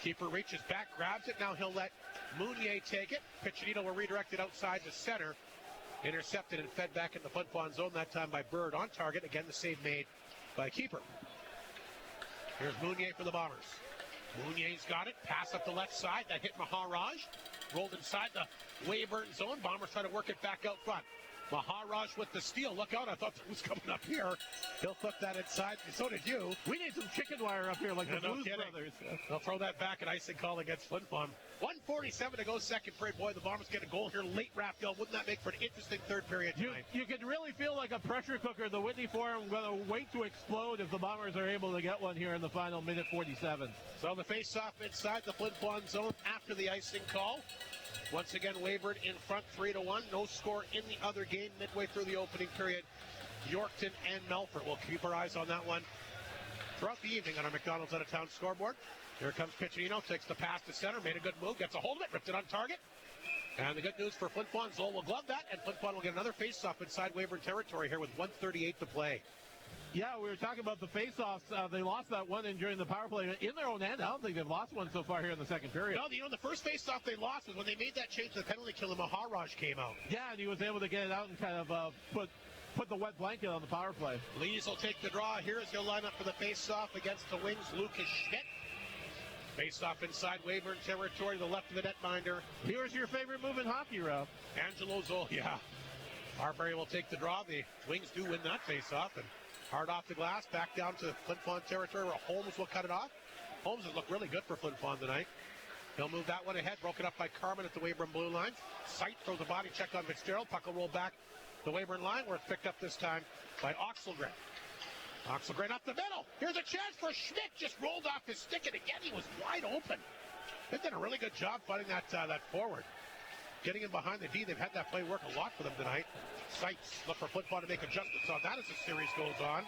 Speaker 5: Keeper reaches back, grabs it. Now he'll let Mounier take it. Piccinino will redirect it outside the center. Intercepted and fed back in the Flin Flon zone, that time by Bird on target. Again, the save made by Keeper. Here's Mounier for the Bombers. Mounier's got it. Pass up the left side. That hit Maharaj. Rolled inside the Weyburn zone. Bombers try to work it back out front. Maharaj with the steal. Look out. I thought that was coming up here. He'll flip that inside. So did you.
Speaker 6: We need some chicken wire up here like the Blues Brothers.
Speaker 5: They'll throw that back at icing call against Flin Flon. 1:47 to go second period. Boy, the Bombers get a goal here late, Raphael. Wouldn't that make for an interesting third period tonight?
Speaker 6: You can really feel like a pressure cooker. The Whitney Forum going to wait to explode if the Bombers are able to get one here in the final minute 47.
Speaker 5: So the face-off inside the Flin Flon zone after the icing call. Once again, Weyburn in front 3-1. No score in the other game midway through the opening period. Yorkton and Melfort. We'll keep our eyes on that one throughout the evening on our McDonald's out-of-town scoreboard. Here comes Piccinino, takes the pass to center, made a good move, gets a hold of it, ripped it on target. And the good news for Flin Flon, Zoll will glove that, and Flin Flon will get another face-off inside Weyburn territory here with 1:38 to play.
Speaker 6: Yeah, we were talking about the face-offs. They lost that one during the power play in their own end. I don't think they've lost one so far here in the second period.
Speaker 5: No, the first face-off they lost was when they made that change to the penalty kill and Maharaj came out.
Speaker 6: Yeah, and he was able to get it out and kind of put the wet blanket on the power play.
Speaker 5: Lees will take the draw here as he'll line up for the face-off against the Wings, Lucas Schmidt. Face-off inside Weyburn territory, the left of the netminder.
Speaker 6: Here's your favorite move in hockey, Rob.
Speaker 5: Angelo Zoll, yeah. Arbery will take the draw. The Wings do win that face-off, and hard off the glass, back down to Flin Flon territory where Holmes will cut it off. Holmes has looked really good for Flin Flon tonight. He'll move that one ahead, broken up by Carmen at the Weyburn blue line. Sight throws a body check on Fitzgerald. Puck will roll back the Weyburn line, where it's picked up this time by Oxelgren. Oxelgren up the middle. Here's a chance for Schmidt. Just rolled off his stick, and again, he was wide open. They did a really good job fighting that forward. Getting in behind the D, they've had that play work a lot for them tonight. Sights look for Flin Flon to make adjustments on that as the series goes on.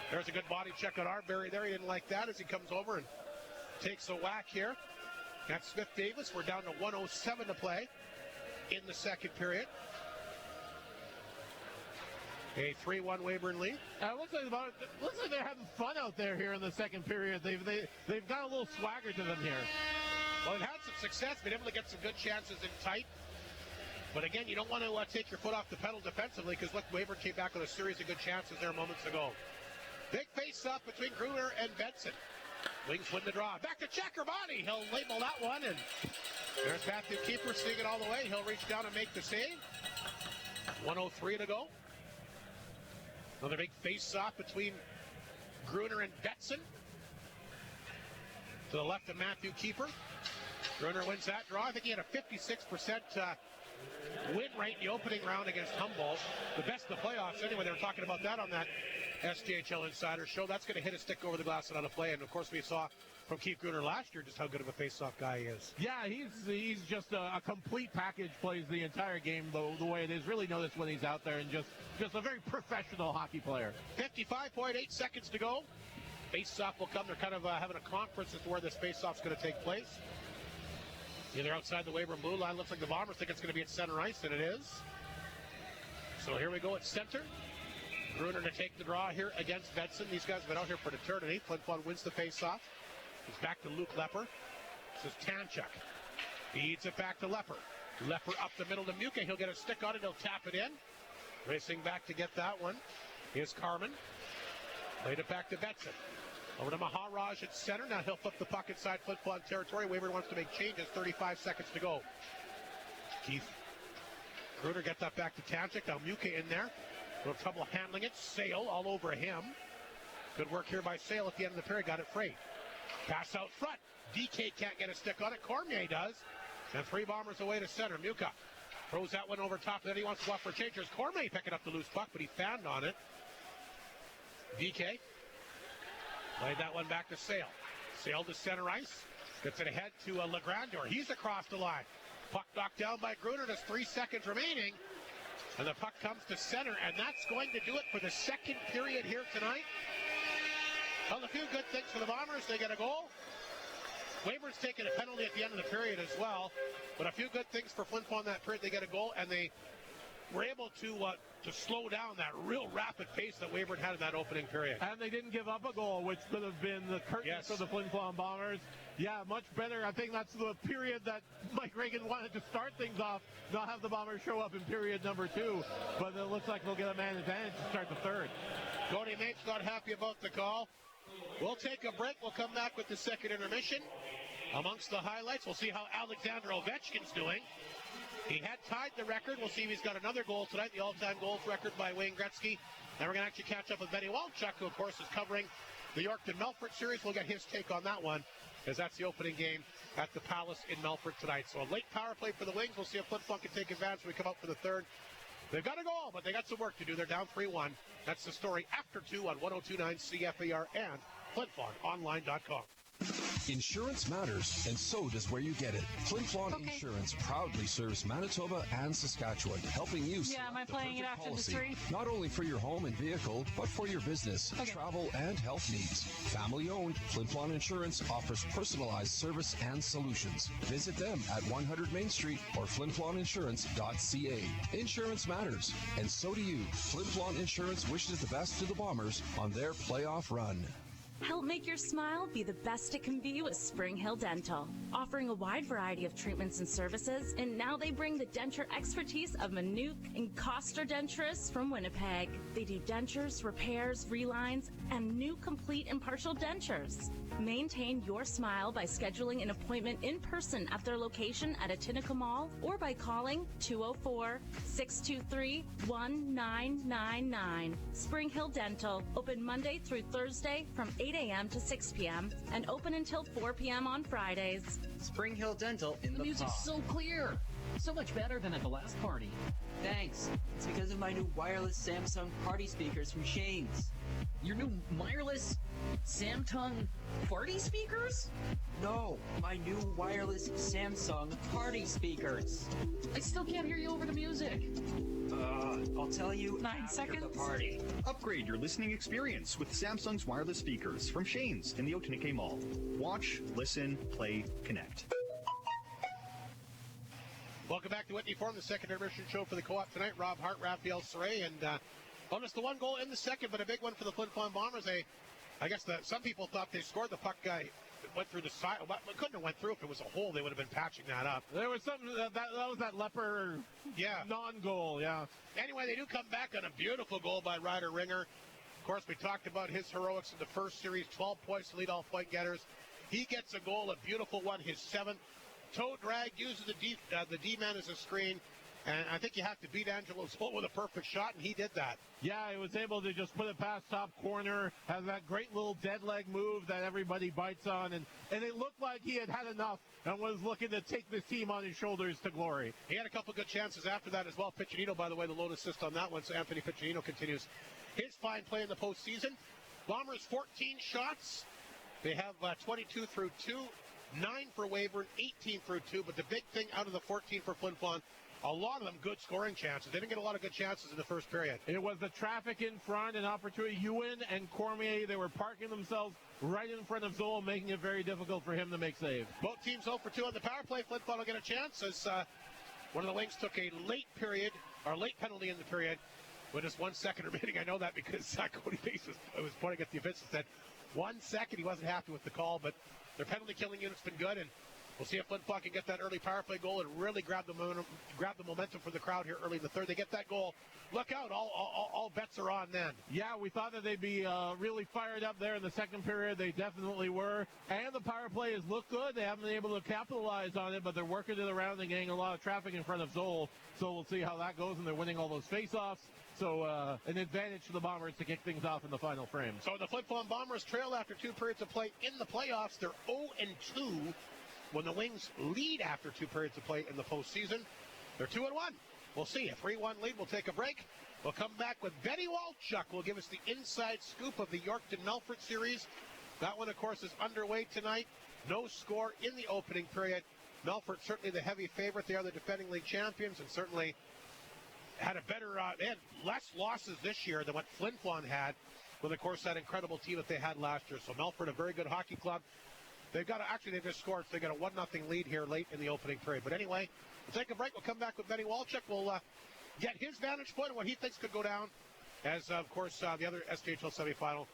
Speaker 5: There's a good body check on Arbery there. He didn't like that as he comes over and takes a whack here. That's Smith Davis. We're down to 1:07 to play in the second period. A 3-1 Weyburn lead.
Speaker 6: Looks like they're having fun out there here in the second period. They've got a little swagger to them here.
Speaker 5: Well, they've had some success, been able to get some good chances in tight. But again, you don't want to take your foot off the pedal defensively, because look, Weyburn came back with a series of good chances there moments ago. Big face-off between Gruner and Benson. Wings win the draw. Back to Chakrabarty. He'll label that one, and there's Matthew Keeper seeing it all the way. He'll reach down and make the save. 1:03 to go. Another big face-off between Gruner and Benson. To the left of Matthew Keeper. Gruner wins that draw. I think he had a 56% win rate in the opening round against Humboldt. The best of the playoffs. Anyway, they were talking about that on that SJHL Insider show. That's going to hit a stick over the glass and on a play. And, of course, we saw from Keith Gruner last year just how good of a face-off guy he is.
Speaker 6: Yeah, he's just a complete package, plays the entire game the way it is. Really notice when he's out there, and just a very professional hockey player.
Speaker 5: 55.8 seconds to go. Face-off will come. They're kind of having a conference as to where this face-off's going to take place. Either outside the Weyburn blue line. Looks like the Bombers think it's going to be at center ice, and it is. So here we go at center. Gruner to take the draw here against Benson. These guys have been out here for an eternity. Flin Flon wins the face-off. He's back to Luke Lepper. This is Tanchuk. Feeds it back to Lepper. Lepper up the middle to Muka. He'll get a stick on it. He'll tap it in. Racing back to get that one. Here's Carmen. Played it back to Benson. Over to Maharaj at center. Now he'll flip the puck inside Flin Flon territory. Weyburn wants to make changes. 35 seconds to go. Keith. Gruner gets that back to Tanchuk. Now Muka in there. No trouble handling it. Sale all over him. Good work here by Sale at the end of the period. Got it free. Pass out front. DK can't get a stick on it. Cormier does. And 3 Bombers away to center. Muka throws that one over top. Then he wants to go off for a change. There's Cormier picking up the loose puck, but he fanned on it. DK played that one back to Sale. Sale to center ice. Gets it ahead to Legrandeur. He's across the line. Puck knocked down by Gruner. There's 3 seconds remaining. And the puck comes to center. And that's going to do it for the second period here tonight. Well, a few good things for the Bombers. They get a goal. Weyburn's taking a penalty at the end of the period as well. But a few good things for Flin Flon that period. They get a goal, and they were able to slow down that real rapid pace that Weyburn had in that opening period.
Speaker 6: And they didn't give up a goal, which could have been the curtain for the Flin Flon Bombers. Yeah, much better. I think that's the period that Mike Reagan wanted to start things off, not have the Bombers show up in period number 2. But it looks like they'll get a man advantage to start the third.
Speaker 5: Cody Mates not happy about the call. We'll take a break. We'll come back with the second intermission. Amongst the highlights, we'll see how Alexander Ovechkin's doing. He had tied the record. We'll see if he's got another goal tonight, the all-time goals record by Wayne Gretzky. Then we're going to actually catch up with Benny Walchuk, who, of course, is covering the Yorkton-Melfort series. We'll get his take on that one, as that's the opening game at the Palace in Melfort tonight. So a late power play for the Wings. We'll see if Flin Flon can take advantage when we come up for the third. They've got a goal, but they got some work to do. They're down 3-1. That's the story after 2 on 102.9 CFAR and FlinFlonOnline.com.
Speaker 12: Insurance matters, and so does where you get it. Flin Flon Insurance proudly serves Manitoba and Saskatchewan, helping you
Speaker 13: am I playing it after the 3?
Speaker 12: Not only for your home and vehicle, but for your business, travel, and health needs. Family-owned, Flin Flon Insurance offers personalized service and solutions. Visit them at 100 Main Street or flinfloninsurance.ca. Insurance matters, and so do you. Flin Flon Insurance wishes the best to the Bombers on their playoff run.
Speaker 18: Help make your smile be the best it can be with Spring Hill Dental. Offering a wide variety of treatments and services, and now they bring the denture expertise of Manuke and Coster Denturists from Winnipeg. They do dentures, repairs, relines, and new complete and partial dentures. Maintain your smile by scheduling an appointment in person at their location at Atinica Mall or by calling 204-623-1999. Spring Hill Dental, open Monday through Thursday from 8 a.m. to 6 p.m. and open until 4 p.m. on Fridays.
Speaker 19: Spring Hill Dental in the
Speaker 20: music's so clear. So much better than at the last party.
Speaker 19: Thanks. It's because of my new wireless Samsung party speakers from Shane's.
Speaker 20: Your new wireless Samsung party speakers?
Speaker 19: No, my new wireless Samsung party speakers.
Speaker 20: I still can't hear you over the music.
Speaker 19: I'll tell you
Speaker 13: 9 seconds.
Speaker 19: The party.
Speaker 21: Upgrade your listening experience with Samsung's wireless speakers from Shane's in the Otinike Mall. Watch, listen, play, connect.
Speaker 5: Welcome back to Whitney Forum, the second intermission show for the Co-op tonight. Rob Hart, Raphael Saray, and just the one goal in the second, but a big one for the Flin Flon Bombers. I guess some people thought they scored. The puck guy went through the side. Well, it couldn't have went through. If it was a hole, they would have been patching that up.
Speaker 6: There was something that was that Lepper non-goal, yeah.
Speaker 5: Anyway, they do come back on a beautiful goal by Ryder Ringer. Of course, we talked about his heroics in the first series, 12 points to lead all point getters. He gets a goal, a beautiful one, his 7th. Toe drag, uses the D-man as a screen. And I think you have to beat Angelo Zola with a perfect shot, and he did that.
Speaker 6: Yeah, he was able to just put it past top corner, has that great little dead leg move that everybody bites on, and it looked like he had enough and was looking to take this team on his shoulders to glory.
Speaker 5: He had a couple good chances after that as well. Piccinino, by the way, the lone assist on that one, so Anthony Piccinino continues his fine play in the postseason. Bombers 14 shots. They have 22 through 2, 9 for Weyburn, 18 through 2, but the big thing out of the 14 for Flin Flon, a lot of them good scoring chances. They didn't get a lot of good chances in the first period.
Speaker 6: It was the traffic in front, an opportunity. Ewan and Cormier, they were parking themselves right in front of Zola, making it very difficult for him to make saves.
Speaker 5: Both teams 0 for 2 on the power play. Flin Flon will get a chance as one of the Wings took a late period our late penalty in the period with just 1 second remaining. I know that because Cody Pace was pointing at the official, said 1 second. He wasn't happy with the call, but their penalty killing unit's been good, and we'll see if Flin Flon can get that early power play goal and really grab the momentum for the crowd here early in the third. They get that goal. Look out, all bets are on then.
Speaker 6: Yeah, we thought that they'd be really fired up there in the second period. They definitely were. And the power play has looked good. They haven't been able to capitalize on it, but they're working it around and getting a lot of traffic in front of Zoll. So we'll see how that goes, and they're winning all those face-offs. So an advantage for the Bombers to kick things off in the final frame.
Speaker 5: So the Flin Flon Bombers trail after 2 periods of play in the playoffs. They're 0-2 when the Wings lead after 2 periods of play in the postseason. They're 2-1. We'll see. A 3-1 lead. We'll take a break. We'll come back with Benny Walchuk. Will give us the inside scoop of the Yorkton-Melfort series. That one, of course, is underway tonight. No score in the opening period. Melfort certainly the heavy favorite. They are the defending league champions and certainly had a better, they had less losses this year than what Flin Flon had with, of course, that incredible team that they had last year. So Melfort, a very good hockey club. They've got they just scored, so they got a 1-0 lead here late in the opening period. But anyway, we'll take a break. We'll come back with Benny Walchuk. We'll get his vantage point and what he thinks could go down, as, of course, the other SJHL semifinal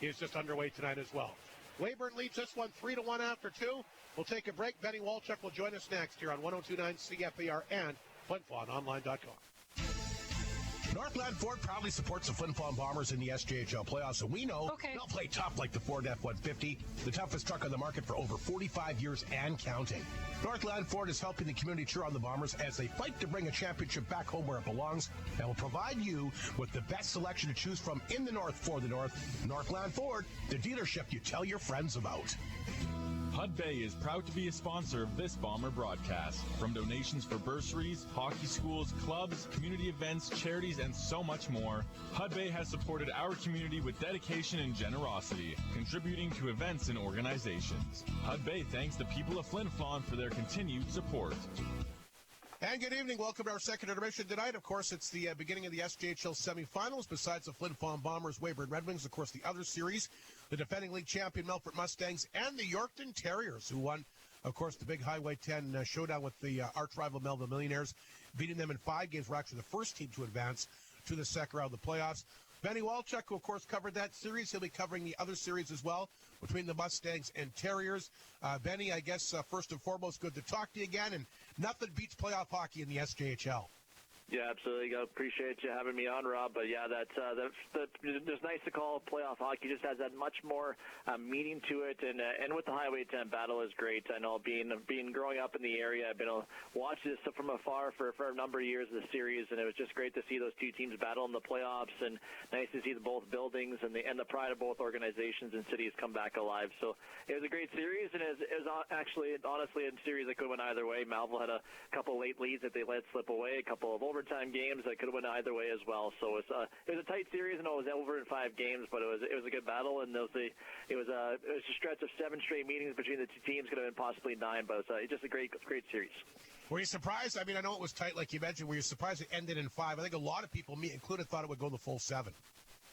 Speaker 5: is just underway tonight as well. Weyburn leads this one 3-1 after 2. We'll take a break. Benny Walchuk will join us next here on 102.9 CFAR and FlinFlonOnline.com.
Speaker 1: Northland Ford proudly supports the Flin Flon Bombers in the SJHL playoffs, and we know they'll play tough like the Ford F-150, the toughest truck on the market for over 45 years and counting. Northland Ford is helping the community cheer on the Bombers as they fight to bring a championship back home where it belongs, and will provide you with the best selection to choose from in the North for the North. Northland Ford, the dealership you tell your friends about.
Speaker 11: Hud Bay is proud to be a sponsor of this Bomber broadcast. From donations for bursaries, hockey schools, clubs, community events, charities, and so much more, Hud Bay has supported our community with dedication and generosity, contributing to events and organizations. Hud Bay thanks the people of Flin Flon for their continued support.
Speaker 1: And good evening. Welcome to our second intermission tonight. Of course, it's the beginning of the SJHL semifinals. Besides the Flin Flon Bombers, Weyburn Red Wings, of course, the other series, the defending league champion Melfort Mustangs and the Yorkton Terriers, who won, of course, the big Highway 10 showdown with the arch rival Melville Millionaires, beating them in 5 games. We're actually the first team to advance to the second round of the playoffs. Benny Walchuk, who, of course, covered that series. He'll be covering the other series as well between the Mustangs and Terriers. Benny, I guess, first and foremost, good to talk to you again. And nothing beats playoff hockey in the SJHL.
Speaker 4: Yeah, absolutely. I appreciate you having me on, Rob. But yeah, it's nice to call playoff hockey. It just has that much more meaning to it, and with the Highway 10 battle is great. I know being growing up in the area, I've been watching this from afar for a number of years, the series, and it was just great to see those two teams battle in the playoffs, and nice to see both buildings and the pride of both organizations and cities come back alive. So it was a great series, and it was actually, honestly, a series that could have went either way. Melville had a couple late leads that they let slip away, a couple of overtime games that could have went either way as well. So it was a tight series, and it was over in 5 games, but it was a good battle, and it was a stretch of 7 straight meetings between the two teams. Could have been possibly 9, but it was just a great series.
Speaker 1: Were you surprised? I mean, I know it was tight, like you mentioned. Were you surprised it ended in 5? I think a lot of people, me included, thought it would go the full 7.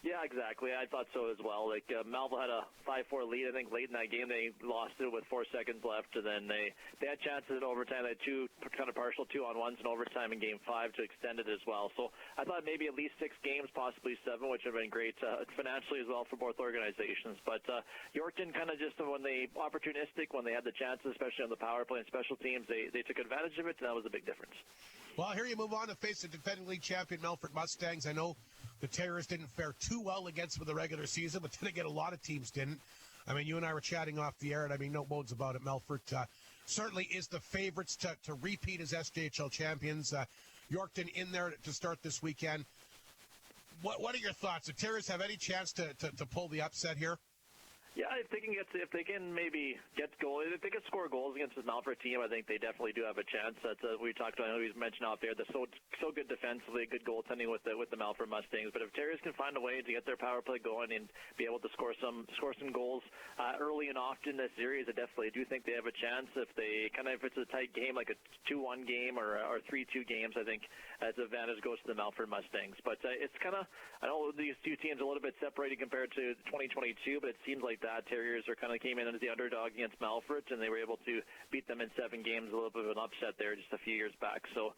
Speaker 4: Yeah, exactly. I thought so as well. Like Melville had a 5-4 lead. I think late in that game they lost it with 4 seconds left, and then they had chances in overtime. They had 2 kind of partial 2-on-1s in overtime in Game 5 to extend it as well. So I thought maybe at least 6 games, possibly 7, which would have been great financially as well for both organizations. But Yorkton kind of just when they opportunistic when they had the chances, especially on the power play and special teams, they took advantage of it, and that was a big difference.
Speaker 1: Well, here you move on to face the defending league champion Melfort Mustangs. I know the Terriers didn't fare too well against them in the regular season, but then again, a lot of teams didn't. I mean, you and I were chatting off the air, and I mean, no bones about it. Melfort certainly is the favorites to repeat as SJHL champions. Yorkton in there to start this weekend. What are your thoughts? Do Terriers have any chance to pull the upset here?
Speaker 4: Yeah, if they can maybe get goals, if they can score goals against this Melfort team, I think they definitely do have a chance. That's we talked about. I know we mentioned out there. They're so good defensively, good goaltending with the Melfort Mustangs. But if Terriers can find a way to get their power play going and be able to score some goals early and often in this series, I definitely do think they have a chance. If it's a tight game like a 2-1 game or 3-2 games, I think the advantage goes to the Melfort Mustangs. But it's kind of, I know these two teams are a little bit separated compared to 2022, but it seems like that. Terriers are kind of came in as the underdog against Melfort, and they were able to beat them in 7 games. A little bit of an upset there just a few years back. So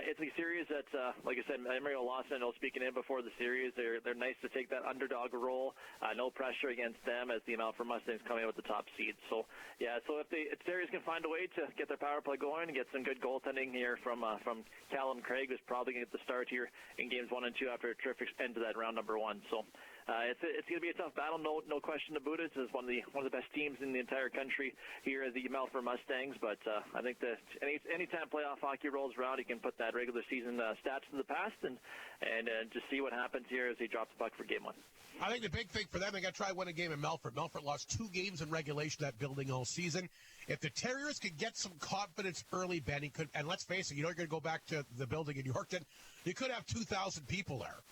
Speaker 4: it's a series that, like I said, Mario Lawson, speaking in before the series, they're nice to take that underdog role. No pressure against them as the Melfort Mustangs coming out with the top seed. So yeah, so if Terriers can find a way to get their power play going and get some good goaltending here from Callum Craig, who's probably going to get the start here in games 1 and 2 after a terrific end to that round number 1. So it's going to be a tough battle, no question about it. It's one of the best teams in the entire country here, the Melfort Mustangs. But I think that anytime playoff hockey rolls around, you can put that regular season stats to the past and just see what happens here as they drop the puck for game 1.
Speaker 1: I think the big thing for them, they got to try win a game in Melfort. Melfort lost 2 games in regulation that building all season. If the Terriers could get some confidence early, Benny, and let's face it, you're going to go back to the building in Yorkton, you could have 2,000 people there.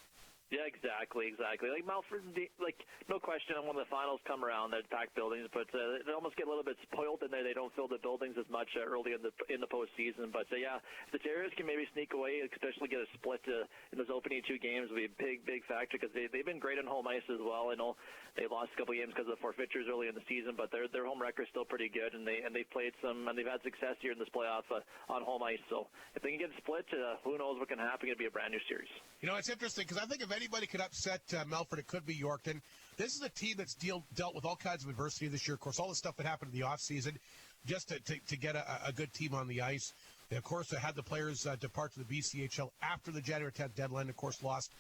Speaker 4: Yeah, exactly. Like Melfort, no question, when the finals come around, they're packed buildings, but they almost get a little bit spoiled in there. They don't fill the buildings as much early in the postseason. But yeah, if the Terriers can maybe sneak away, especially get a split in those opening 2 games, would be a big factor because they've been great on home ice as well. I know they lost a couple games because of the forfeitures early in the season, but their home record is still pretty good, and they've played some, and they've had success here in this playoff on home ice. So if they can get a split, who knows what can happen? It'll be a brand new series.
Speaker 1: You know, it's interesting because I think if anybody could upset Melfort, it could be Yorkton. This is a team that's dealt with all kinds of adversity this year. Of course, all the stuff that happened in the offseason just to get a good team on the ice. They, of course, had the players depart to the BCHL after the January 10th deadline. Of course, lost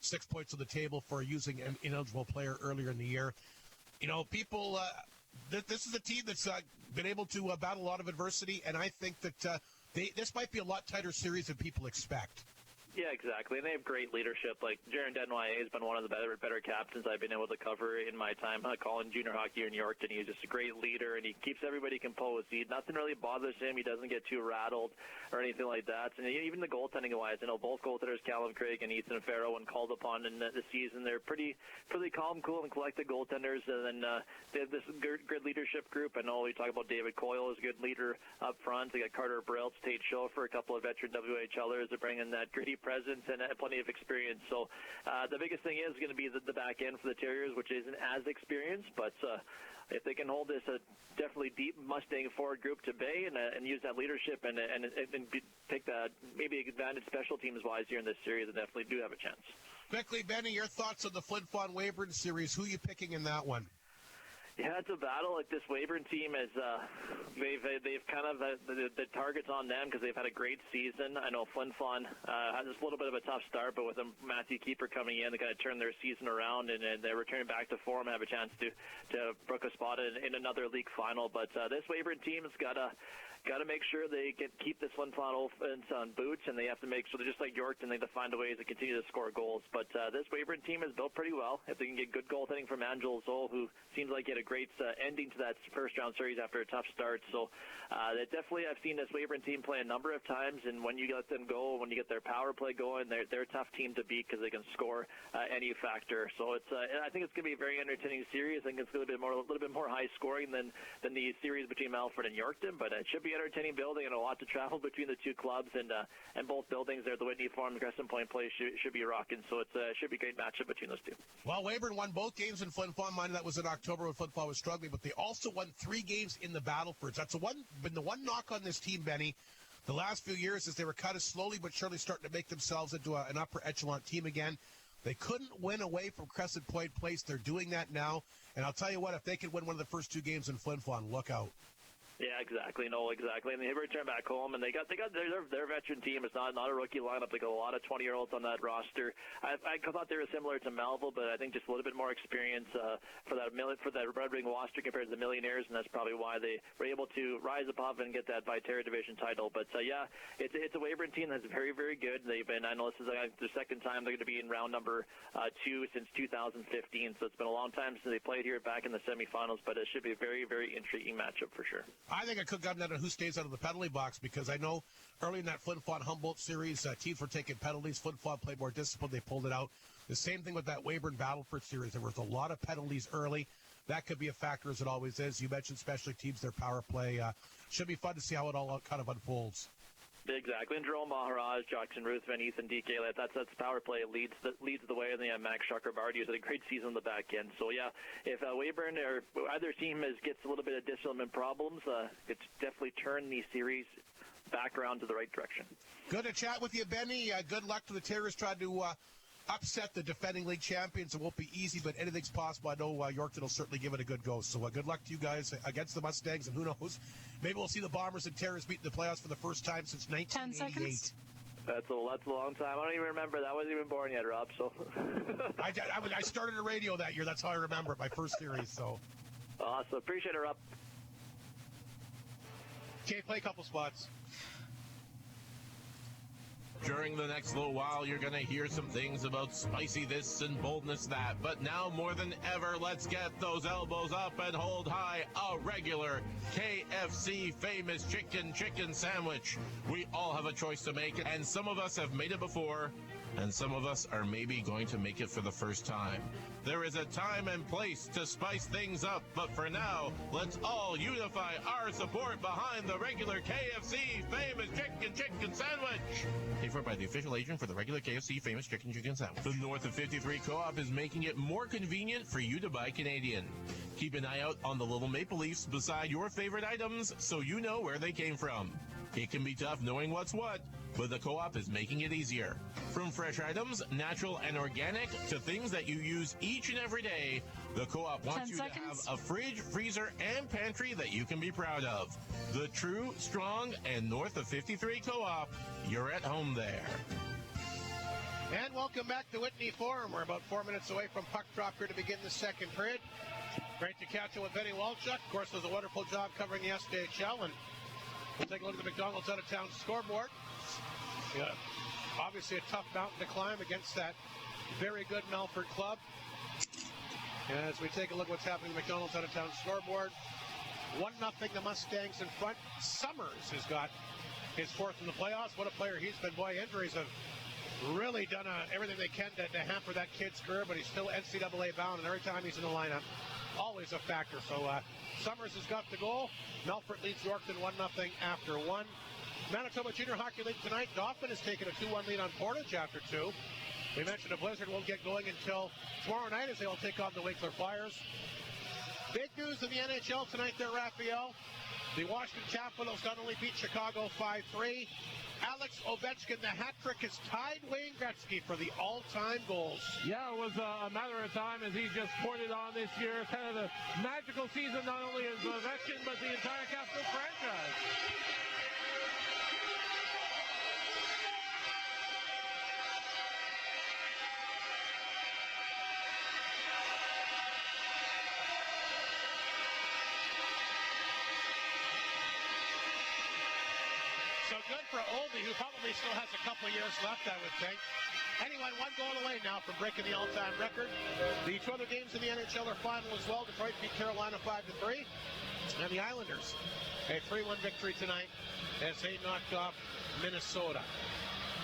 Speaker 1: 6 points on the table for using an ineligible player earlier in the year. You know, people, this is a team that's been able to battle a lot of adversity, and I think that this might be a lot tighter series than people expect.
Speaker 4: Yeah, exactly. And they have great leadership. Like, Jaron Denoyer has been one of the better captains I've been able to cover in my time calling junior hockey in Yorkton. He's just a great leader, and he keeps everybody composed. Nothing really bothers him. He doesn't get too rattled or anything like that. And even the goaltending-wise, both goaltenders, Callum Craig and Ethan Farrow, when called upon in the season, they're pretty calm, cool, and collected goaltenders. And then they have this good leadership group. I know we talk about David Coyle as a good leader up front. They got Carter Briltz, Tate Schofer, a couple of veteran WHLers. They're bringing that gritty presence and plenty of experience. So the biggest thing is going to be the back end for the Terriers, which isn't as experienced, but if they can hold this definitely deep Mustang forward group to bay and use that leadership and take that maybe advantage special teams wise here in this series, they definitely do have a chance.
Speaker 1: Quickly, Benny, your thoughts on the Flin Flon Weyburn series. Who are you picking in that one?
Speaker 4: Yeah, it's a battle. Like, this Weyburn team is, they've kind of the targets on them because they've had a great season. I know Flin Flon had just a little bit of a tough start, but with Matthew Keeper coming in, they kind of turned their season around and they're returning back to form, have a chance to book a spot in another league final. But this Weyburn team has got to make sure they keep this Flin Flon offense on boots, and they have to make sure they're just like Yorkton. They have to find a way to continue to score goals. But this Weyburn team is built pretty well. If they can get good goaltending from Angelo Zoll, who seems like he had a great ending to that first-round series after a tough start. So definitely I've seen this Weyburn team play a number of times, and when you let them go, when you get their power play going, they're a tough team to beat because they can score any factor. So I think it's going to be a very entertaining series. I think it's going to be a little bit more high-scoring than the series between Melfort and Yorkton, but it should be entertaining building and a lot to travel between the 2 clubs, and both buildings there, the Whitney Farm and Crescent Point Place, should be rocking. So it should be a great matchup between those 2.
Speaker 1: Well, Weyburn won both games in Flin Flon. Mind that was in October when Flin Flon was struggling, but they also won 3 games in the Battlefords. That's been the one knock on this team, Benny, the last few years, is they were kind of slowly but surely starting to make themselves into an upper echelon team again. They couldn't win away from Crescent Point Place. They're doing that now. And I'll tell you what, if they could win one of the first 2 games in Flin Flon, look out.
Speaker 4: Yeah, exactly. No, exactly. And they return back home, and they got their veteran team. It's not a rookie lineup. They got a lot of 20-year-olds on that roster. I thought they were similar to Melville, but I think just a little bit more experience for that Red Wing roster compared to the Millionaires, and that's probably why they were able to rise above and get that Viterra Division title. But yeah, it's a Weyburn team that's very, very good. I know this is the second time they're going to be in round number 2 since 2015, so it's been a long time since they played here back in the semifinals. But it should be a very, very intriguing matchup for sure.
Speaker 1: I think it could come down to who stays out of the penalty box, because I know early in that Flin Flon Humboldt series, teams were taking penalties. Flin Flon played more disciplined. They pulled it out. The same thing with that Weyburn Battleford series. There was a lot of penalties early. That could be a factor, as it always is. You mentioned special teams, their power play. Should be fun to see how it all kind of unfolds.
Speaker 4: Exactly, and Jerome Maharaj, Jackson Ruthven, Ethan DK, that's power play leads the way, and then Max Shucker-Barty has had a great season on the back end. So yeah, if Weyburn or either team gets a little bit of discipline problems, it's definitely turned the series back around to the right direction.
Speaker 1: Good to chat with you, Benny. Good luck to the Terriers trying to upset the defending league champions. It won't be easy, but anything's possible. I know Yorkton will certainly give it a good go. So good luck to you guys against the Mustangs, and who knows, maybe we'll see the Bombers and Terriers meet in the playoffs for the first time since 1988. 10 seconds.
Speaker 4: That's a long time. I don't even remember. That wasn't even born yet, Rob. So
Speaker 1: I started a radio that year. That's how I remember it, my first series. So
Speaker 4: awesome. Appreciate it, Rob.
Speaker 1: Okay, play a couple spots.
Speaker 17: During the next little while, you're going to hear some things about spicy this and boldness that. But now more than ever, let's get those elbows up and hold high a regular KFC famous chicken sandwich. We all have a choice to make, and some of us have made it before, and some of us are maybe going to make it for the first time. There is a time and place to spice things up, but for now, let's all unify our support behind the regular KFC famous chicken sandwich. Paid for by the official agent for the regular KFC famous chicken sandwich. The North of 53 Co-op is making it more convenient for you to buy Canadian. Keep an eye out on the little maple leafs beside your favorite items so you know where they came from. It can be tough knowing what's what, but the Co-op is making it easier. From fresh items, natural and organic, to things that you use each and every day, the Co-op wants you to have a fridge, freezer, and pantry that you can be proud of. The true, strong, and North of 53 Co-op, you're at home there.
Speaker 5: And welcome back to Whitney Forum. We're about 4 minutes away from puck drop here to begin the second period. Great to catch up with Benny Walchuk. Of course, does a wonderful job covering the SJHL, and we'll take a look at the McDonald's out-of-town scoreboard. Yeah, obviously a tough mountain to climb against that very good Melfort club. As we take a look at what's happening at the McDonald's out-of-town scoreboard, 1-0 the Mustangs in front. Summers has got his fourth in the playoffs. What a player he's been. Boy, injuries have really done everything they can to hamper that kid's career, but he's still NCAA bound, and every time he's in the lineup, always a factor. So Summers has got the goal. Melfort leads Yorkton 1-0 after one. Manitoba Junior Hockey League tonight, Dauphin has taken a 2-1 lead on Portage after two. We mentioned a blizzard won't get going until tomorrow night as they will take on the Winkler Flyers. Big news in the NHL tonight there, Raphael. The Washington Capitals not only beat Chicago 5-3, Alex Ovechkin, the hat trick, has tied Wayne Gretzky for the all-time goals.
Speaker 6: Yeah, it was a matter of time as he just poured it on this year. Kind of the magical season, not only as Ovechkin, but the entire Capitals franchise.
Speaker 5: So good for Oldie, who probably still has a couple of years left, I would think. Anyway, one goal away now from breaking the all-time record. The two other games in the NHL are final as well. Detroit beat Carolina 5-3. And the Islanders, a 3-1 victory tonight as they knocked off Minnesota.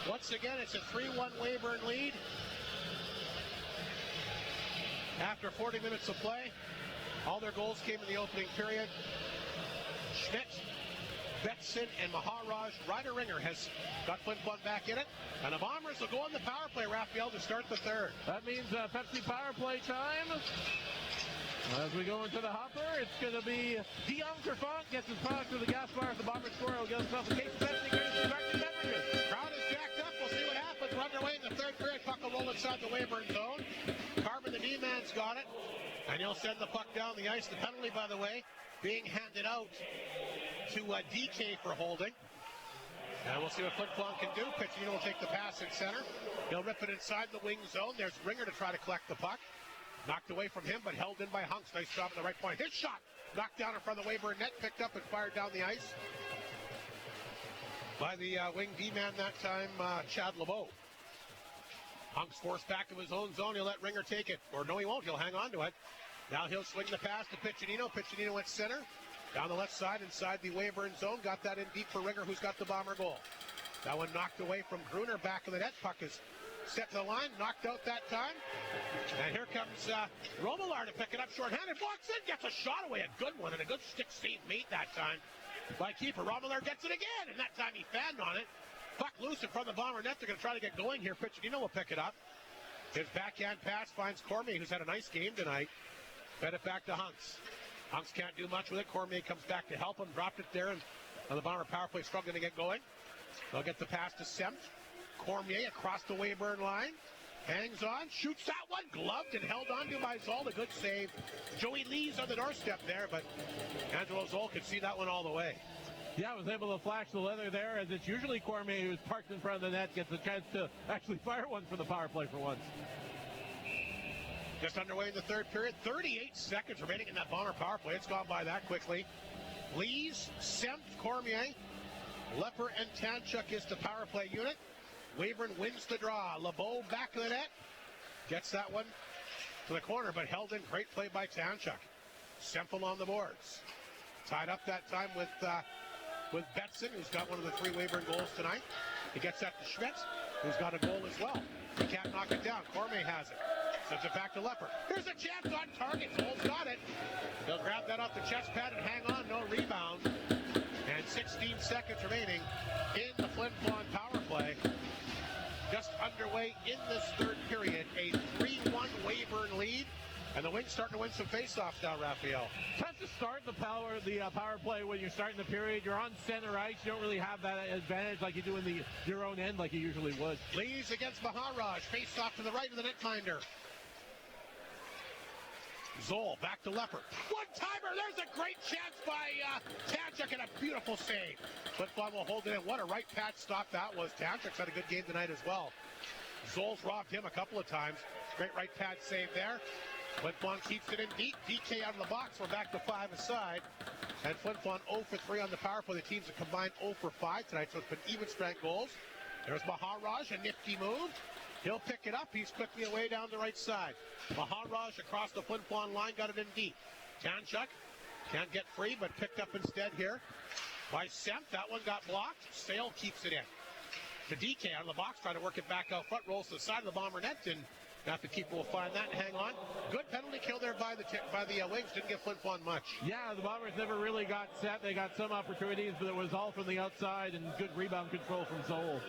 Speaker 5: Once again, it's a 3-1 Weyburn lead. After 40 minutes of play, all their goals came in the opening period. Schmidt, Betson, and Maharaj. Ryder Ringer has got Flin Flon back in it. And the Bombers will go on the power play, Raphael, to start the third.
Speaker 6: That means Pepsi power play time. As we go into the hopper, it's going to be Dion Kerfont gets his product to the gas bar. If the Bombers score, he'll get himself a case of Pepsi, get his directed beverages.
Speaker 5: Crowd is jacked up. We'll see what happens. We're underway in the third period. Puck will roll inside the Weyburn zone. Carbon, the D-man's got it. And he'll send the puck down the ice. The penalty, by the way, being handed out to DK for holding. And we'll see what Flin Flon can do. Picciano will take the pass in center. He'll rip it inside the wing zone. There's Ringer to try to collect the puck. Knocked away from him, but held in by Hunks. Nice job at the right point. His shot knocked down in front of the Weyburn net, picked up and fired down the ice by the wing D-man that time, Chad LeBeau. Hunks forced back of his own zone. He'll let Ringer take it. Or no, he won't. He'll hang on to it. Now he'll swing the pass to Picciano. Picciano went center. Down the left side, inside the Weyburn zone. Got that in deep for Ringer, who's got the Bomber goal. That one knocked away from Gruner, back of the net. Puck is set to the line, knocked out that time. And here comes Romolar to pick it up short-handed. Walks in, gets a shot away. A good one, and a good stick-seam meet that time. by keeper. Romelaar gets it again, and that time he fanned on it. Puck loose in front of the Bomber net. They're going to try to get going here. Picciolino will pick it up. His backhand pass finds Cormier, who's had a nice game tonight. Fed it back to Hunks. Hunks can't do much with it. Cormier comes back to help him. Dropped it there, and the Bomber power play struggling to get going. They'll get the pass to Semp. Cormier across the Weyburn line. Hangs on, shoots that one, gloved and held on to by Zoll. A good save. Joey Lee's on the doorstep there, but Angelo Zoll could see that one all the way.
Speaker 6: Yeah, was able to flash the leather there, as it's usually Cormier who's parked in front of the net, gets a chance to actually fire one for the power play for once.
Speaker 5: Just underway in the third period. 38 seconds remaining in that Bomber power play. It's gone by that quickly. Lees, Semp, Cormier, Lepper, and Tanchuk is the power play unit. Weyburn wins the draw. LeBeau back of the net. Gets that one to the corner, but held in. Great play by Tanchuk. Semple on the boards. Tied up that time with Betson, who's got one of the 3 Weyburn goals tonight. He gets that to Schmitz, who's got a goal as well. He can't knock it down. Cormier has it. Sends it back to Lepper. Here's a chance on target. Zoll's got it. He'll grab that off the chest pad and hang on. No rebound. And 16 seconds remaining in the Flin Flon power play. Just underway in this third period. A 3-1 Weyburn lead. And the Wings starting to win some faceoffs now, Raphael.
Speaker 6: Tough to start the power play when you're starting the period. You're on center ice. You don't really have that advantage like you do in your own end like you usually would.
Speaker 5: Lees against Maharaj. Face off to the right of the netminder. Zoll back to Lepper. One-timer. There's a great chance by Tanchuk and a beautiful save. Flin Flon will hold it in. What a right patch stop that was. Tanchuk's had a good game tonight as well. Zoll's robbed him a couple of times. Great right patch save there. Flin Flon keeps it in deep. DK out of the box. We're back to 5 aside. And Flin Flon 0 for 3 on the power play. The teams have combined 0 for 5 tonight, so it's been even strength goals. There's Maharaj, a nifty move. He'll pick it up. He's quickly away down the right side. Maharaj across the Flin Flon line, got it in deep. Tanchuk can't get free, but picked up instead here by Semp. That one got blocked. Sale keeps it in. To DK out of the box, trying to work it back out front. Rolls to the side of the Bomber net, and now the keeper will find that and hang on. Good penalty kill there by the Wings. Didn't give Flin Flon much.
Speaker 6: Yeah, the Bombers never really got set. They got some opportunities, but it was all from the outside and good rebound control from Zoll.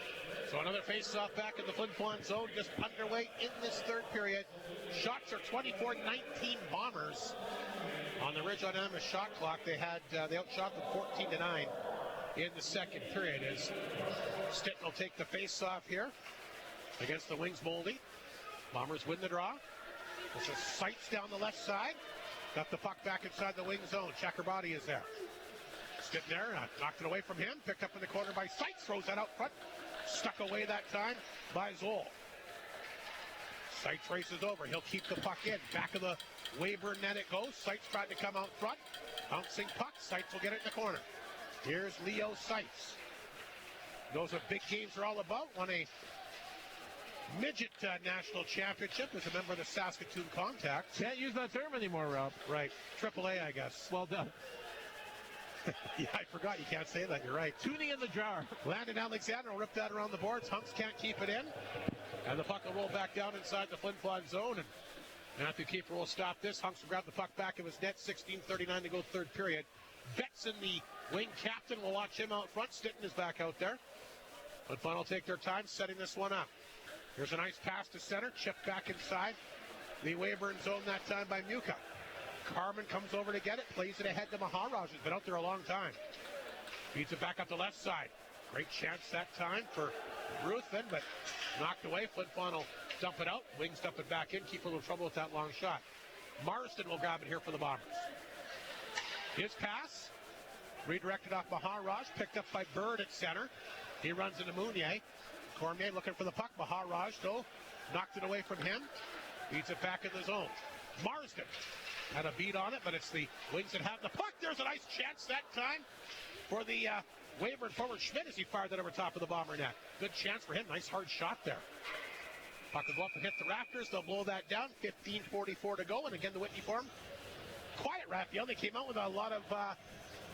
Speaker 5: So another face-off back in the Flin Flon zone, just underway in this third period. Shots are 24-19 Bombers on the Ridge on Amos shot clock. They outshot them 14-9 in the second period. As Stinton will take the face-off here against the Wings moldy. Bombers win the draw. This is Seitz down the left side. Got the puck back inside the wing zone. Chakrabarty is there. Sitting there, knocked it away from him. Picked up in the corner by Seitz. Throws that out front. Stuck away that time by Zoll. Seitz races over. He'll keep the puck in. Back of the Weyburn net it goes. Seitz tried to come out front. Bouncing puck. Seitz will get it in the corner. Here's Leo Seitz. Knows what big games are all about. Won a midget national championship as a member of the Saskatoon Contact.
Speaker 6: Can't use that term anymore, Rob.
Speaker 5: Right. AAA, I guess.
Speaker 6: Well done.
Speaker 5: Yeah, I forgot you can't say that. You're right.
Speaker 6: Tuning in the jar.
Speaker 5: Landon Alexander will rip that around the boards. Hunks can't keep it in. And the puck will roll back down inside the Flin Flon zone. And Matthew Keeper will stop this. Hunks will grab the puck back of his net. 16:39 to go third period. Betson, the wing captain, will watch him out front. Stinton is back out there. Flin Flon will take their time setting this one up. Here's a nice pass to center. Chip back inside the Weyburn zone that time by Muka. Carmen comes over to get it. Plays it ahead to Maharaj. He's been out there a long time. Beats it back up the left side. Great chance that time for Ruthven, but knocked away. Flin Flon will dump it out. Wings dump it back in. Keep a little trouble with that long shot. Marston will grab it here for the Bombers. His pass. Redirected off Maharaj. Picked up by Bird at center. He runs into Mounier. Cormier looking for the puck. Maharaj, though, knocked it away from him. Beats it back in the zone. Marsden had a beat on it, but it's the Wings that have the puck. There's a nice chance that time for the Weyburn forward Schmidt as he fired that over top of the Bomber net. Good chance for him. Nice hard shot there. Puck will go up and hit the rafters. They'll blow that down. 15:44 to go. And again, the Whitney form. Quiet, Raphael. They came out with a lot of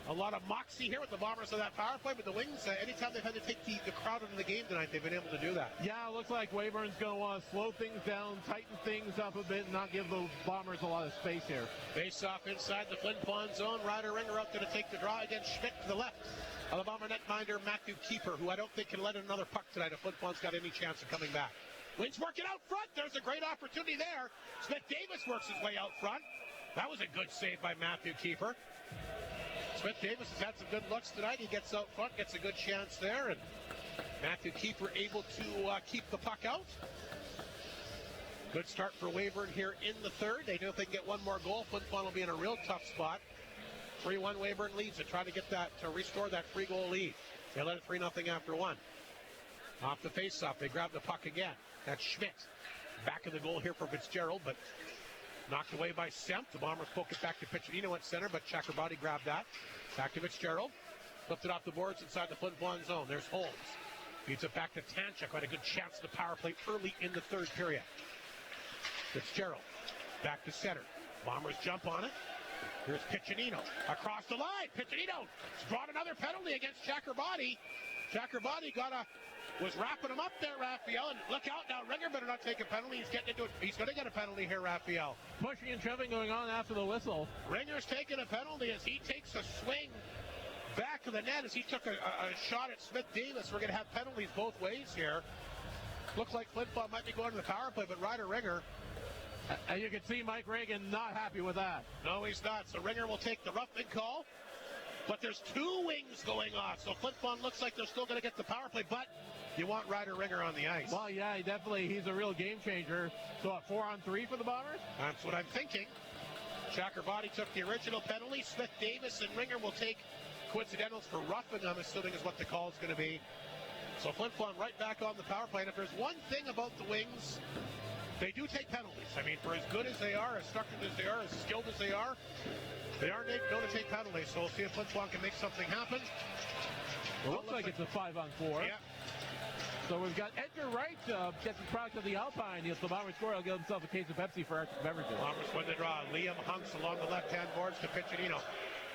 Speaker 5: A lot of moxie here with the Bombers on that power play, but the Wings, anytime they've had to take the crowd into the game tonight, they've been able to do that.
Speaker 6: Yeah, it looks like Weyburn's going to want to slow things down, tighten things up a bit, and not give the Bombers a lot of space here.
Speaker 5: Face off inside the Flin Flon zone. Ryder Ringer out there to take the draw against Schmidt to the left of the Bomber netminder Matthew Keeper, who I don't think can let in another puck tonight if Flin Flon's got any chance of coming back. Wings working out front. There's a great opportunity there. Smith Davis works his way out front. That was a good save by Matthew Keeper. Smith Davis has had some good looks tonight. He gets out front, gets a good chance there, and Matthew Keeper able to keep the puck out. Good start for Weyburn here in the third. They know if they can get one more goal, Flin Flon will be in a real tough spot. 3-1 Weyburn leads it, trying to get that, to restore that 3-goal lead. They led it 3-0 after one. Off the face-off, they grab the puck again. That's Schmidt. Back of the goal here for Fitzgerald, but knocked away by Semp. The Bombers poke it back to Piccinino at center, but Chakrabarty grabbed that. Back to Fitzgerald. Flipped it off the boards inside the Flin Flon zone. There's Holmes. Feeds it back to Tanchuk. Had a good chance to the power play early in the third period. Fitzgerald. Back to center. Bombers jump on it. Here's Piccinino. Across the line. Piccinino brought another penalty against Chakrabarty. Chakrabarty was wrapping him up there, Raphael, and look out now. Ringer better not take a penalty. He's getting into it. He's going to get a penalty here, Raphael.
Speaker 6: Pushing and shoving going on after the whistle.
Speaker 5: Ringer's taking a penalty as he takes a swing back of the net as he took a shot at Smith Davis. We're going to have penalties both ways here. Looks like Flin Flon might be going to the power play, but Ryder Ringer.
Speaker 6: And you can see Mike Reagan not happy with that.
Speaker 5: No, he's not. So Ringer will take the roughing call. But there's two wings going off, so Flin Flon looks like they're still going to get the power play, but you want Ryder Ringer on the ice.
Speaker 6: Well, yeah, he's a real game changer. So, 4-on-3 for the Bombers?
Speaker 5: That's what I'm thinking. Chakrabarty took the original penalty. Smith Davis and Ringer will take coincidentals for roughing, I'm assuming is what the call is going to be. So Flin Flon right back on the power play. And if there's one thing about the Wings, they do take penalties. I mean, for as good as they are, as structured as they are, as skilled as they are known to take penalties. So we'll see if Flin Flon can make something happen.
Speaker 6: It looks like it's a 5-on-4.
Speaker 5: Yeah.
Speaker 6: So we've got Edgar Wright gets the product of the Alpine. If the Bombers score, he'll give himself a case of Pepsi for extra beverages.
Speaker 5: Bombers win the draw. Liam Hunks along the left-hand boards to Piccinino.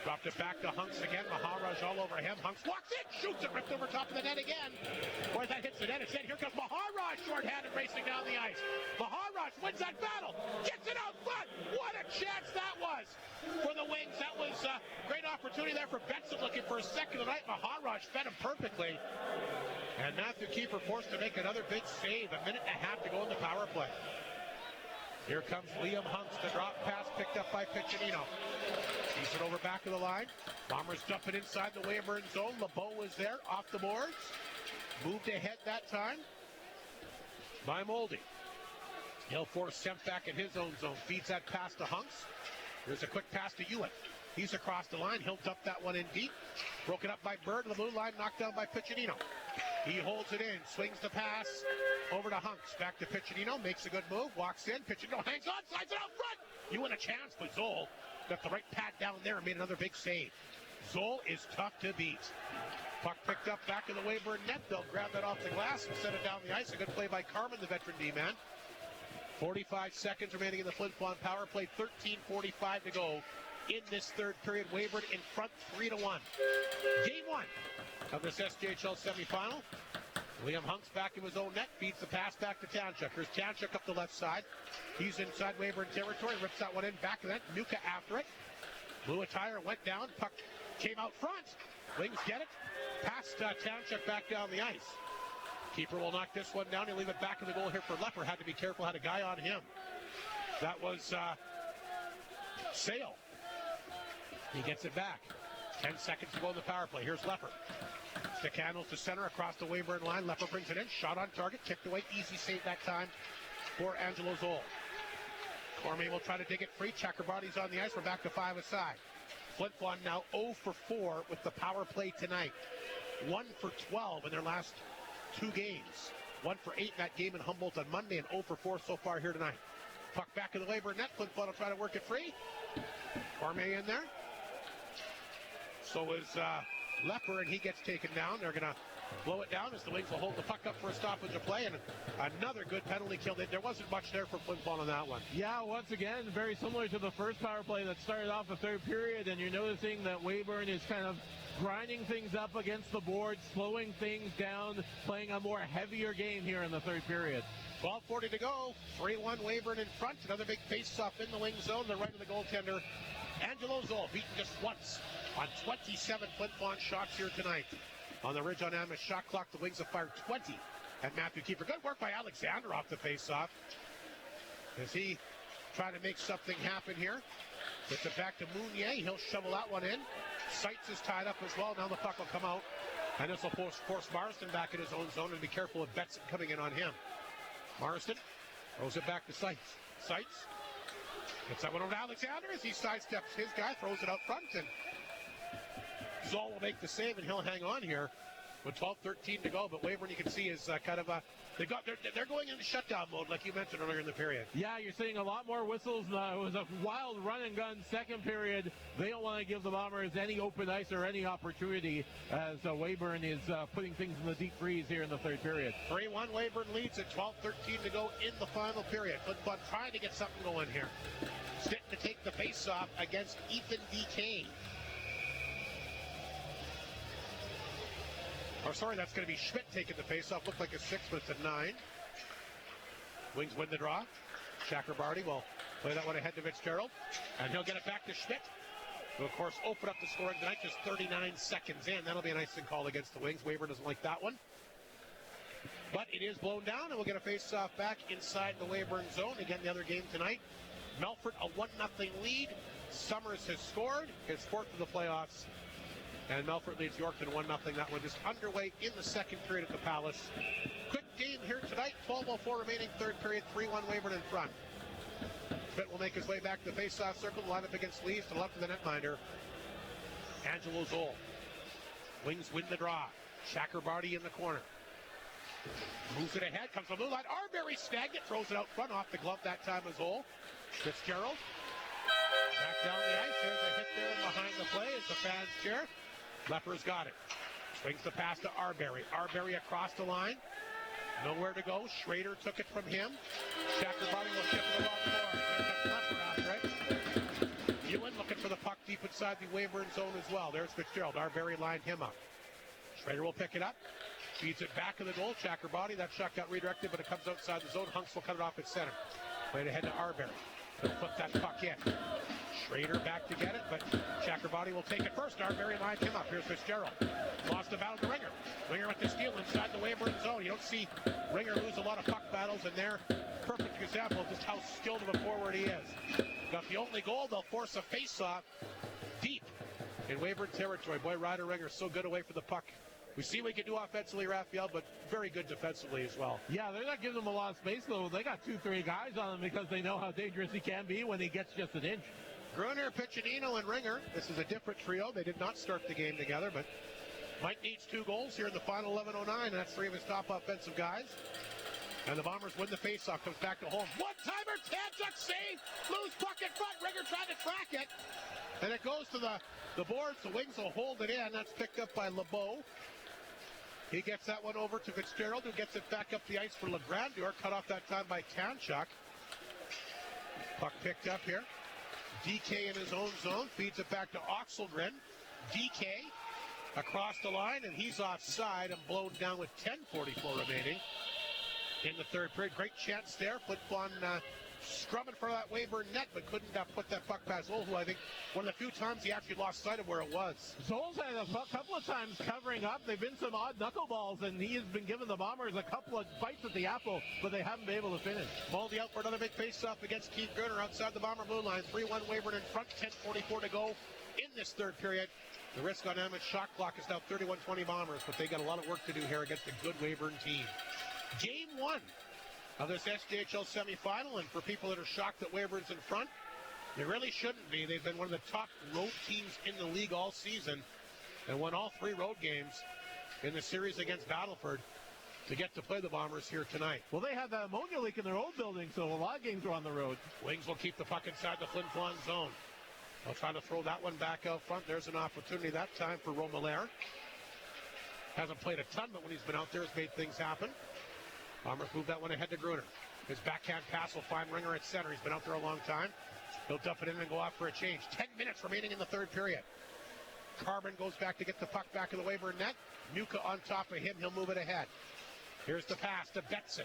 Speaker 5: Dropped it back to Hunks again. Maharaj all over him. Hunks walks in, shoots it, ripped over top of the net again. Where that hits the net, it's in. Here comes Maharaj, short-handed, racing down the ice. Maharaj wins that battle, gets it out front. What a chance that was for the Wings. That was a great opportunity there for Benson, looking for a second tonight. Maharaj fed him perfectly. And Matthew Keeper forced to make another big save. A minute and a half to go in the power play. Here comes Liam Hunks. The drop pass picked up by Piccinino. He's it over back of the line. Bombers jumping inside the Weyburn zone. LeBeau was there, off the boards. Moved ahead that time by Moldy. He'll force Semp back in his own zone. Feeds that pass to Hunks. Here's a quick pass to Ewan. He's across the line. He'll dump that one in deep. Broken up by Bird. The blue line knocked down by Piccinino. He holds it in. Swings the pass over to Hunks. Back to Piccinino. Makes a good move. Walks in. Piccinino hangs on. Slides it out front. Ewan a chance, but Zoll got the right pad down there and made another big save. Zoll is tough to beat. Puck picked up back in the Weyburn net. They'll grab that off the glass and set it down the ice. A good play by Carmen, the veteran D-man. 45 seconds remaining in the Flin Flon power play. 13:45 to go in this third period. Weyburn in front 3-1. Game one of this SJHL semifinal. Liam Hunks back in his own net, feeds the pass back to Tanchuk. Here's Tanchuk up the left side. He's inside Weyburn territory, rips that one in, back of that. Nuka after it. Blew a tire, went down, puck came out front. Wings get it. Past Tanchuk back down the ice. Keeper will knock this one down. He'll leave it back in the goal here for Lepper. Had to be careful, had a guy on him. That was Sale. He gets it back. 10 seconds to go in the power play. Here's Lepper. Stick handles to center across the Weyburn line. Lepper brings it in. Shot on target. Kicked away. Easy save that time for Angelo Zoll. Cormier will try to dig it free. Chakrabarty's on the ice. We're back to 5 aside. Flin Flon now 0 for 4 with the power play tonight. 1 for 12 in their last 2 games. 1 for 8 in that game in Humboldt on Monday, and 0 for 4 so far here tonight. Puck back in the Weyburn net. Flin Flon will try to work it free. Cormier in there. So is Lepper, and he gets taken down. They're going to blow it down as the Wings will hold the puck up for a stoppage of play, and another good penalty kill. There wasn't much there for Flin Flon on that one.
Speaker 6: Yeah, once again, very similar to the first power play that started off the third period, and you're noticing that Weyburn is kind of grinding things up against the board, slowing things down, playing a more heavier game here in the third period.
Speaker 5: 12:40 to go. 3-1 Weyburn in front. Another big face-off in the wing zone. The right of the goaltender, Angelo Zoll, beaten just once on 27 Flin Flon shots here tonight. On the Ridge on Amos shot clock, the Wings have fired 20 at Matthew Keeper. Good work by Alexander off the face-off. As he trying to make something happen here. Gets it back to Mounier. He'll shovel that one in. Seitz is tied up as well. Now the puck will come out. And this will force Marston back in his own zone, and be careful of Betson coming in on him. Marston throws it back to Seitz. Seitz gets that one over to Alexander as he sidesteps his guy, throws it out front, and Zoll will make the save, and he'll hang on here with 12:13 to go. But Weyburn, you can see, is kind of they're going into shutdown mode, like you mentioned earlier in the period.
Speaker 6: Yeah, you're seeing a lot more whistles. It was a wild run and gun second period. They don't want to give the Bombers any open ice or any opportunity as Weyburn is putting things in the deep freeze here in the third period.
Speaker 5: 3-1 Weyburn leads at 12:13 to go in the final period. Flin Flon trying to get something going here. Sitting to take the face-off against Ethan DK. Or sorry, that's going to be Schmidt taking the face-off. Looked like a 6, but it's a 9. Wings win the draw. Chakrabarty will play that one ahead to Fitzgerald. And he'll get it back to Schmidt, who, of course, open up the scoring tonight just 39 seconds in. That'll be an icing call against the Wings. Weyburn doesn't like that one. But it is blown down, and we'll get a face-off back inside the Weyburn zone. Again, the other game tonight. Melfort, a 1-0 lead. Summers has scored his 4th of the playoffs. And Melfort leads Yorkton 1-0. That one just underway in the second period at the Palace. Quick game here tonight. 12:04 remaining third period. 3-1 Weyburn in front. Schmidt will make his way back to the face-off circle. Line up against Lees to the left of the netminder. Angelo Zoll. Wings win the draw. Chakrabarty in the corner. Moves it ahead. Comes the blue line. Arbery snagged it. Throws it out front off the glove that time as Zoll. Fitzgerald. Back down the ice. There's a hit there behind the play as the fans cheer. Lepper's got it. Swings the pass to Arbery. Arbery across the line. Nowhere to go. Schrader took it from him. Chakrabarty will shift it off the board. There's a Lepper after it. Ewan looking for the puck deep inside the Weyburn zone as well. There's Fitzgerald. Arbery lined him up. Schrader will pick it up. Feeds it back of the goal. Chakrabarty. That shot got redirected, but it comes outside the zone. Hunks will cut it off at center. Played ahead to Arbery. He'll put that puck in. Schrader back to get it, but Chakrabarty will take it first. Arbery lined him up. Here's Fitzgerald. Lost the battle to Ringer. Ringer with the steal inside the Weyburn zone. You don't see Ringer lose a lot of puck battles, and they're perfect example of just how skilled of a forward he is. Got the only goal. They'll force a face-off deep in Weyburn territory. Boy, Ryder Ringer so good away from the puck. We see what he can do offensively, Raphael, but very good defensively as well.
Speaker 6: Yeah, they're not giving him a lot of space, though. They got 2-3 guys on him because they know how dangerous he can be when he gets just an inch.
Speaker 5: Gruner, Piccinino, and Ringer. This is a different trio. They did not start the game together, but Mike needs 2 goals here in the final 11:09, and that's 3 of his top offensive guys. And the Bombers win the faceoff. Comes back to home. One-timer, Tanchuk save. Loose puck in front. Ringer trying to track it. And it goes to the boards. The Wings will hold it in. That's picked up by LeBeau. He gets that one over to Fitzgerald, who gets it back up the ice for LeGrandeur. Cut off that time by Tanchuk. Puck picked up here. DK in his own zone. Feeds it back to Oxelgren. DK across the line, and he's offside and blown down with 10:44 remaining in the third period. Great chance there. Flin Flon scrubbing for that Weyburn net, but couldn't put that puck past Zoll, who I think one of the few times he actually lost sight of where it was.
Speaker 6: Zoll's had a couple of times covering up. They've been some odd knuckleballs, and he has been giving the Bombers a couple of bites at the apple, but they haven't been able to finish.
Speaker 5: Baldy out for another big face-off against Keith Gruner outside the Bomber blue line. 3-1 Weyburn in front, 10:44 to go in this third period. The risk on Emmett's shot clock is now 31-20 Bombers, but they got a lot of work to do here against a good Weyburn team. Game 1 of this SJHL semifinal, and for people that are shocked that Weyburn's in front, they really shouldn't be. They've been one of the top road teams in the league all season and won all 3 road games in the series against Battleford to get to play the Bombers here tonight.
Speaker 6: Well, they had that ammonia leak in their old building, so a lot of games were on the road.
Speaker 5: Wings will keep the puck inside the Flin Flon zone. They'll try to throw that one back out front. There's an opportunity that time for Romelaire. Hasn't played a ton, but when he's been out there, has made things happen. Bombers move that one ahead to Gruner. His backhand pass will find Ringer at center. He's been out there a long time. He'll dump it in and go out for a change. 10 minutes remaining in the third period. Carbon goes back to get the puck back of the Weyburn net. Muka on top of him. He'll move it ahead. Here's the pass to Betson.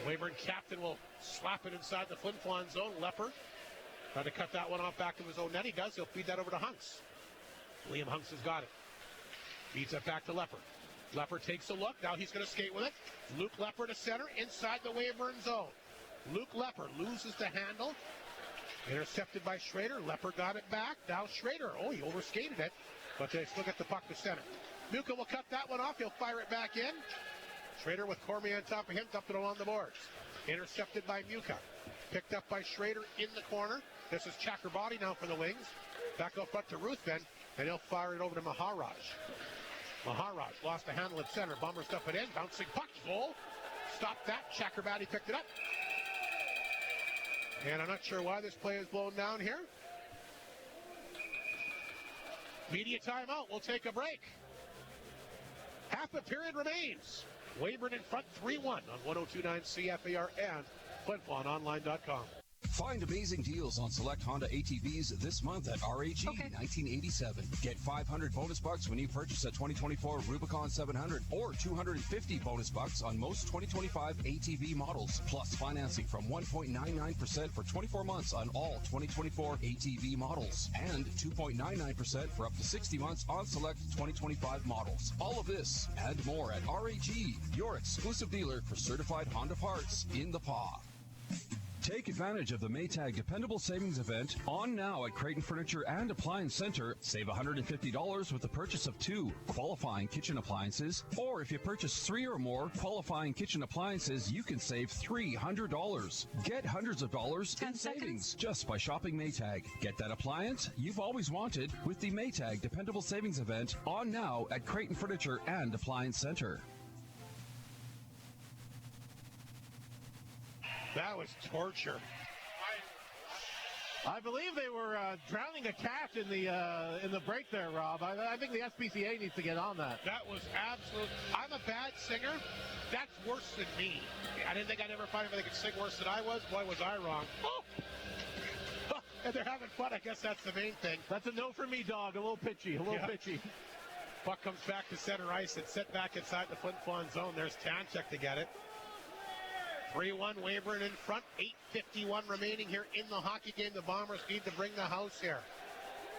Speaker 5: The Weyburn captain will slap it inside the Flin Flon zone. Lepper tried to cut that one off back of his own net. He does. He'll feed that over to Hunks. Liam Hunks has got it. Feeds it back to Lepper. Lepper takes a look. Now he's going to skate with it. Luke Lepper to center inside the Weyburn zone. Luke Lepper loses the handle. Intercepted by Schrader. Lepper got it back. Now Schrader. Oh, he overskated it. But they still get the puck to center. Muka will cut that one off. He'll fire it back in. Schrader with Cormier on top of him. Dumped it along the boards. Intercepted by Muka. Picked up by Schrader in the corner. This is Chakrabarty now for the Wings. Back up front to Ruthven. And he'll fire it over to Maharaj. Maharaj lost the handle at center. Bombers stuff it in. Bouncing puck. Goal. Stop that. Chakrabarty picked it up. And I'm not sure why this play is blown down here. Media timeout. We'll take a break. Half a period remains. Weyburn in front 3-1 on 102.9 CFAR and FlinFlonOnline.com.
Speaker 12: Find amazing deals on select Honda ATVs this month at RAG 1987. Get 500 bonus bucks when you purchase a 2024 Rubicon 700 or 250 bonus bucks on most 2025 ATV models, plus financing from 1.99% for 24 months on all 2024 ATV models and 2.99% for up to 60 months on select 2025 models. All of this and more at RAG, your exclusive dealer for certified Honda parts in the PAW. Take advantage of the Maytag Dependable Savings Event on now at Creighton Furniture and Appliance Center. Save $150 with the purchase of 2 qualifying kitchen appliances. Or if you purchase 3 or more qualifying kitchen appliances, you can save $300. Get hundreds of dollars in savings just by shopping Maytag. Get that appliance you've always wanted with the Maytag Dependable Savings Event on now at Creighton Furniture and Appliance Center.
Speaker 5: That was torture.
Speaker 6: I believe they were drowning a cat in the break there, Rob. I think the SPCA needs to get on that.
Speaker 5: That was absolute. I'm a bad singer. That's worse than me. I didn't think I'd ever find anybody that could sing worse than I was. Boy, was I wrong. Oh! And they're having fun. I guess that's the main thing.
Speaker 6: That's a no for me, dog. A little pitchy. Pitchy.
Speaker 5: Puck comes back to center ice. It's set back inside the Flin Flon zone. There's Tanchek to get it. 3-1 Weyburn in front. 8:51 remaining here in the hockey game. The Bombers need to bring the house here.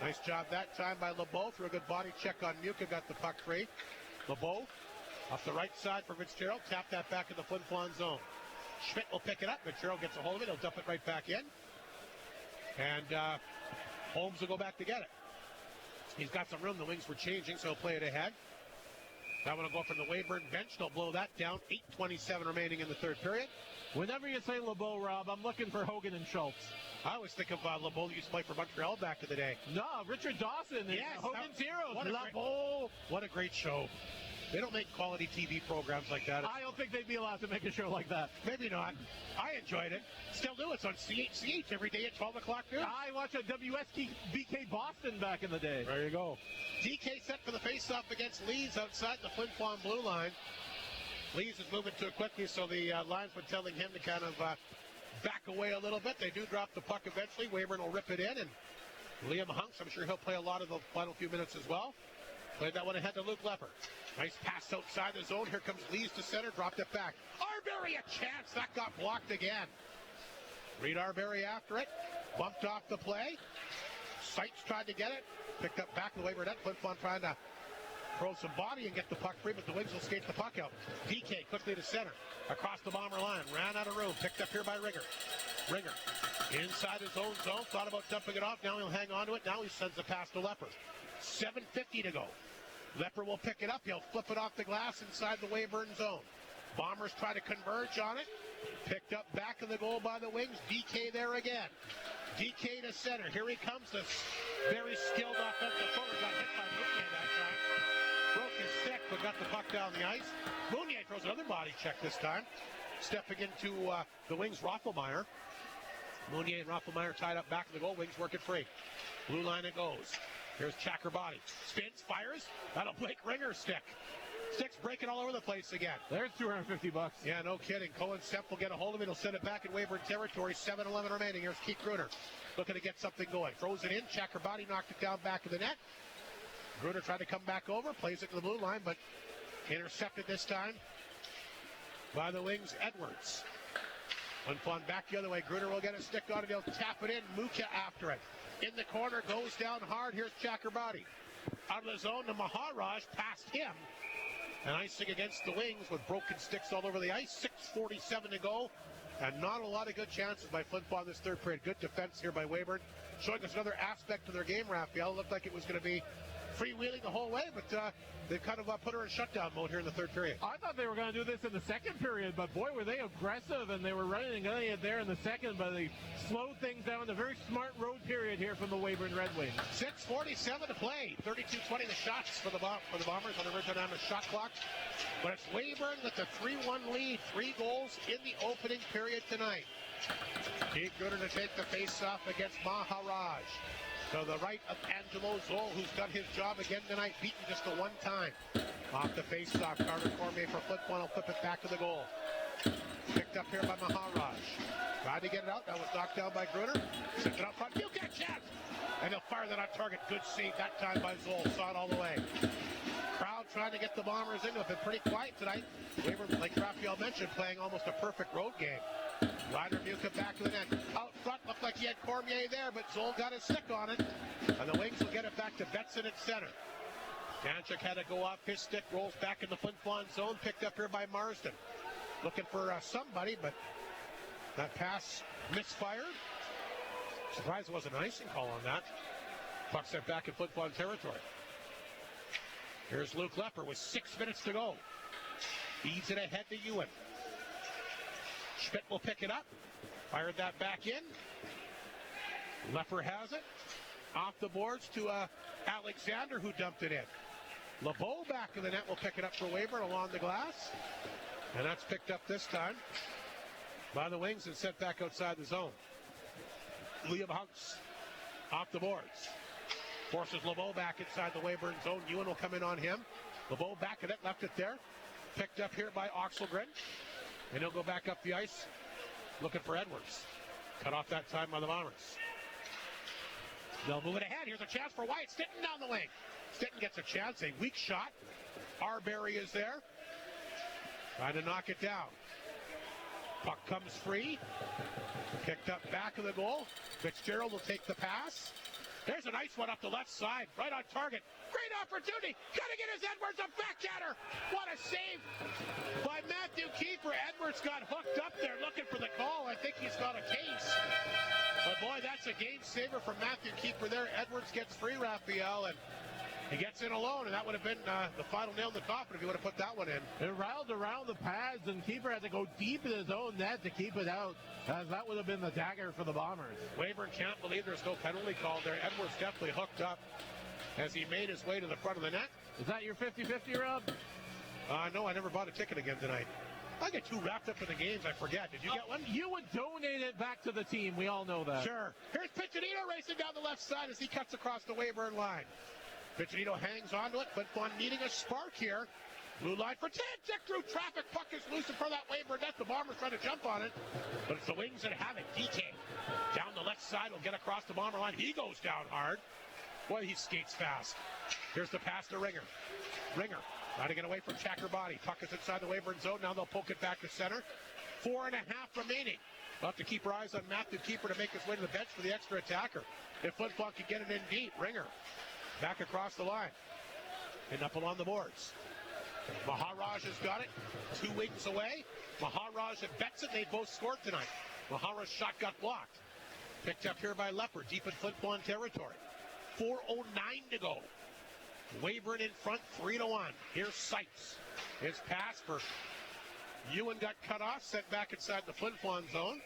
Speaker 5: Nice job that time by LeBeau. Through a good body check on Muka. Got the puck free. LeBeau off the right side for Fitzgerald. Tap that back in the Flin Flon zone. Schmidt will pick it up. Fitzgerald gets a hold of it. He'll dump it right back in. And Holmes will go back to get it. He's got some room. The Wings were changing, so he'll play it ahead. That one will go from the Weyburn bench. They'll blow that down. 8:27 remaining in the third period.
Speaker 6: Whenever you say LeBeau, Rob, I'm looking for Hogan and Schultz.
Speaker 5: I always think of LeBeau that used to play for Montreal back in the day.
Speaker 6: No, Richard Dawson. Yes, Hogan's Heroes.
Speaker 5: What a great show. They don't make quality TV programs like that.
Speaker 6: I don't think they'd be allowed to make a show like that.
Speaker 5: Maybe not. I enjoyed it. Still do. It's on CHCH every day at 12 o'clock noon.
Speaker 6: I watched a WSBK Boston back in the day.
Speaker 5: There you go. DK set for the face-off against Lees outside the Flin Flon blue line. Lees is moving too quickly, so the linesman telling him to kind of back away a little bit. They do drop the puck eventually. Weyburn will rip it in, and Liam Hunks, I'm sure he'll play a lot of the final few minutes as well. Played that one ahead to Luke Lepper. Nice pass outside the zone. Here comes Lees to center. Dropped it back. Arbery a chance. That got blocked again. Reed Arbery after it. Bumped off the play. Seitz tried to get it. Picked up back in the Weyburn net. Flin Flon trying to throw some body and get the puck free, but the Wings will skate the puck out. DK quickly to center. Across the Bomber line. Ran out of room. Picked up here by Ringer. Ringer inside his own zone. Thought about dumping it off. Now he'll hang on to it. Now he sends the pass to Lepper. 7:50 to go. Lepper will pick it up. He'll flip it off the glass inside the Weyburn zone. Bombers try to converge on it. Picked up back in the goal by the Wings. DK there again. DK to center. Here he comes. This very skilled offensive forward. Got hit by Mounier that time. Broke his stick, but got the puck down the ice. Mounier throws another body check this time. Stepping into the Wings, Rothelmeier. Mounier and Rothelmeier tied up back in the goal. Wings work it free. Blue line it goes. Here's Chakrabarty. Spins, fires. That'll break Ringer's stick. Stick's breaking all over the place again.
Speaker 6: There's $250.
Speaker 5: Yeah, no kidding. Cohen Semp will get a hold of it. He'll send it back in Weyburn territory. 7-11 remaining. Here's Keith Gruner looking to get something going. Throws it in. Chakrabarty knocked it down back of the net. Gruner tried to come back over. Plays it to the blue line, but intercepted this time by the wings, Edwards. Flin Flon back the other way. Gruner will get a stick on it. He'll tap it in. Muka after it. In the corner, goes down hard. Here's Chakrabarty. Out of the zone to Maharaj, past him. And icing against the wings with broken sticks all over the ice. 6:47 to go. And not a lot of good chances by Flin Flon this third period. Good defense here by Weyburn. Showing us another aspect of their game, Raphael. It looked like it was going to be freewheeling the whole way, but they kind of put her in shutdown mode here in the third period.
Speaker 6: I thought they were going to do this in the second period, but boy, were they aggressive, and they were running and getting it there in the second, but they slowed things down. A very smart road period here from the Weyburn Red Wings.
Speaker 5: 6:47 to play. 32-20 the shots for the Bombers on the Regina shot clock. But it's Weyburn with the 3-1 lead. 3 goals in the opening period tonight. Keith Gruner to take the face-off against Maharaj. To the right of Angelo Zoll, who's done his job again tonight, beaten just the one time. Off the face-off, Carter Cormier for Flin Flon will flip it back to the goal. Picked up here by Maharaj. Tried to get it out, that was knocked down by Gruner. Sent it up front, you get a chance! And he'll fire that on target, good save that time by Zoll, saw it all the way. Crowd trying to get the Bombers into it, been pretty quiet tonight. Weyburn, like Raphael mentioned, playing almost a perfect road game. Ryder Muka back to the net. Out front, looked like he had Cormier there, but Zoll got his stick on it. And the Wings will get it back to Betson at center. Danchuk had to go off his stick, rolls back in the Flin Flon zone, picked up here by Marsden. Looking for somebody, but that pass misfired. Surprised there wasn't an icing call on that. Puck sent back in Flin Flon territory. Here's Luke Lepper with 6 minutes to go. Feeds it ahead to Ewan. Schmidt will pick it up. Fired that back in. Lepper has it. Off the boards to Alexander, who dumped it in. LeBeau back in the net will pick it up for Weyburn along the glass. And that's picked up this time by the Wings and sent back outside the zone. Liam Hunks off the boards. Forces LeBeau back inside the Weyburn zone. Ewan will come in on him. LeBeau back in it, left it there. Picked up here by Oxelgren. And he'll go back up the ice looking for Edwards. Cut off that time by the Bombers. They'll move it ahead. Here's a chance for Wyatt Stinton down the wing. Stinton gets a chance. A weak shot. Arbery is there. Trying to knock it down. Puck comes free. Picked up back of the goal. Fitzgerald will take the pass. There's a nice one up the left side. Right on target. Great opportunity. Gonna get his Edwards a backhander. What a save by Matthew Keeper. Edwards got hooked up there looking for the call. I think he's got a case. But boy, that's a game saver from Matthew Keeper there. Edwards gets free, Raphael, and he gets in alone, and that would have been the final nail in the coffin if he would have put that one in.
Speaker 6: It riled around the pads, and Keeper had to go deep in his own net to keep it out, as that would have been the dagger for the Bombers.
Speaker 5: Weyburn can't believe there's no penalty call there. Edwards definitely hooked up as he made his way to the front of the net.
Speaker 6: Is that your 50-50, Rob?
Speaker 5: No, I never bought a ticket again tonight. I get too wrapped up in the games, I forget. Did you get one?
Speaker 6: You would donate it back to the team. We all know that.
Speaker 5: Sure. Here's Piccinino racing down the left side as he cuts across the Weyburn line. Piccinino hangs onto it, but Flon needing a spark here. Blue line for Tanchuk through traffic. Puck is loose in front of that Weyburn net. The Bombers trying to jump on it, but it's the Wings that have it. DK down the left side will get across the Bomber line. He goes down hard. Boy, he skates fast. Here's the pass to Ringer. Ringer trying to get away from Chakrabarty. Puck is inside the Weyburn zone. Now they'll poke it back to center. 4.5 remaining. We'll have to keep our eyes on Matthew Keeper to make his way to the bench for the extra attacker. If Flin Flon can get it in deep, Ringer back across the line. And up along the boards. Maharaj has got it. 2 wings away. Maharaj and Betson, they both scored tonight. Maharaj's shot got blocked. Picked up here by Lepper, deep in Flin Flon territory. 4:09 to go. Weyburn in front, 3-1. Here's Sykes. His pass for Ewan got cut off, sent back inside the Flin Flon zone.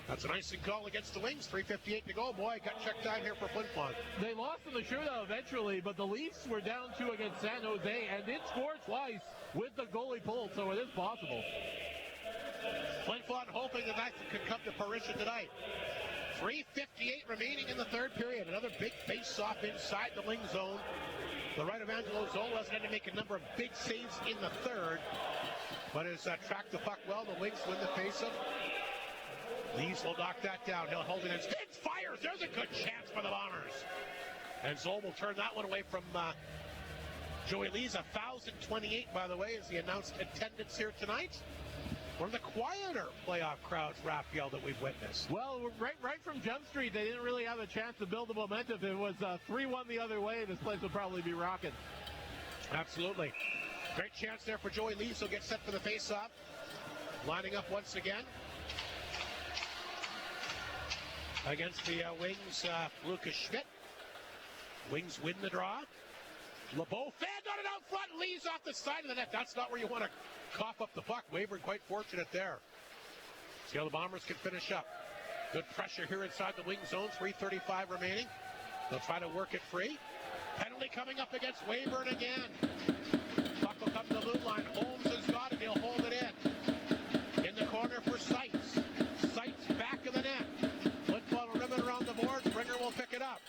Speaker 5: That's an icing call against the Wings. 3:58 to go. Boy, got check time here for Flin Flon.
Speaker 6: They lost in the shootout eventually, but the Leafs were down 2 against San Jose and did score twice with the goalie pulled, so it is possible.
Speaker 5: Flin Flon hoping that could come to fruition tonight. 3:58 remaining in the third period. Another big face-off inside the wing zone. The right of Angelo Zola's had to make a number of big saves in the third, but has tracked the puck well. The Wings win the face-off. Lees will knock that down. He'll hold it in. Spins, fires. There's a good chance for the Bombers. And Zoll will turn that one away from Joey Lees. 1,028, by the way, is the announced attendance here tonight. One of the quieter playoff crowds, Raphael, that we've witnessed.
Speaker 6: Well, right from Jump Street, they didn't really have a chance to build the momentum. If it was 3-1 the other way, this place would probably be rocking.
Speaker 5: Absolutely. Great chance there for Joey Lees. He'll get set for the face-off. Lining up once again against the Wings, Lucas Schmidt. Wings win the draw. LeBeau fanned on it out front, Lees off the side of the net. That's not where you want to cough up the puck. Weyburn quite fortunate there. See how the Bombers can finish up. Good pressure here inside the wing zone. 3:35 remaining. They'll try to work it free. Penalty coming up against Weyburn again. Puck will come to the blue line. Holmes has got it. He'll hold it in. In the corner for Seitz. Seitz back of the net. Flin Flon will ribbon around the boards. Ringer will pick it up.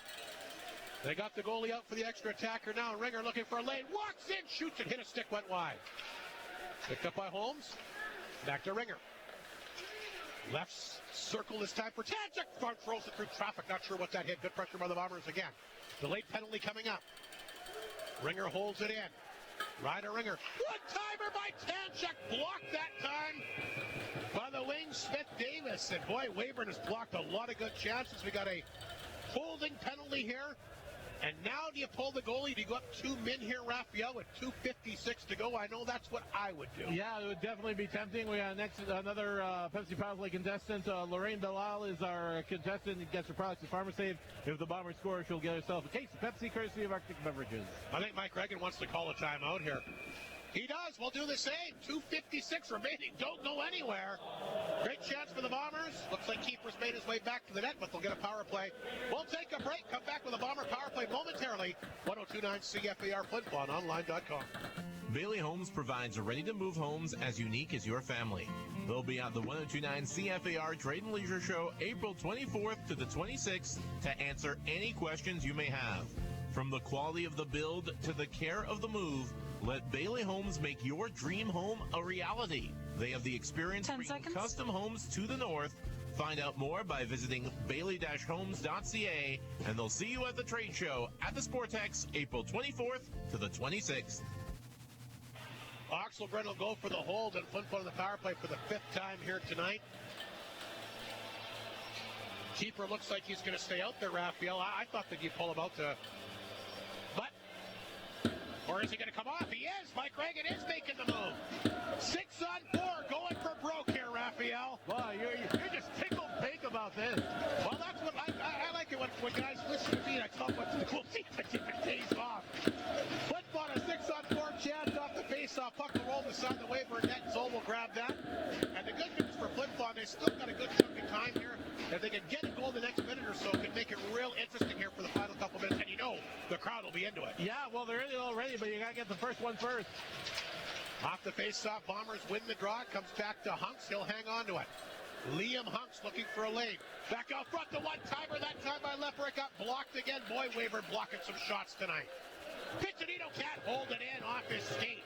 Speaker 5: They got the goalie out for the extra attacker now. Ringer looking for a lane. Walks in, shoots it, hit a stick, went wide. Picked up by Holmes. Back to Ringer. Left circle this time for Tanchuk. Front throws it through traffic. Not sure what that hit. Good pressure by the Bombers again. Delayed penalty coming up. Ringer holds it in. Ryder Ringer. One-timer by Tanchuk. Blocked that time by the wing, Smith Davis. And boy, Weyburn has blocked a lot of good chances. We got a holding penalty here. And now do you pull the goalie? Do you go up 2 men here, Raphael, with 2:56 to go? I know that's what I would do.
Speaker 6: Yeah, it would definitely be tempting. We got another Pepsi Power Play contestant. Lorraine Bilal is our contestant. Gets her products at Farmer Save. If the Bombers score, she'll get herself a case of Pepsi, courtesy of Arctic Beverages.
Speaker 5: I think Mike Reagan wants to call a timeout here. He does. We'll do the same. 2:56 remaining. Don't go anywhere. Great chance for the Bombers. Looks like Keeper's made his way back to the net, but they'll get a power play. We'll take a break. Come back with a Bomber power play momentarily. 1029 CFAR, FlinFlonOnline.com.
Speaker 17: Bailey Homes provides ready-to-move homes as unique as your family. They'll be at the 1029 CFAR Trade and Leisure Show April 24th to the 26th to answer any questions you may have. From the quality of the build to the care of the move, let Bailey Homes make your dream home a reality. They have the experience bringing custom homes to the north. Find out more by visiting bailey-homes.ca, and they'll see you at the trade show at the Sportex April 24th to the 26th.
Speaker 5: Oxelbrand will go for the hold and Flin Flon on the power play for the 5th time here tonight. Keeper looks like he's going to stay out there, Raphael. I thought that you'd pull him out to... Or is he going to come off? He is. Mike Reagan is making the move. 6-on-4, going for broke here, Raphael.
Speaker 6: Wow, you're just tickled pink about this.
Speaker 5: Well, that's what I like it when guys listen to me. I tell them what to do. We'll see if it pays off. Flin Flon a 6-on-4 chance off the face-off. Puck will roll beside the Weyburn net. Zoll will grab that. And the good news for Flin Flon, they still got a good chunk of time here. If they can get a goal the next minute or so, it can make it real interesting here for the final couple minutes. And you know the crowd will be into it.
Speaker 6: Yeah, well, they're in it already, but you got to get the first one first.
Speaker 5: Off the face-off, Bombers win the draw. Comes back to Hunks. He'll hang on to it. Liam Hunks looking for a lane. Back out front, the one-timer. That time by Leppert got blocked again. Boy, Weyburn blocking some shots tonight. Piccinino can't hold it in off his skate.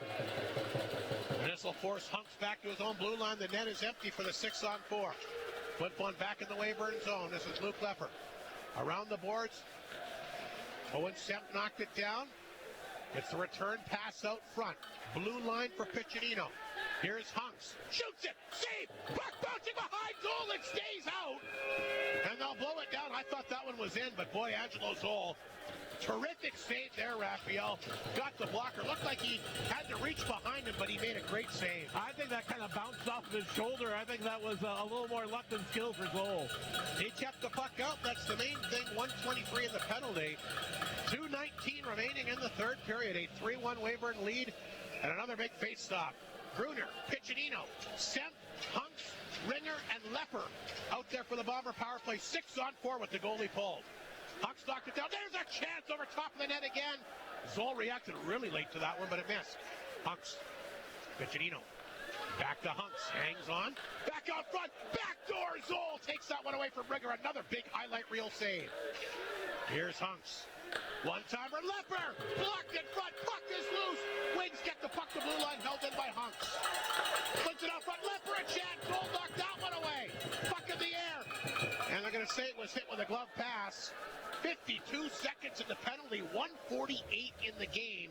Speaker 5: And this will force Hunks back to his own blue line. The net is empty for the 6-on-4. Flin Flon back in the Weyburn zone. This is Luke Leppert. Around the boards. Owen Semp knocked it down. It's the return pass out front. Blue line for Piccinino. Here's Hunks. Shoots it. Save. Puck bouncing behind goal. It stays out. And they'll blow it down. I thought that one was in, but boy, Angelo Zoll. Terrific save there, Raphael. Got the blocker. Looked like he had to reach behind him, but he made a great save.
Speaker 6: I think that kind of bounced off of his shoulder. I think that was a little more luck than skill for Zoll.
Speaker 5: He kept the puck out. That's the main thing. 123 in the penalty. 2:19 remaining in the third period. A 3-1 Weyburn lead and another big face-off. Gruner, Piccinino, Semp, Hunks, Ringer, and Leppert out there for the Bomber power play. 6-on-4 with the goalie pulled. Hunks knocked it down. There's a chance over top of the net again. Zoll reacted really late to that one, but it missed. Hunks, Piccinino, back to Hunks, hangs on. Back out front, backdoor Barzol takes that one away from Ringer. Another big highlight reel save. Here's Hunks. One-timer, Lepper, blocked in front, puck is loose. Wings get the puck to blue line, held in by Hunks. Flips it out front, Lepper, a chance, goal knocked that one away. Puck in the air. And they're going to say it was hit with a glove pass. 52 seconds in the penalty, 1:48 in the game.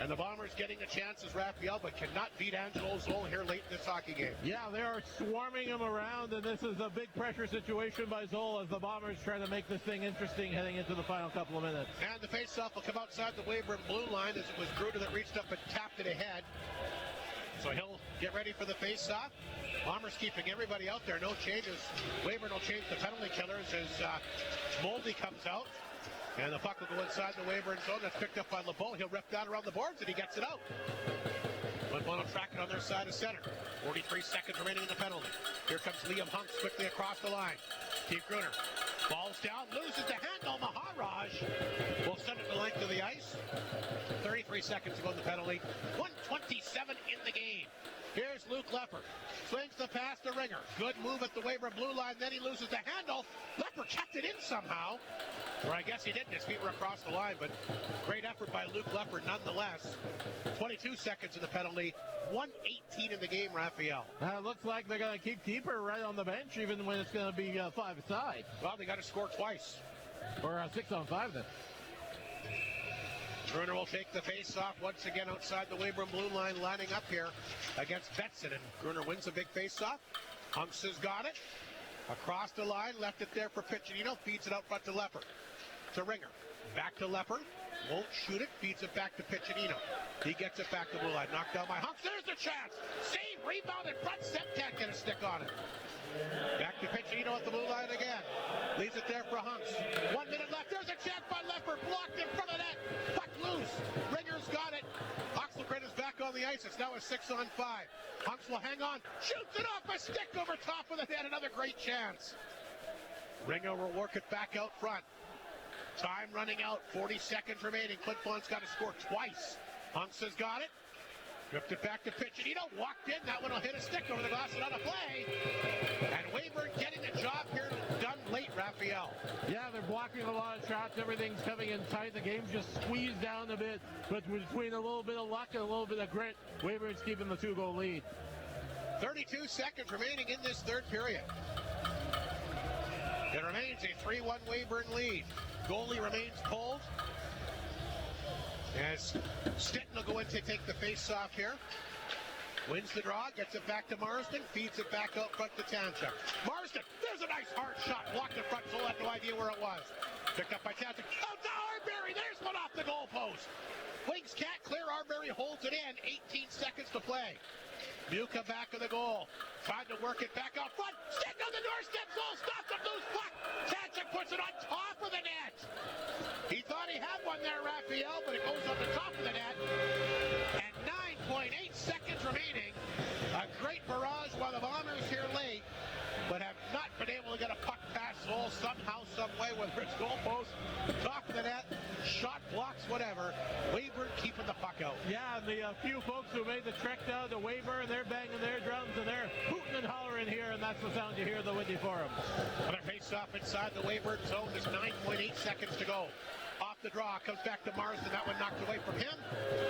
Speaker 5: And the Bombers getting a chance as Raphael, but cannot beat Angelo Zoll here late in this hockey game.
Speaker 6: Yeah, they are swarming him around, and this is a big pressure situation by Zoll as the Bombers try to make this thing interesting heading into the final couple of minutes.
Speaker 5: And the faceoff will come outside the Weyburn blue line as it was Gruder that reached up and tapped it ahead. So he'll get ready for the faceoff. Bombers keeping everybody out there, no changes. Weyburn will change the penalty killers as Moldy comes out. And the puck will go inside the Weyburn zone. That's picked up by LeBeau. He'll rip that around the boards, and he gets it out. Flin Flon will track it on their side of center. 43 seconds remaining in the penalty. Here comes Liam Hunks quickly across the line. Steve Gruner falls down, loses the handle. Maharaj will send it the length of the ice. 33 seconds to go in the penalty. 1:27 in the game. Here's Luke Lepper. Swings the pass to Ringer. Good move at the Weyburn blue line. Then he loses the handle. Lepper kept it in somehow. Or I guess he didn't. His feet were across the line. But great effort by Luke Lepper nonetheless. 22 seconds in the penalty. 1:18 in the game, Raphael.
Speaker 6: It looks like they're going to keep Keeper right on the bench even when it's going to be 5-a-side.
Speaker 5: Well, they got to score twice.
Speaker 6: Or 6-on-5 then.
Speaker 5: Gruner will take the face-off once again outside the Weyburn blue line, lining up here against Betson. And Gruner wins a big face-off. Hunks has got it. Across the line, left it there for Piccinino. Feeds it out front to Lepper. To Ringer. Back to Lepper. Won't shoot it. Feeds it back to Piccinino. He gets it back to blue line. Knocked down by Hunks. There's the chance. Save, rebound in front. Sep can't get a stick on it. Back to Piccinino at the blue line again. Leaves it there for Hunks. 1 minute left. There's a chance by Lepper. Blocked in front of net. Puck loose. Ringer's got it. Oxelgren is back on the ice. It's now a 6-on-5. Hunks will hang on. Shoots it off a stick over top of the net. Another great chance. Ringer will work it back out front. Time running out. 40 seconds remaining. Flin Flon's got to score twice. Hunks has got it. Ripped it back to Piccinino. Walked in. That one will hit a stick over the glass and on a play. And Weyburn getting the job here done late, Raphael.
Speaker 6: Yeah, they're blocking a lot of shots. Everything's coming in tight. The game's just squeezed down a bit. But between a little bit of luck and a little bit of grit, Weyburn's keeping the 2-goal lead.
Speaker 5: 32 seconds remaining in this third period. It remains a 3-1 Weyburn lead. Goalie remains pulled. As Stinton will go in to take the face-off here. Wins the draw, gets it back to Marsden, feeds it back out front to Tanchuk. Marsden, there's a nice hard shot, blocked in front, so had no idea where it was. Picked up by Tanchuk. Out to Arbery, there's one off the goalpost. Wings can't clear, Arbery holds it in, 18 seconds to play. Muka back of the goal, tried to work it back out front, stick on the doorstep, goal, stop the loose puck. Tanchuk puts it on top of the net. He thought he had one there, Raphael, but it goes on the top of the net. And 9.8 seconds remaining. A great barrage by the Bombers here late, but have not been able to get a puck past Zoll somehow, some way, whether it's goalpost, top of the net, shot blocks, whatever. Weyburn keeping the puck out.
Speaker 6: Yeah, and the few folks who made the trek down to Weyburn, they're banging their drums and they're hooting and hollering here, and that's the sound you hear at the Whitney Forum.
Speaker 5: Another face-off inside the Weyburn zone. There's 9.8 seconds to go. Off the draw, comes back to Marsden. That one knocked away from him.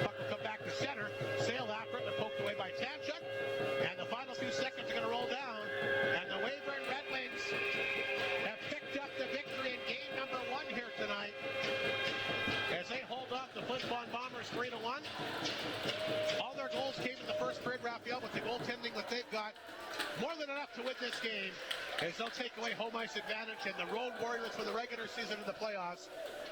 Speaker 5: Puck will come back to center. Sailed after it and poked away by Tanchuk. And the final few seconds are going to roll down. And the Weyburn Red Wings have picked up the victory in game number 1 here tonight. As they hold off the Flin Flon Bombers 3-1. All their goals came in the first period, Raphael, with the goaltending that they've got. More than enough to win this game. As they'll take away home ice advantage, and the Road Warriors for the regular season of the playoffs.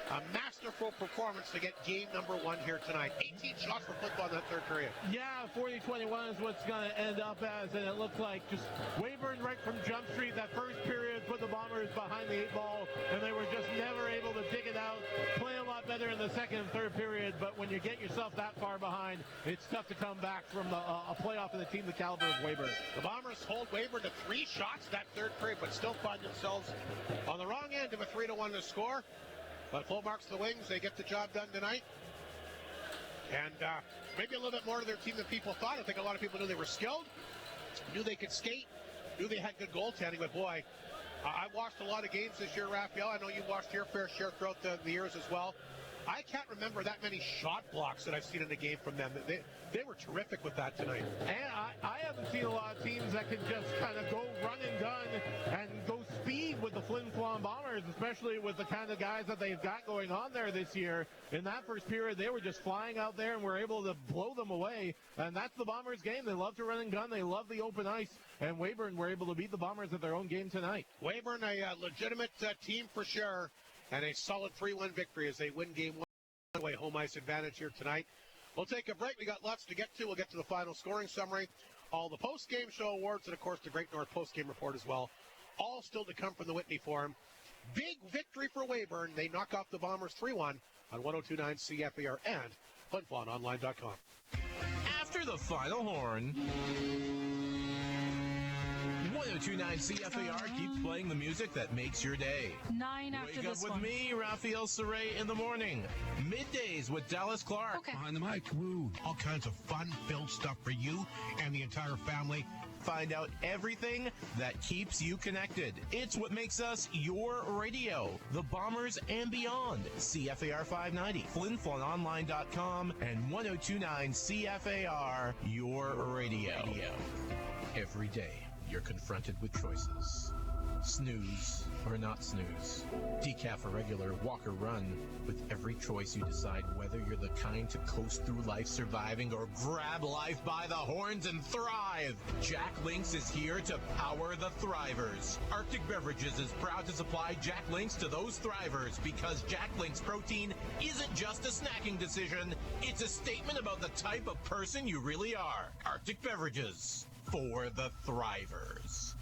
Speaker 5: A masterful performance to get game number 1 here tonight. 18 shots for Flin Flon that third period.
Speaker 6: Yeah, 40-21 is what's going to end up as, and it looks like just Weyburn right from Jump Street. That first period put the Bombers behind the 8 ball, and they were just never able to dig it out. Play a lot better in the second and third period, but when you get yourself that far behind, it's tough to come back from a playoff of the team the caliber of Weyburn.
Speaker 5: The Bombers hold Weyburn to 3 shots that third period, but still find themselves on the wrong end of a 3-1 to score. But full marks to the Wings. They get the job done tonight. And maybe a little bit more to their team than people thought. I think a lot of people knew they were skilled, knew they could skate, knew they had good goaltending, but boy, I watched a lot of games this year, Raphael. I know you watched your fair share throughout the years as well. I can't remember that many shot blocks that I've seen in the game from them. They were terrific with that tonight.
Speaker 6: And I haven't seen a lot of teams that can just kind of go run and gun and go speed with the Flin Flon Bombers, especially with the kind of guys that they've got going on there this year. In that first period, they were just flying out there and were able to blow them away. And that's the Bombers' game. They love to run and gun. They love the open ice. And Weyburn were able to beat the Bombers at their own game tonight.
Speaker 5: Weyburn, a legitimate team for sure, and a solid 3-1 victory as they win game one. Away home ice advantage here tonight. We'll take a break. We got lots to get to. We'll get to the final scoring summary, all the post-game show awards, and, of course, the Great North post-game report as well. All still to come from the Whitney Forum. Big victory for Weyburn. They knock off the Bombers 3-1 on 102.9 CFAR and FlinFlonOnline.com.
Speaker 17: After the final horn, 102.9 CFAR keeps playing the music that makes your day.
Speaker 13: 9 after
Speaker 17: Wake
Speaker 13: this
Speaker 17: up
Speaker 13: one.
Speaker 17: with me, Raphael Saray, in the morning. Middays with Dallas Clark.
Speaker 13: Okay.
Speaker 1: Behind the mic, woo. All kinds of fun-filled stuff for you and the entire family.
Speaker 17: Find out everything that keeps you connected. It's what makes us your radio. The Bombers and beyond. CFAR 590, FlinFlonOnline.com, and 102.9 CFAR, your radio. Every day, you're confronted with choices. Snooze or not snooze. Decaf or regular, walk or run. With every choice, you decide whether you're the kind to coast through life surviving or grab life by the horns and thrive. Jack Links is here to power the thrivers. Arctic Beverages is proud to supply Jack Links to those thrivers because Jack Links protein isn't just a snacking decision. It's a statement about the type of person you really are. Arctic Beverages for the thrivers.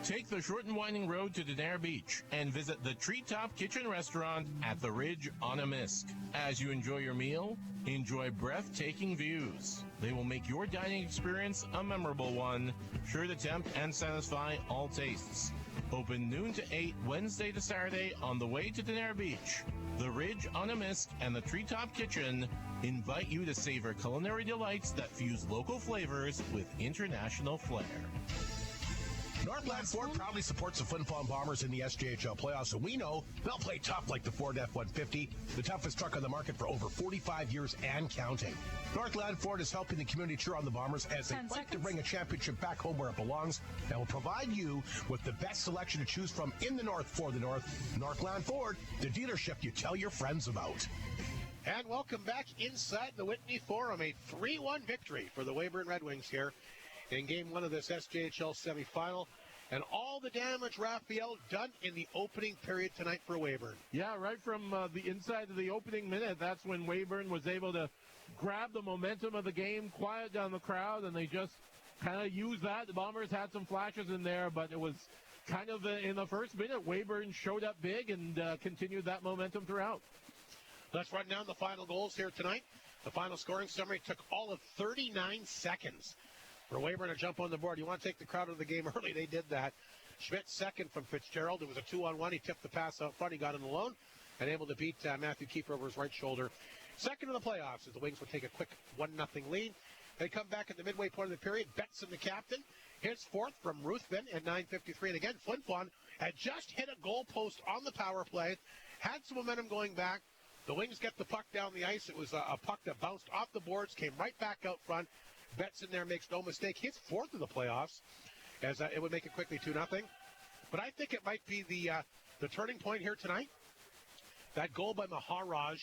Speaker 17: Take the short and winding road to Denair Beach and visit the Treetop Kitchen Restaurant at the Ridge on Amisk. As you enjoy your meal, enjoy breathtaking views. They will make your dining experience a memorable one, sure to tempt and satisfy all tastes. Open noon to 8 Wednesday to Saturday on the way to Denair Beach. The Ridge on Amisk and the Treetop Kitchen invite you to savor culinary delights that fuse local flavors with international flair.
Speaker 1: Northland Ford proudly supports the Flin Flon Bombers in the SJHL playoffs, and we know they'll play tough like the Ford F-150, the toughest truck on the market for over 45 years and counting. Northland Ford is helping the community cheer on the Bombers as they fight to bring a championship back home where it belongs, and will provide you with the best selection to choose from in the North for the North. Northland Ford, the dealership you tell your friends about.
Speaker 5: And welcome back inside the Whitney Forum. A 3-1 victory for the Weyburn Red Wings here in Game 1 of this SJHL semifinal. And all the damage, Raphael, done in the opening period tonight for Weyburn.
Speaker 6: Yeah, right from the inside of the opening minute, that's when Weyburn was able to grab the momentum of the game, quiet down the crowd, and they just kind of used that. The Bombers had some flashes in there, but it was kind of in the first minute, Weyburn showed up big and continued that momentum throughout.
Speaker 5: Let's run down the final goals here tonight. The final scoring summary took all of 39 seconds for Weyburn to jump on the board. You want to take the crowd out of the game early, they did that. Schmidt second from Fitzgerald. It was a 2-on-1. He tipped the pass out front. He got in alone and able to beat Matthew Keeper over his right shoulder. Second in the playoffs as the Wings would take a quick 1-0 lead. They come back at the midway point of the period. Betson, the captain, hits fourth from Ruthven at 9:53. And again, Flin Flon had just hit a goal post on the power play, had some momentum going back. The Wings get the puck down the ice. It was a puck that bounced off the boards, came right back out front. Betson there makes no mistake. Hits fourth of the playoffs, as it would make it quickly 2-0. But I think it might be the turning point here tonight. That goal by Maharaj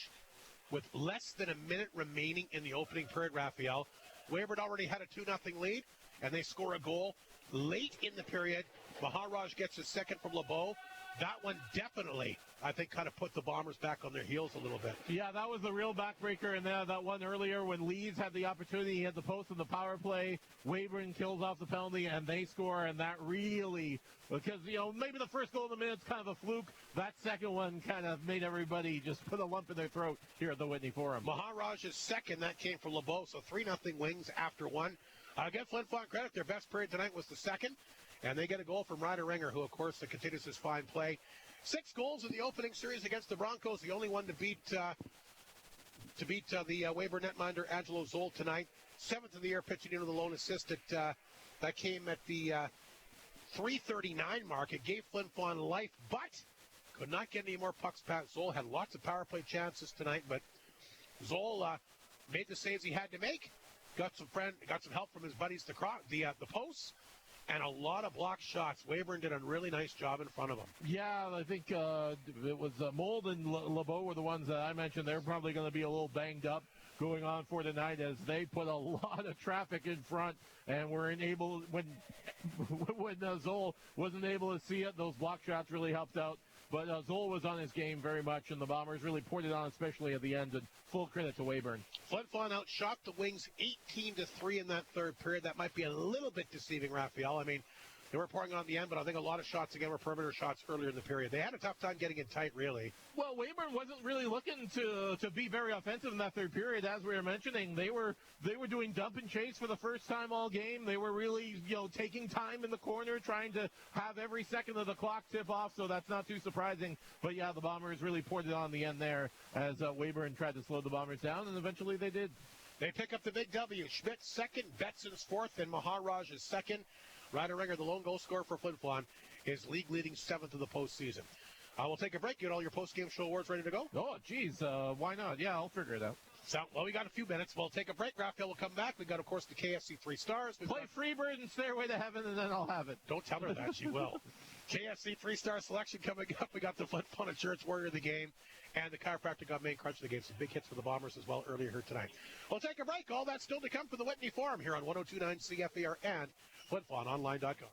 Speaker 5: with less than a minute remaining in the opening period, Raphael. Weyburn already had a 2-0 lead, and they score a goal late in the period. Maharaj gets his second from LeBeau. That one definitely, I think, kind of put the Bombers back on their heels a little bit.
Speaker 6: Yeah, that was the real backbreaker, and that one earlier when Leeds had the opportunity, he had the post in the power play, Weyburn kills off the penalty, and they score, and that really, because, maybe the first goal in the minute's kind of a fluke, that second one kind of made everybody just put a lump in their throat here at the Whitney Forum.
Speaker 5: Maharaj's second, that came from LeBeau, so 3-0 Wings after one. Give Flin Flon credit, their best period tonight was the second. And they get a goal from Ryder Ringer, who, of course, continues his fine play. 6 goals in the opening series against the Broncos, the only one to beat the Weyburn netminder Angelo Zoll tonight. 7th of the year, pitching into the lone assist at That came at the 3:39 mark. It gave Flin Flon life, but could not get any more pucks past Zoll. Had lots of power play chances tonight, but Zoll made the saves he had to make. Got some help from his buddies the posts, and a lot of block shots. Weyburn did a really nice job in front of him.
Speaker 6: Yeah, I think it was Mold and LeBeau were the ones that I mentioned. They're probably going to be a little banged up going on for tonight as they put a lot of traffic in front and were unable, when Zoll wasn't able to see it, those block shots really helped out. But Zoll was on his game very much, and the Bombers really poured it on, especially at the end, and full credit to Weyburn.
Speaker 5: Flin Flon outshot the Wings 18-3 in that third period. That might be a little bit deceiving, Raphael. I mean, they were pouring on the end, but I think a lot of shots, again, were perimeter shots earlier in the period. They had a tough time getting it tight, really.
Speaker 6: Well, Weyburn wasn't really looking to be very offensive in that third period, as we were mentioning. They were doing dump and chase for the first time all game. They were really, taking time in the corner, trying to have every second of the clock tip off, so that's not too surprising. But, yeah, the Bombers really poured it on the end there as Weyburn tried to slow the Bombers down, and eventually they did.
Speaker 5: They pick up the big W. Schmidt second, Betson's fourth, and Maharaj is second. Ryder Ringer, the lone goal scorer for Flin Flon, is league-leading seventh of the postseason. We'll take a break. Get all your post-game show awards ready to go?
Speaker 6: Oh, geez. Why not? Yeah, I'll figure it out.
Speaker 5: Well, we got a few minutes. We'll take a break. Raphael will come back. We got, of course, the KFC 3 Stars.
Speaker 6: Play Freebird and Stairway to Heaven, and then I'll have it.
Speaker 5: Don't tell her that. She will. KFC 3-star selection coming up. We got the Flin Flon Insurance Warrior of the game and the chiropractic on main crunch of the game. Some big hits for the Bombers as well earlier here tonight. We'll take a break. All that's still to come for the Whitney Forum here on 102.9 CFAR and FlinFlonOnline.com.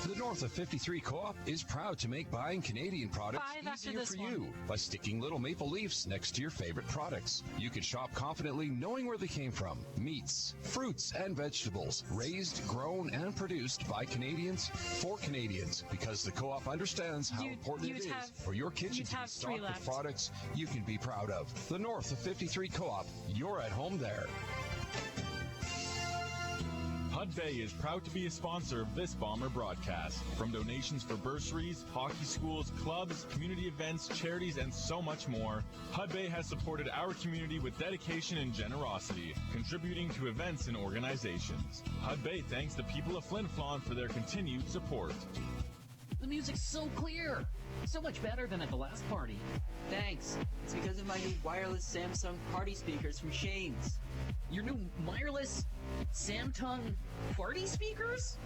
Speaker 12: The North of 53 Co-op is proud to make buying Canadian products easier for you by sticking little maple leaves next to your favorite products. You can shop confidently knowing where they came from. Meats, fruits, and vegetables raised, grown, and produced by Canadians for Canadians, because the Co-op understands how important it is for your kitchen to be stocked with products you can be proud of. The North of 53 Co-op, you're at home there.
Speaker 11: Hud Bay is proud to be a sponsor of this Bomber broadcast. From donations for bursaries, hockey schools, clubs, community events, charities, and so much more, Hud Bay has supported our community with dedication and generosity, contributing to events and organizations. Hud Bay thanks the people of Flin Flon for their continued support.
Speaker 20: The music's so clear. So much better than at the last party.
Speaker 19: Thanks. It's because of my new wireless Samsung party speakers from Shane's.
Speaker 20: Your new wireless Samsung party speakers?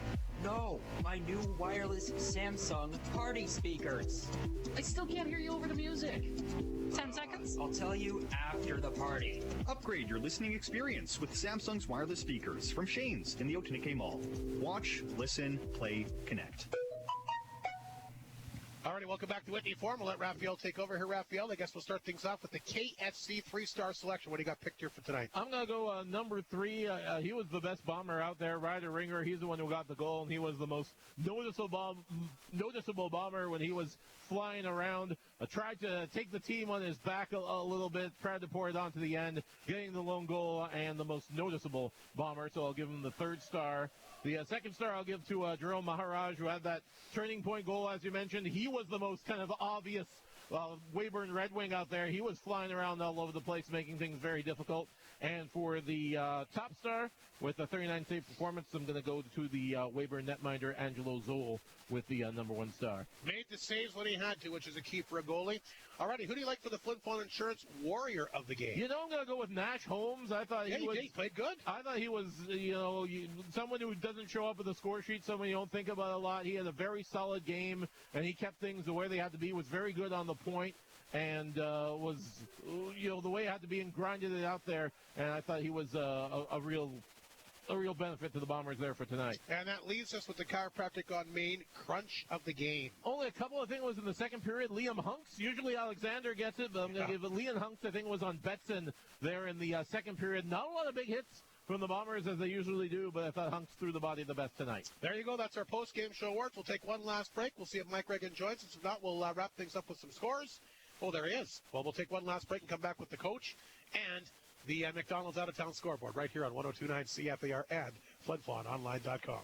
Speaker 19: No, my new wireless Samsung party speakers.
Speaker 20: I still can't hear you over the music.
Speaker 13: 10 seconds?
Speaker 19: I'll tell you after the party.
Speaker 21: Upgrade your listening experience with Samsung's wireless speakers from Shane's in the Otunike Mall. Watch, listen, play, connect.
Speaker 5: All righty, welcome back to Whitney Forum. We'll let Raphael take over here. Raphael, I guess we'll start things off with the KFC 3-star selection. What do you got picked here for tonight?
Speaker 6: I'm going to go number 3. He was the best Bomber out there. Ryder Ringer, he's the one who got the goal, and he was the most noticeable Bomber when he was flying around. Tried to take the team on his back a little bit, tried to pour it on to the end, getting the lone goal and the most noticeable Bomber, so I'll give him the 3rd star. The 2nd star I'll give to Jerome Maharaj, who had that turning point goal, as you mentioned. He was the most kind of obvious Weyburn Red Wing out there. He was flying around all over the place, making things very difficult. And for the top star, with a 39 save performance, I'm going to go to the Weyburn netminder, Angelo Zoll, with the number 1 star.
Speaker 5: Made the saves when he had to, which is a key for a goalie. All righty, who do you like for the Flin Flon Insurance Warrior of the game?
Speaker 6: You know, I'm going to go with Nash Holmes. I thought he
Speaker 5: played good.
Speaker 6: I thought he was, someone who doesn't show up with the score sheet, someone you don't think about a lot. He had a very solid game, and he kept things the way they had to be. Was very good on the point, and was, the way it had to be, and grinded it out there. And I thought he was a real benefit to the Bombers there for tonight.
Speaker 5: And that leaves us with the chiropractic on main crunch of the game.
Speaker 6: Only a couple of things was in the second period. Liam Hunks, usually Alexander gets it, but I'm going to give it Liam Hunks, I think, was on Betson there in the second period. Not a lot of big hits from the Bombers as they usually do, but I thought Hunks threw the body the best tonight.
Speaker 5: There you go. That's our post-game show awards. We'll take one last break. We'll see if Mike Reagan joins us. If not, we'll wrap things up with some scores. Oh, there he is. Well, we'll take one last break and come back with the coach and the McDonald's out-of-town scoreboard right here on 102.9 CFAR and FlinFlonOnline.com.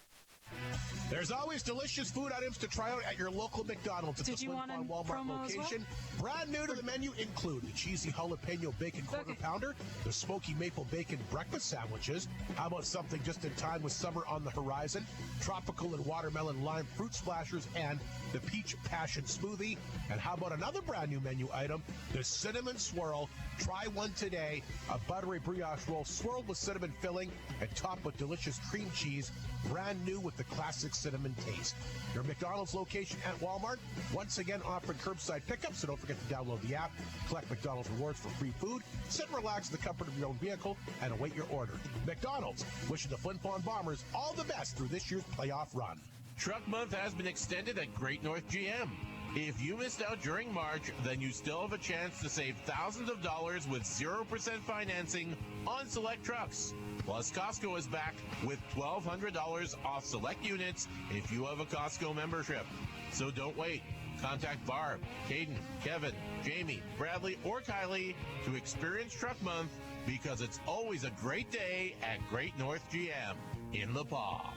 Speaker 1: There's always delicious food items to try out at your local McDonald's at the Flin Flon Walmart location. Brand new to the menu include the cheesy jalapeno bacon quarter pounder, the smoky maple bacon breakfast sandwiches. How about something just in time with summer on the horizon? Tropical and watermelon lime fruit splashers and the peach passion smoothie. And how about another brand new menu item, the cinnamon swirl. Try one today. A buttery brioche roll swirled with cinnamon filling and topped with delicious cream cheese. Brand new with the classic cinnamon taste. Your McDonald's location at Walmart, once again offering curbside pickup, so don't forget to download the app, collect McDonald's rewards for free food, sit and relax in the comfort of your own vehicle, and await your order. McDonald's, wishing the Flin Flon Bombers all the best through this year's playoff run.
Speaker 2: Truck Month has been extended at Great North GM. If you missed out during March, then you still have a chance to save thousands of dollars with 0% financing on select trucks. Plus, Costco is back with $1,200 off select units if you have a Costco membership. So don't wait. Contact Barb, Caden, Kevin, Jamie, Bradley, or Kylie to experience Truck Month, because it's always a great day at Great North GM in La Paz.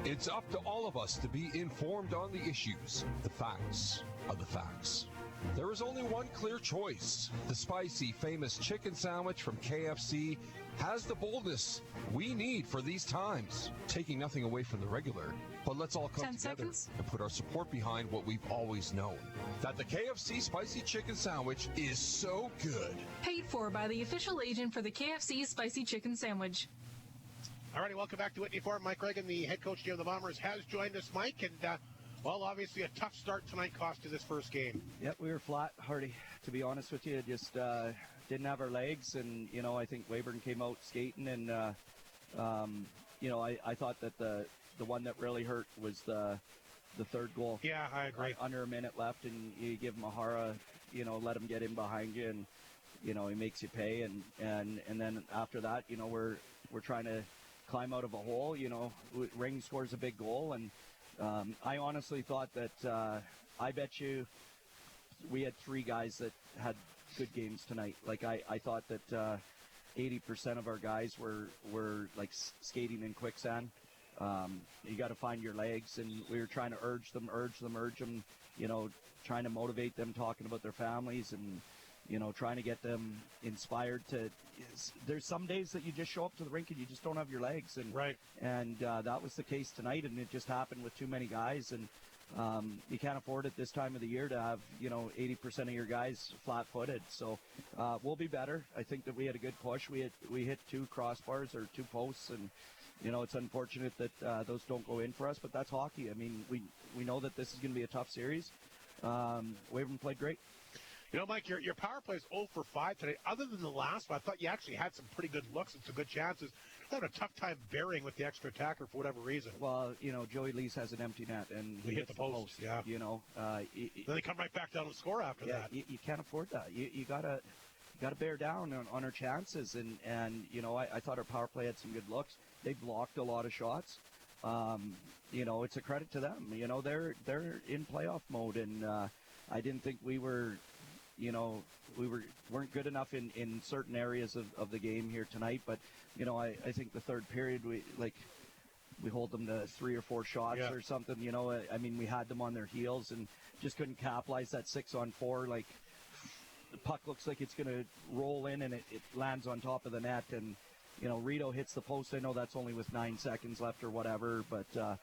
Speaker 12: It's up to all of us to be informed on the issues. The facts are the facts. There is only one clear choice. The spicy, famous chicken sandwich from KFC has the boldness we need for these times, taking nothing away from the regular. But let's all come together and put our support behind what we've always known, that the KFC spicy chicken sandwich is so good.
Speaker 13: Paid for by the official agent for the KFC spicy chicken sandwich.
Speaker 5: All righty, welcome back to Whitney Forum. Mike Reagan, the head coach of the Bombers, has joined us, Mike. And, well, obviously a tough start tonight cost you this first game.
Speaker 3: Yep, we were flat, Hardy, to be honest with you. Just didn't have our legs. And, you know, I think Weyburn came out skating. And, you know, I thought that the one that really hurt was the third goal.
Speaker 5: Yeah, I agree.
Speaker 3: Under a minute left, and you give Mahara, you know, let him get in behind you. And, you know, he makes you pay. And then after that, you know, we're trying to climb out of a hole. You know, Ring scores a big goal, and I honestly thought that I bet you we had three guys that had good games tonight. Like I thought that 80% of our guys were like skating in quicksand. You got to find your legs, and we were trying to urge them, you know, trying to motivate them, talking about their families, and you know, trying to get them inspired to. There's some days that you just show up to the rink and you just don't have your legs, and that was the case tonight, and it just happened with too many guys, and you can't afford it this time of the year to have, you know, 80% of your guys flat-footed. So we'll be better. I think that we had a good push. We hit two crossbars or two posts, and you know, it's unfortunate that those don't go in for us, but that's hockey. I mean, we know that this is going to be a tough series. Weyburn played great.
Speaker 5: You know, Mike, your power play is 0 for 5 today. Other than the last one, I thought you actually had some pretty good looks and some good chances. You're having a tough time burying with the extra attacker for whatever reason.
Speaker 3: Well, you know, Joey Lees has an empty net, and
Speaker 5: he hit the post. Yeah.
Speaker 3: You know,
Speaker 5: then they come right back down and score after that.
Speaker 3: You can't afford that. You gotta bear down on our chances, and you know, I thought our power play had some good looks. They blocked a lot of shots. You know, it's a credit to them. You know, they're in playoff mode, and I didn't think we were. You know, we weren't good enough in certain areas of the game here tonight. But, you know, I think the third period, we hold them to 3 or 4 shots or something. You know, I mean, we had them on their heels and just couldn't capitalize that 6-on-4. Like, the puck looks like it's going to roll in, and it lands on top of the net. And, you know, Rito hits the post. I know that's only with 9 seconds left or whatever. But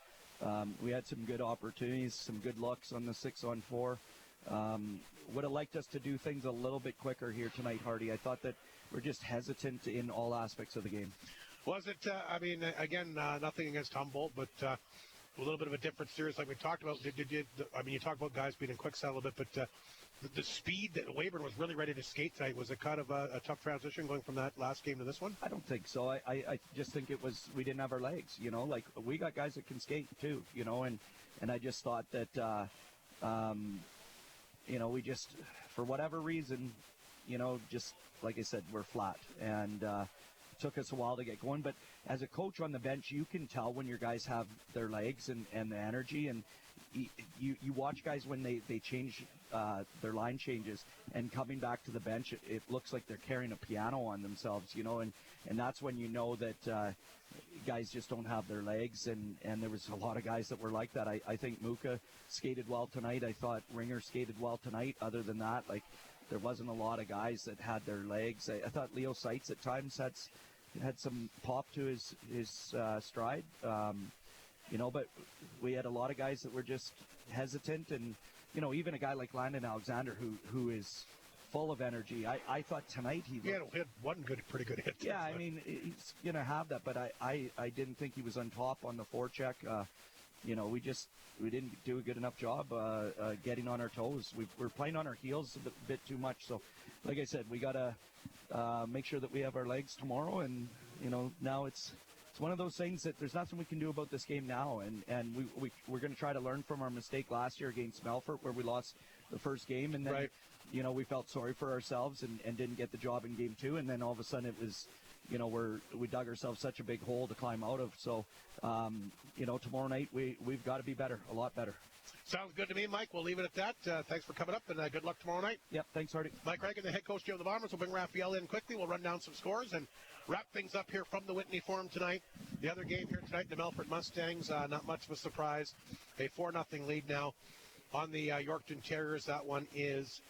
Speaker 3: we had some good opportunities, some good looks on the 6-on-4. Would have liked us to do things a little bit quicker here tonight, Hardy. I thought that we're just hesitant in all aspects of the game.
Speaker 5: Was it, I mean, again, nothing against Humboldt, but a little bit of a different series like we talked about. I mean, you talked about guys being in quicksand a little bit, but the speed that Weyburn was really ready to skate tonight, was it kind of a tough transition going from that last game to this one?
Speaker 3: I don't think so. I just think it was, we didn't have our legs, you know. Like, we got guys that can skate too, you know, and I just thought that, you know, we just, for whatever reason, you know, just like I said, we're flat. And it took us a while to get going. But as a coach on the bench, you can tell when your guys have their legs and the energy. And you watch guys when they change their line changes and coming back to the bench, it looks like they're carrying a piano on themselves, and that's when you know that guys just don't have their legs, and there was a lot of guys that were like that. I think Muka skated well tonight. I thought Ringer skated well tonight. Other than that, there wasn't a lot of guys that had their legs. I thought Leo Seitz at times had some pop to his stride. But we had a lot of guys that were just hesitant, and even a guy like Landon Alexander who is full of energy. I thought tonight he
Speaker 1: had one pretty good hit.
Speaker 3: Yeah, I mean, he's gonna have that, but I didn't think he was on top on the forecheck. We didn't do a good enough job getting on our toes. We're playing on our heels a bit too much. So, like I said, we gotta make sure that we have our legs tomorrow, and now it's one of those things that there's nothing we can do about this game now, and we're going to try to learn from our mistake last year against Melfort where we lost the first game, and then
Speaker 1: right.
Speaker 3: We felt sorry for ourselves and didn't get the job in game 2, and then all of a sudden it was we dug ourselves such a big hole to climb out of. So tomorrow night we've got to be better, a lot better.
Speaker 1: Sounds good to me, Mike. We'll leave it at that. Thanks for coming up, and good luck tomorrow night.
Speaker 3: Yep, thanks, Hardy.
Speaker 1: Mike Reagan, the head coach of the Bombers, will bring Raphael in quickly. We'll run down some scores and wrap things up here from the Whitney Forum tonight. The other game here tonight, the Melfort Mustangs, not much of a surprise. A 4-0 lead now on the Yorkton Terriers. That one is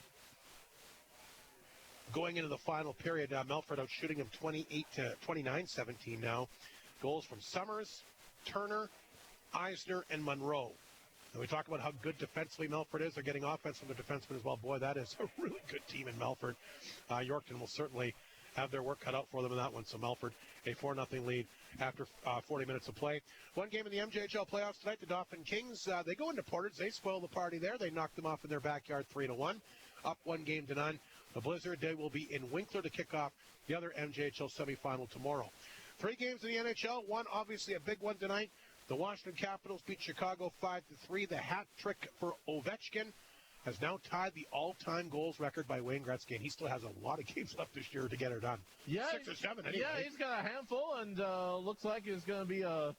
Speaker 1: going into the final period. Melfort out shooting them 29-17 now. Goals from Summers, Turner, Eisner, and Monroe. And we talk about how good defensively Melfort is. They're getting offense from the defensemen as well. Boy, that is a really good team in Melfort. Yorkton will certainly have their work cut out for them in that one. So Melfort, a 4-0 lead after 40 minutes of play. One game in the MJHL playoffs tonight, the Dauphin Kings. They go into Portage. They spoil the party there. They knock them off in their backyard 3-1. Up 1-0. The Blizzard, they will be in Winkler to kick off the other MJHL semifinal tomorrow. 3 games in the NHL. One, obviously, a big one tonight. The Washington Capitals beat Chicago 5-3. The hat trick for Ovechkin has now tied the all-time goals record by Wayne Gretzky, and he still has a lot of games left this year to get it done.
Speaker 6: Yeah,
Speaker 1: 6 or 7 anyway.
Speaker 6: Yeah, he's got a handful, and looks like there's going to be a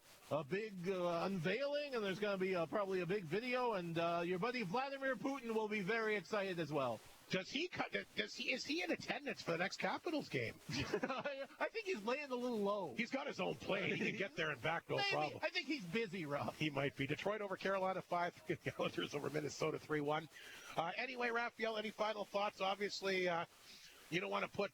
Speaker 6: big unveiling, and there's going to be probably a big video, and your buddy Vladimir Putin will be very excited as well.
Speaker 1: Is he in attendance for the next Capitals game?
Speaker 6: I think he's laying a little low.
Speaker 1: He's got his own plane. He can get there and back, no problem.
Speaker 6: I think he's busy, Rob.
Speaker 1: He might be. Detroit over Carolina 5-3. The Islanders over Minnesota 3-1. Anyway, Raphael, any final thoughts? Obviously, you don't want to put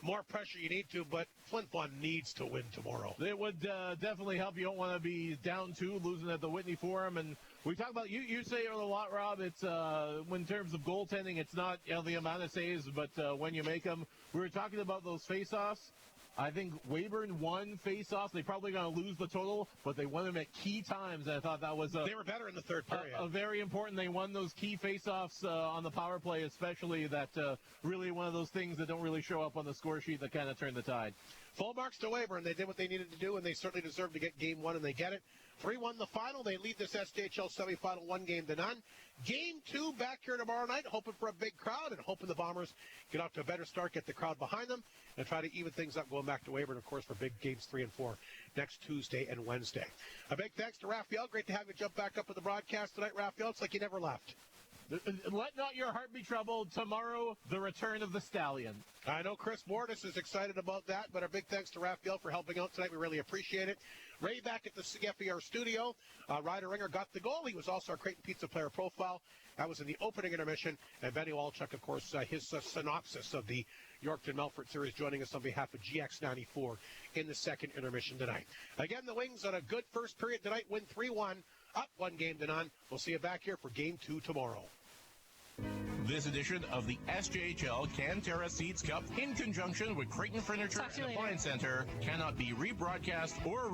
Speaker 1: more pressure you need to, but Flin Flon needs to win tomorrow.
Speaker 6: It would definitely help. You don't want to be down 2, losing at the Whitney Forum. And we talk about, you say it a lot, Rob, it's in terms of goaltending, it's not the amount of saves, but when you make them. We were talking about those face-offs. I think Weyburn won face-offs. They probably going to lose the total, but they won them at key times. And I thought that was
Speaker 1: they were better in the third period.
Speaker 6: Very important. They won those key face-offs on the power play, especially. That really one of those things that don't really show up on the score sheet that kind of turned the tide.
Speaker 1: Full marks to Weyburn. They did what they needed to do, and they certainly deserve to get game 1, and they get it. 3-1 the final. They lead this SJHL semifinal 1-0. Game 2 back here tomorrow night, hoping for a big crowd and hoping the Bombers get off to a better start, get the crowd behind them, and try to even things up going back to Weyburn, of course, for big games 3 and 4 next Tuesday and Wednesday. A big thanks to Raphael. Great to have you jump back up with the broadcast tonight, Raphael. It's like you never left.
Speaker 6: Let not your heart be troubled. Tomorrow, the return of the Stallion.
Speaker 1: I know Chris Mortis is excited about that, but our big thanks to Raphael for helping out tonight. We really appreciate it. Ray back at the CFER studio. Ryder Ringer got the goal. He was also our Creighton Pizza player profile. That was in the opening intermission. And Benny Walchuk, of course, his synopsis of the Yorkton Melfort series, joining us on behalf of GX94 in the second intermission tonight. Again, the Wings on a good first period tonight, win 3-1, up 1-0. We'll see you back here for Game 2 tomorrow.
Speaker 2: This edition of the SJHL Canterra Seeds Cup, in conjunction with Creighton Furniture and Appliance Center, cannot be rebroadcast or